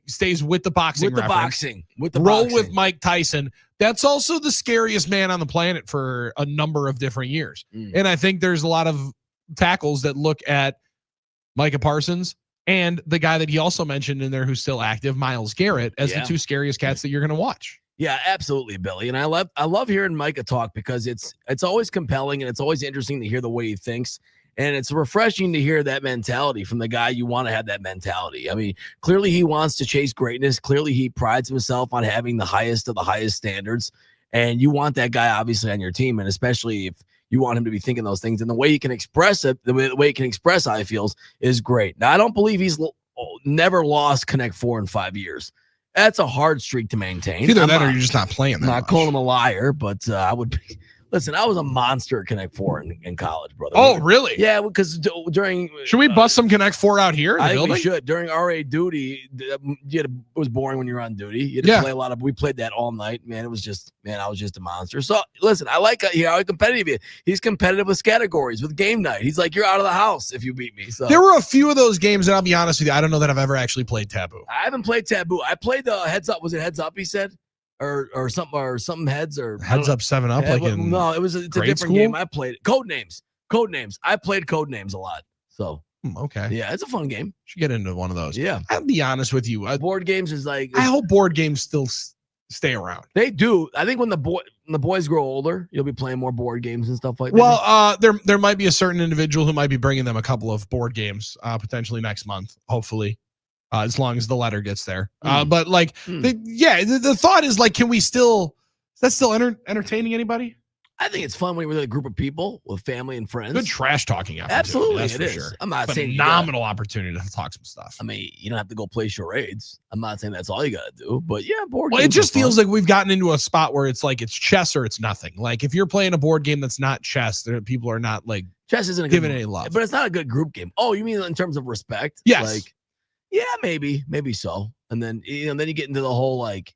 Speaker 4: stays with the boxing.
Speaker 5: With the boxing.
Speaker 4: With Mike Tyson. That's also the scariest man on the planet for a number of different years. And I think there's a lot of tackles that look at Micah Parsons and the guy that he also mentioned in there who's still active, Myles Garrett, as the 2 scariest cats that you're going to watch.
Speaker 5: Yeah, absolutely, Billy. And I love hearing Micah talk because it's always compelling and it's always interesting to hear the way he thinks. And it's refreshing to hear that mentality from the guy you want to have that mentality. I mean, clearly he wants to chase greatness. Clearly he prides himself on having the highest of the highest standards. And you want that guy obviously on your team. And especially if you want him to be thinking those things. And the way he can express it, the way he can express how he feels is great. Now, I don't believe he's never lost Connect 4 in 5 years. That's a hard streak to maintain.
Speaker 4: Either that or you're just not playing that.
Speaker 5: I'm not calling him a liar, but I would be. Listen, I was a monster at Connect 4 in college, brother.
Speaker 4: Oh, really?
Speaker 5: Yeah, because during...
Speaker 4: Should we bust some Connect 4 out here in the building?
Speaker 5: We should. During RA duty, it was boring when you were on duty. You had to play a lot of... We played that all night, man. It was just... Man, I was just a monster. So, listen, I like how competitive he is. He's competitive with categories, with game night. He's like, you're out of the house if you beat me. So
Speaker 4: there were a few of those games, and I'll be honest with you, I don't know that I've ever actually played Taboo.
Speaker 5: I haven't played Taboo. I played the Heads Up. Was it Heads Up, he said? Or something heads or
Speaker 4: Heads Up 7 Up
Speaker 5: no, it's a different game. I played Codenames. I played Codenames a lot. So
Speaker 4: okay,
Speaker 5: yeah, it's a fun game.
Speaker 4: Should get into one of those.
Speaker 5: Yeah,
Speaker 4: I'll be honest with you.
Speaker 5: Board games is like
Speaker 4: I hope board games still stay around.
Speaker 5: They do. I think when the boys grow older, you'll be playing more board games and stuff like that.
Speaker 4: Well, there might be a certain individual who might be bringing them a couple of board games potentially next month, hopefully. As long as the letter gets there. But like, the thought is like, can we still, is that still entertaining anybody?
Speaker 5: I think it's fun when you're with a group of people, with family and friends.
Speaker 4: Good trash talking opportunity.
Speaker 5: Absolutely,
Speaker 4: that's
Speaker 5: it
Speaker 4: for
Speaker 5: is.
Speaker 4: sure.
Speaker 5: I'm not saying
Speaker 4: phenomenal opportunity to talk some stuff.
Speaker 5: I mean, you don't have to go play charades. I'm not saying that's all you got to do, but yeah, board
Speaker 4: Well, it
Speaker 5: games
Speaker 4: just
Speaker 5: are fun.
Speaker 4: feels like we've gotten into a spot where it's like it's chess or it's nothing. Like if you're playing a board game that's not chess, people are not like
Speaker 5: chess isn't
Speaker 4: giving
Speaker 5: good,
Speaker 4: any love.
Speaker 5: but it's not a good group game. Oh, you mean in terms of respect?
Speaker 4: Yes.
Speaker 5: Like, yeah, maybe so. And then then you get into the whole like,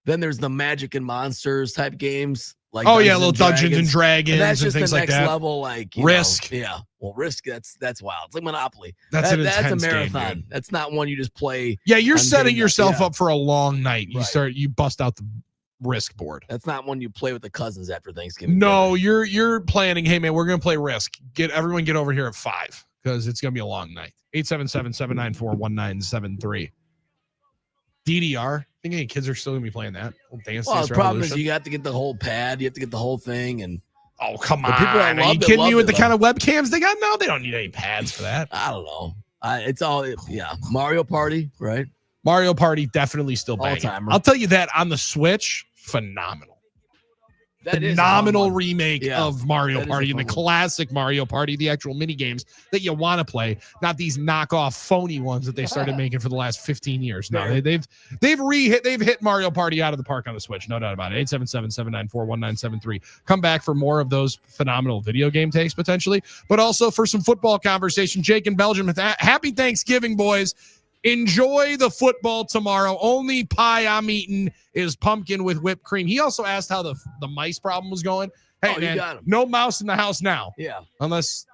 Speaker 5: then there's the Magic and Monsters type games. Like
Speaker 4: little Dungeons and Dragons
Speaker 5: and that's
Speaker 4: and
Speaker 5: just
Speaker 4: things
Speaker 5: the
Speaker 4: like
Speaker 5: next
Speaker 4: that.
Speaker 5: level, like
Speaker 4: Risk.
Speaker 5: Yeah, well, Risk. That's wild. It's like Monopoly.
Speaker 4: That's an
Speaker 5: that's a
Speaker 4: intense game,
Speaker 5: marathon.
Speaker 4: dude.
Speaker 5: That's not one you just play.
Speaker 4: Yeah, you're
Speaker 5: on
Speaker 4: setting
Speaker 5: game
Speaker 4: yourself
Speaker 5: night. Yeah.
Speaker 4: up for a long night.
Speaker 5: Right.
Speaker 4: You bust out the Risk board.
Speaker 5: That's not one you play with the cousins after Thanksgiving.
Speaker 4: No, you're planning. Hey man, we're gonna play Risk. Everyone get over here at 5 because it's gonna be a long night. 877-794-1973. DDR. I think any kids are still gonna be playing that. Dance
Speaker 5: Well,
Speaker 4: Dance
Speaker 5: the problem
Speaker 4: Revolution.
Speaker 5: is you have to get the whole pad. You have to get the whole thing, and
Speaker 4: oh come
Speaker 5: the
Speaker 4: on,
Speaker 5: people that
Speaker 4: are you
Speaker 5: loved it,
Speaker 4: kidding me
Speaker 5: loved
Speaker 4: with
Speaker 5: it,
Speaker 4: the
Speaker 5: though.
Speaker 4: kind of webcams they got now? They don't need any pads for that.
Speaker 5: I don't know. It's all Mario Party, right?
Speaker 4: Mario Party definitely still banging.
Speaker 5: All-timer.
Speaker 4: I'll tell you that on the Switch, phenomenal.
Speaker 5: That is a fun
Speaker 4: Phenomenal
Speaker 5: one.
Speaker 4: remake
Speaker 5: Yeah,
Speaker 4: of Mario
Speaker 5: that is a
Speaker 4: Party and the
Speaker 5: fun one.
Speaker 4: classic Mario Party, the actual mini games that you want to play, not these knockoff phony ones that they started making for the last 15 years. No, they've hit Mario Party out of the park on the Switch, no doubt about it. 877-794-1973. Come back for more of those phenomenal video game takes potentially, but also for some football conversation. Jake in Belgium, happy Thanksgiving, boys. Enjoy the football tomorrow. Only pie I'm eating is pumpkin with whipped cream. He also asked how the mice problem was going. Hey,
Speaker 5: you
Speaker 4: man,
Speaker 5: got him.
Speaker 4: no mouse in the house now.
Speaker 5: Yeah.
Speaker 4: Unless,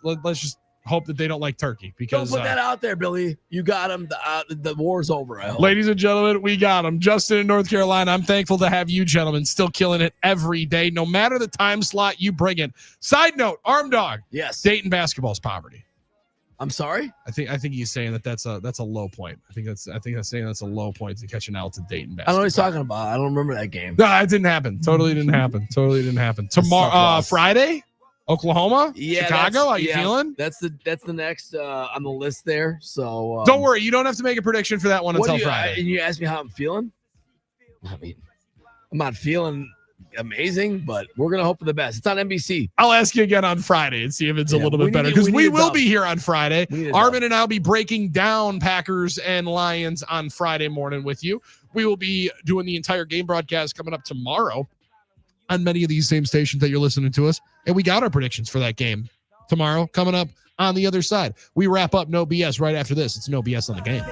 Speaker 4: let's just hope that they don't like turkey.
Speaker 5: Don't
Speaker 4: Because,
Speaker 5: put that out there, Billy. You got him. The war's over. I hope.
Speaker 4: ladies and gentlemen, we got him. Justin in North Carolina. I'm thankful to have you gentlemen still killing it every day, no matter the time slot you bring in. Side note, Arm Dog.
Speaker 5: Yes.
Speaker 4: Dayton basketball's poverty.
Speaker 5: I'm sorry.
Speaker 4: I think he's saying that's a low point. I think that's saying that's a low point to catch an L to Dayton
Speaker 5: I
Speaker 4: basketball.
Speaker 5: don't know what he's talking about. I don't remember that game.
Speaker 4: No, it didn't happen. Totally didn't happen. Tomorrow, Friday, Oklahoma,
Speaker 5: Yeah,
Speaker 4: Chicago. How you feeling?
Speaker 5: That's the next on the list there. So
Speaker 4: Don't worry, you don't have to make a prediction for that one
Speaker 5: what
Speaker 4: until
Speaker 5: do you,
Speaker 4: Friday.
Speaker 5: and you asked me how I'm feeling. I mean, I'm not feeling amazing, but we're gonna hope for the best. It's on NBC.
Speaker 4: I'll ask you again on Friday and see if it's a little bit better because we will be here on Friday. Armin and I'll be breaking down Packers and Lions on Friday morning with you. We will be doing the entire game broadcast coming up tomorrow on many of these same stations that you're listening to us. And we got our predictions for that game tomorrow coming up on the other side. We wrap up No BS right after this. It's No BS on the Game.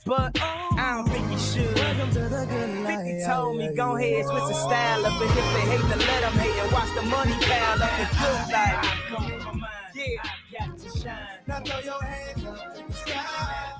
Speaker 6: But I don't think you should. 50 told me go ahead, switch the style up, and if they hate, then let them hate and watch the money pile up and good life. Yeah, I got to shine. Now throw your hands up in the sky.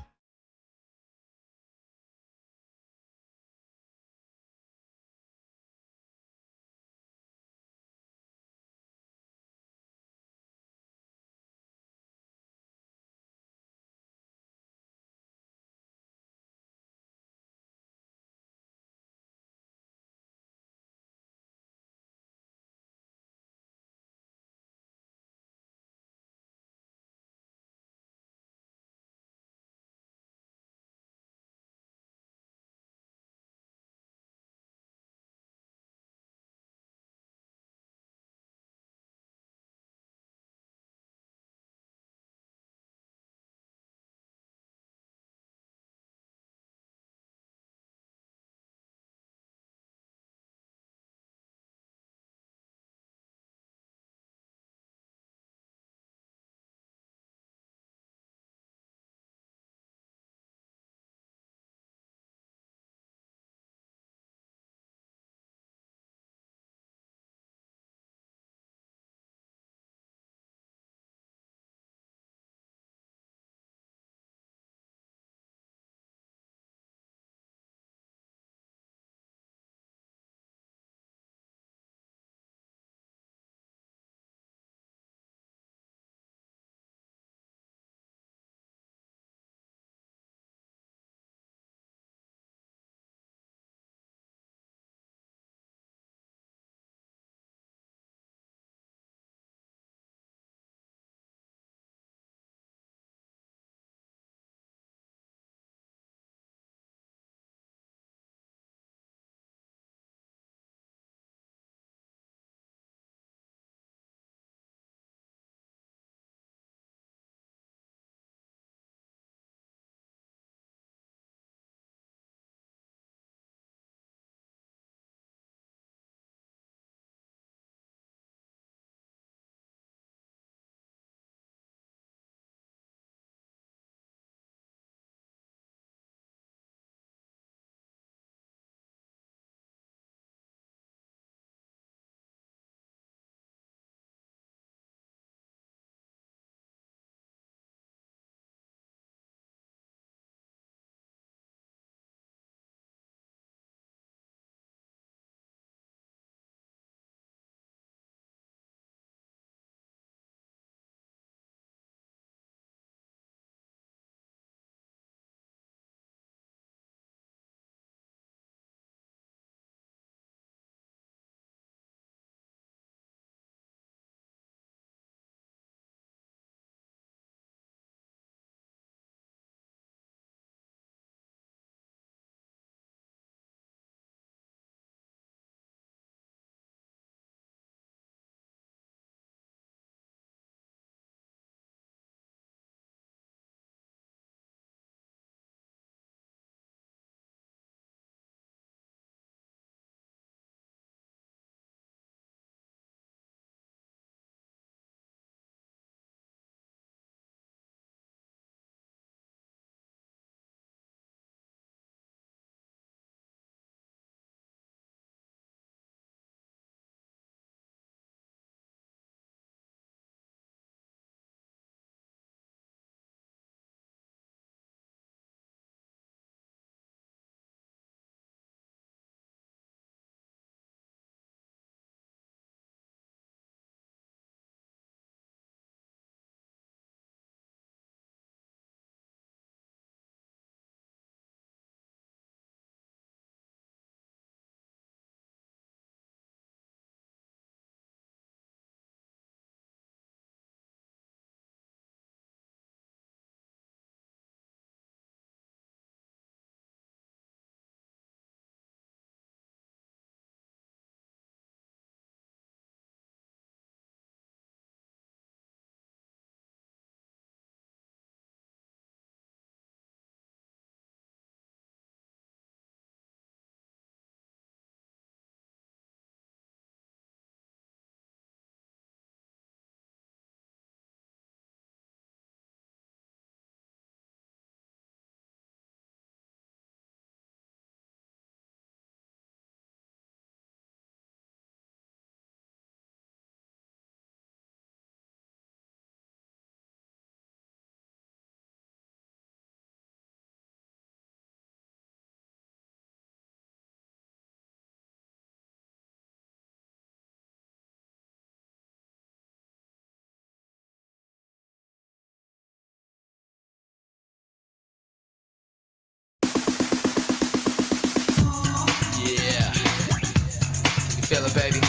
Speaker 1: Allen, baby.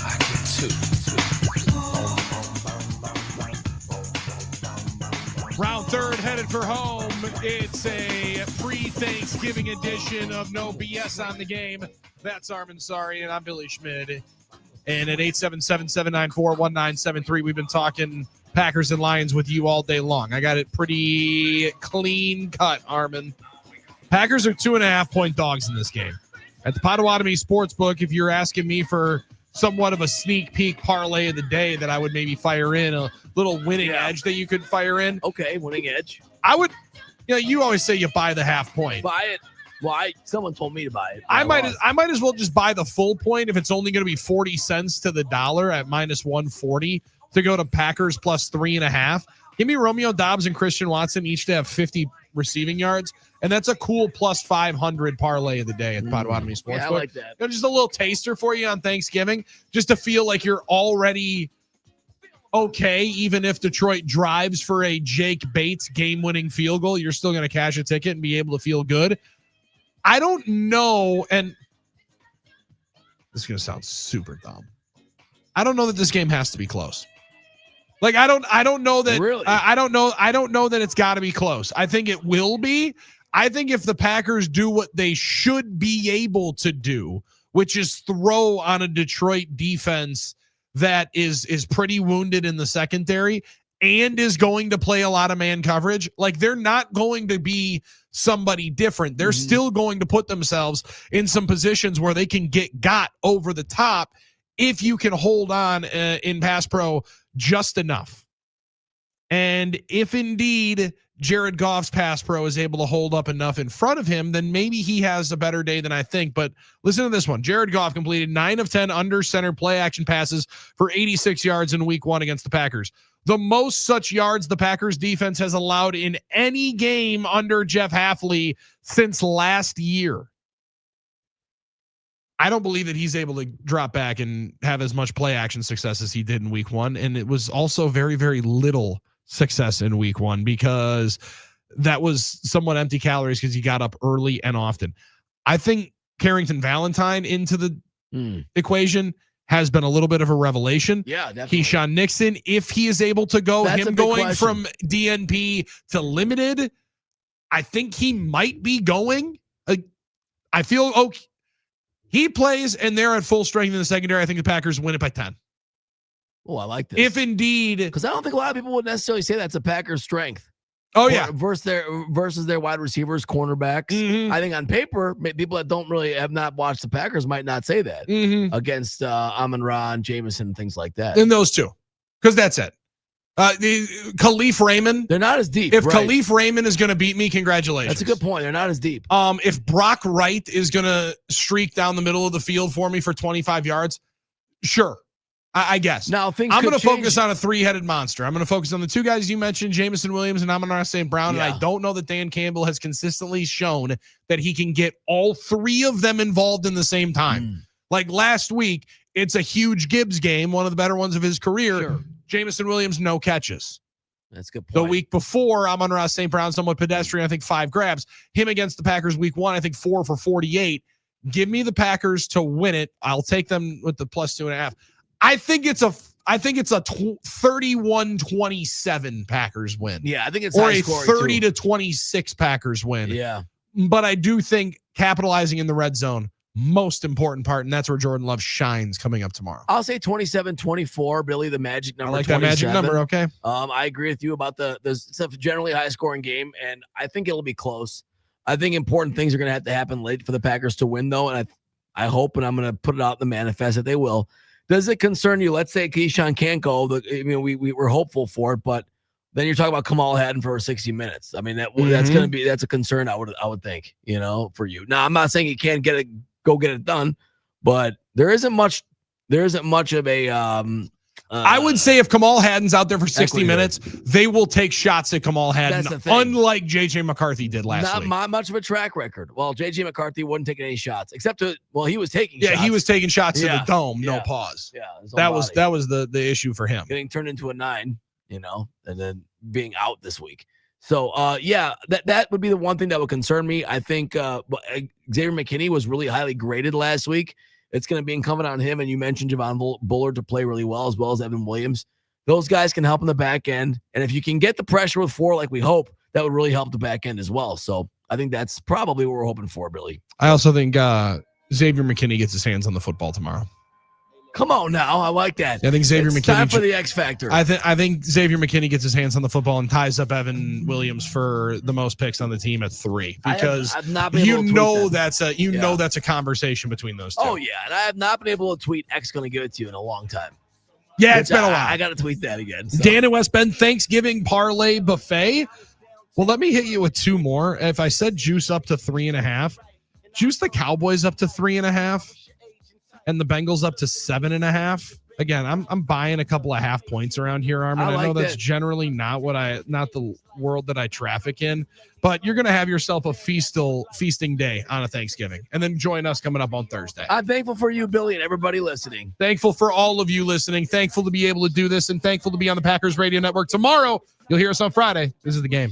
Speaker 1: I get two.
Speaker 4: Round third headed for home. It's a pre-Thanksgiving edition of No BS on the Game. That's Armen Sari, and I'm Billy Schmid. And at 877-794-1973, we've been talking Packers and Lions with you all day long. I got it pretty clean cut, Armen. Packers are 2.5-point dogs in this game. At the Potawatomi Sportsbook, if you're asking me for somewhat of a sneak peek parlay of the day that I would maybe fire in, a little winning edge that you could fire in.
Speaker 5: Okay, winning edge.
Speaker 4: I would, you always say you buy the half point.
Speaker 5: Buy it. Why? Someone told me to buy it.
Speaker 4: I might as well just buy the full point if it's only going to be 40 cents to the dollar at minus 140 to go to Packers plus 3.5. Give me Romeo Doubs and Christian Watson each to have 50 receiving yards, and that's a cool plus 500 parlay of the day at the Potawatomi Sportsbook.
Speaker 5: Yeah, I like that.
Speaker 4: Just a little taster for you on Thanksgiving, just to feel like you're already okay, even if Detroit drives for a Jake Bates game-winning field goal, you're still going to cash a ticket and be able to feel good. I don't know, and this is going to sound super dumb. I don't know that this game has to be close. Like, I don't know that.
Speaker 5: Really?
Speaker 4: I don't know that it's got to be close. I think it will be. I think if the Packers do what they should be able to do, which is throw on a Detroit defense that is pretty wounded in the secondary and is going to play a lot of man coverage, like, they're not going to be somebody different. They're still going to put themselves in some positions where they can got over the top if you can hold on in pass pro just enough. And if indeed Jared Goff's pass pro is able to hold up enough in front of him, then maybe he has a better day than I think. But listen to this one. Jared Goff completed 9 of 10 under center play action passes for 86 yards in week 1 against the Packers. The most such yards the Packers defense has allowed in any game under Jeff Hafley since last year. I don't believe that he's able to drop back and have as much play action success as he did in week 1. And it was also very, very little success in week 1 because that was somewhat empty calories because he got up early and often. I think Carrington Valentine into the equation has been a little bit of a revelation.
Speaker 5: Yeah, definitely.
Speaker 4: Keyshawn Nixon, if he is able to go,
Speaker 5: That's
Speaker 4: him going from DNP to limited, I think he might be going. I feel okay. He plays and they're at full strength in the secondary. I think the Packers win it by 10.
Speaker 5: Oh, I like this.
Speaker 4: If indeed,
Speaker 5: because I don't think a lot of people would necessarily say that's a Packers strength.
Speaker 4: Oh yeah,
Speaker 5: versus their wide receivers, cornerbacks. I think on paper, people that have not watched the Packers might not say that against Amon-Ra and Jameson and things like that.
Speaker 4: And those two, because that's it. Khalif Raymond,
Speaker 5: they're not as deep.
Speaker 4: If Khalif Raymond is going to beat me, congratulations.
Speaker 5: That's a good point. They're not as deep.
Speaker 4: If Brock Wright is going to streak down the middle of the field for me for 25 yards, sure. I guess.
Speaker 5: Now
Speaker 4: I'm going to focus on a 3-headed monster. I'm going to focus on the 2 guys you mentioned, Jameson Williams and Amon-Ra St. Brown.
Speaker 5: Yeah.
Speaker 4: And I don't know that Dan Campbell has consistently shown that he can get all 3 of them involved in the same time. Like last week, it's a huge Gibbs game, one of the better ones of his career.
Speaker 5: Sure.
Speaker 4: Jameson Williams, no catches.
Speaker 5: That's a good point.
Speaker 4: The week before, Amon-Ra St. Brown, somewhat pedestrian, I think 5 grabs. Him against the Packers week 1, I think 4 for 48. Give me the Packers to win it. I'll take them with the plus 2.5. I think it's a 31-27 Packers win.
Speaker 5: Yeah, I think it's
Speaker 4: or a 30-26 Packers win.
Speaker 5: Yeah.
Speaker 4: But I do think capitalizing in the red zone, most important part, and that's where Jordan Love shines coming up tomorrow.
Speaker 5: I'll say 27-24, Billy, the magic number.
Speaker 4: I like
Speaker 5: 27.
Speaker 4: that magic number, okay.
Speaker 5: I agree with you about the stuff, generally high scoring game, and I think it'll be close. I think important things are going to have to happen late for the Packers to win, though, and I hope, and I'm going to put it out in the manifest that they will. Does it concern you? Let's say Keyshawn can't go. We're hopeful for it, but then you're talking about Kamal Hadden for 60 minutes. I mean, that's a concern. I would think, for you. Now, I'm not saying you can't go get it done, but there isn't much of a.
Speaker 4: I would say if Kamal Hadden's out there for 60 minutes, they will take shots at Kamal Hadden, unlike J.J. McCarthy did last week.
Speaker 5: Not much of a track record. Well, J.J. McCarthy wasn't taking any shots, except he was taking shots.
Speaker 4: Yeah, he was taking shots to the dome, no pause.
Speaker 5: Yeah,
Speaker 4: that was the issue for him.
Speaker 5: Getting turned into a 9, and then being out this week. So, that would be the one thing that would concern me. I think Xavier McKinney was really highly graded last week. It's going to be incumbent on him, and you mentioned Javon Bullard to play really well, as well as Evan Williams. Those guys can help in the back end, and if you can get the pressure with 4 like we hope, that would really help the back end as well. So I think that's probably what we're hoping for, Billy.
Speaker 4: I also think Xavier McKinney gets his hands on the football tomorrow.
Speaker 5: Come on now, I like that.
Speaker 4: I think Xavier McKinney.
Speaker 5: Time for the X factor.
Speaker 4: I think Xavier McKinney gets his hands on the football and ties up Evan Williams for the most picks on the team at 3 because
Speaker 5: I've not been able to tweet that.
Speaker 4: know that's a conversation between those two.
Speaker 5: Oh yeah, and I have not been able to tweet X going to give it to you in a long time.
Speaker 4: Yeah, it's been a while.
Speaker 5: I got to tweet that again. So.
Speaker 4: Dan and West Bend Thanksgiving parlay buffet. Well, let me hit you with 2 more. If I said juice up to 3.5, juice the Cowboys up to 3.5, and the Bengals up to 7.5. Again, I'm buying a couple of half points around here, Armin. I know that's generally not the world that I traffic in, but you're gonna have yourself a feasting day on a Thanksgiving, and then join us coming up on Thursday.
Speaker 5: I'm thankful for you, Billy, and everybody listening.
Speaker 4: Thankful for all of you listening. Thankful to be able to do this, and thankful to be on the Packers Radio Network tomorrow. You'll hear us on Friday. This is The Game.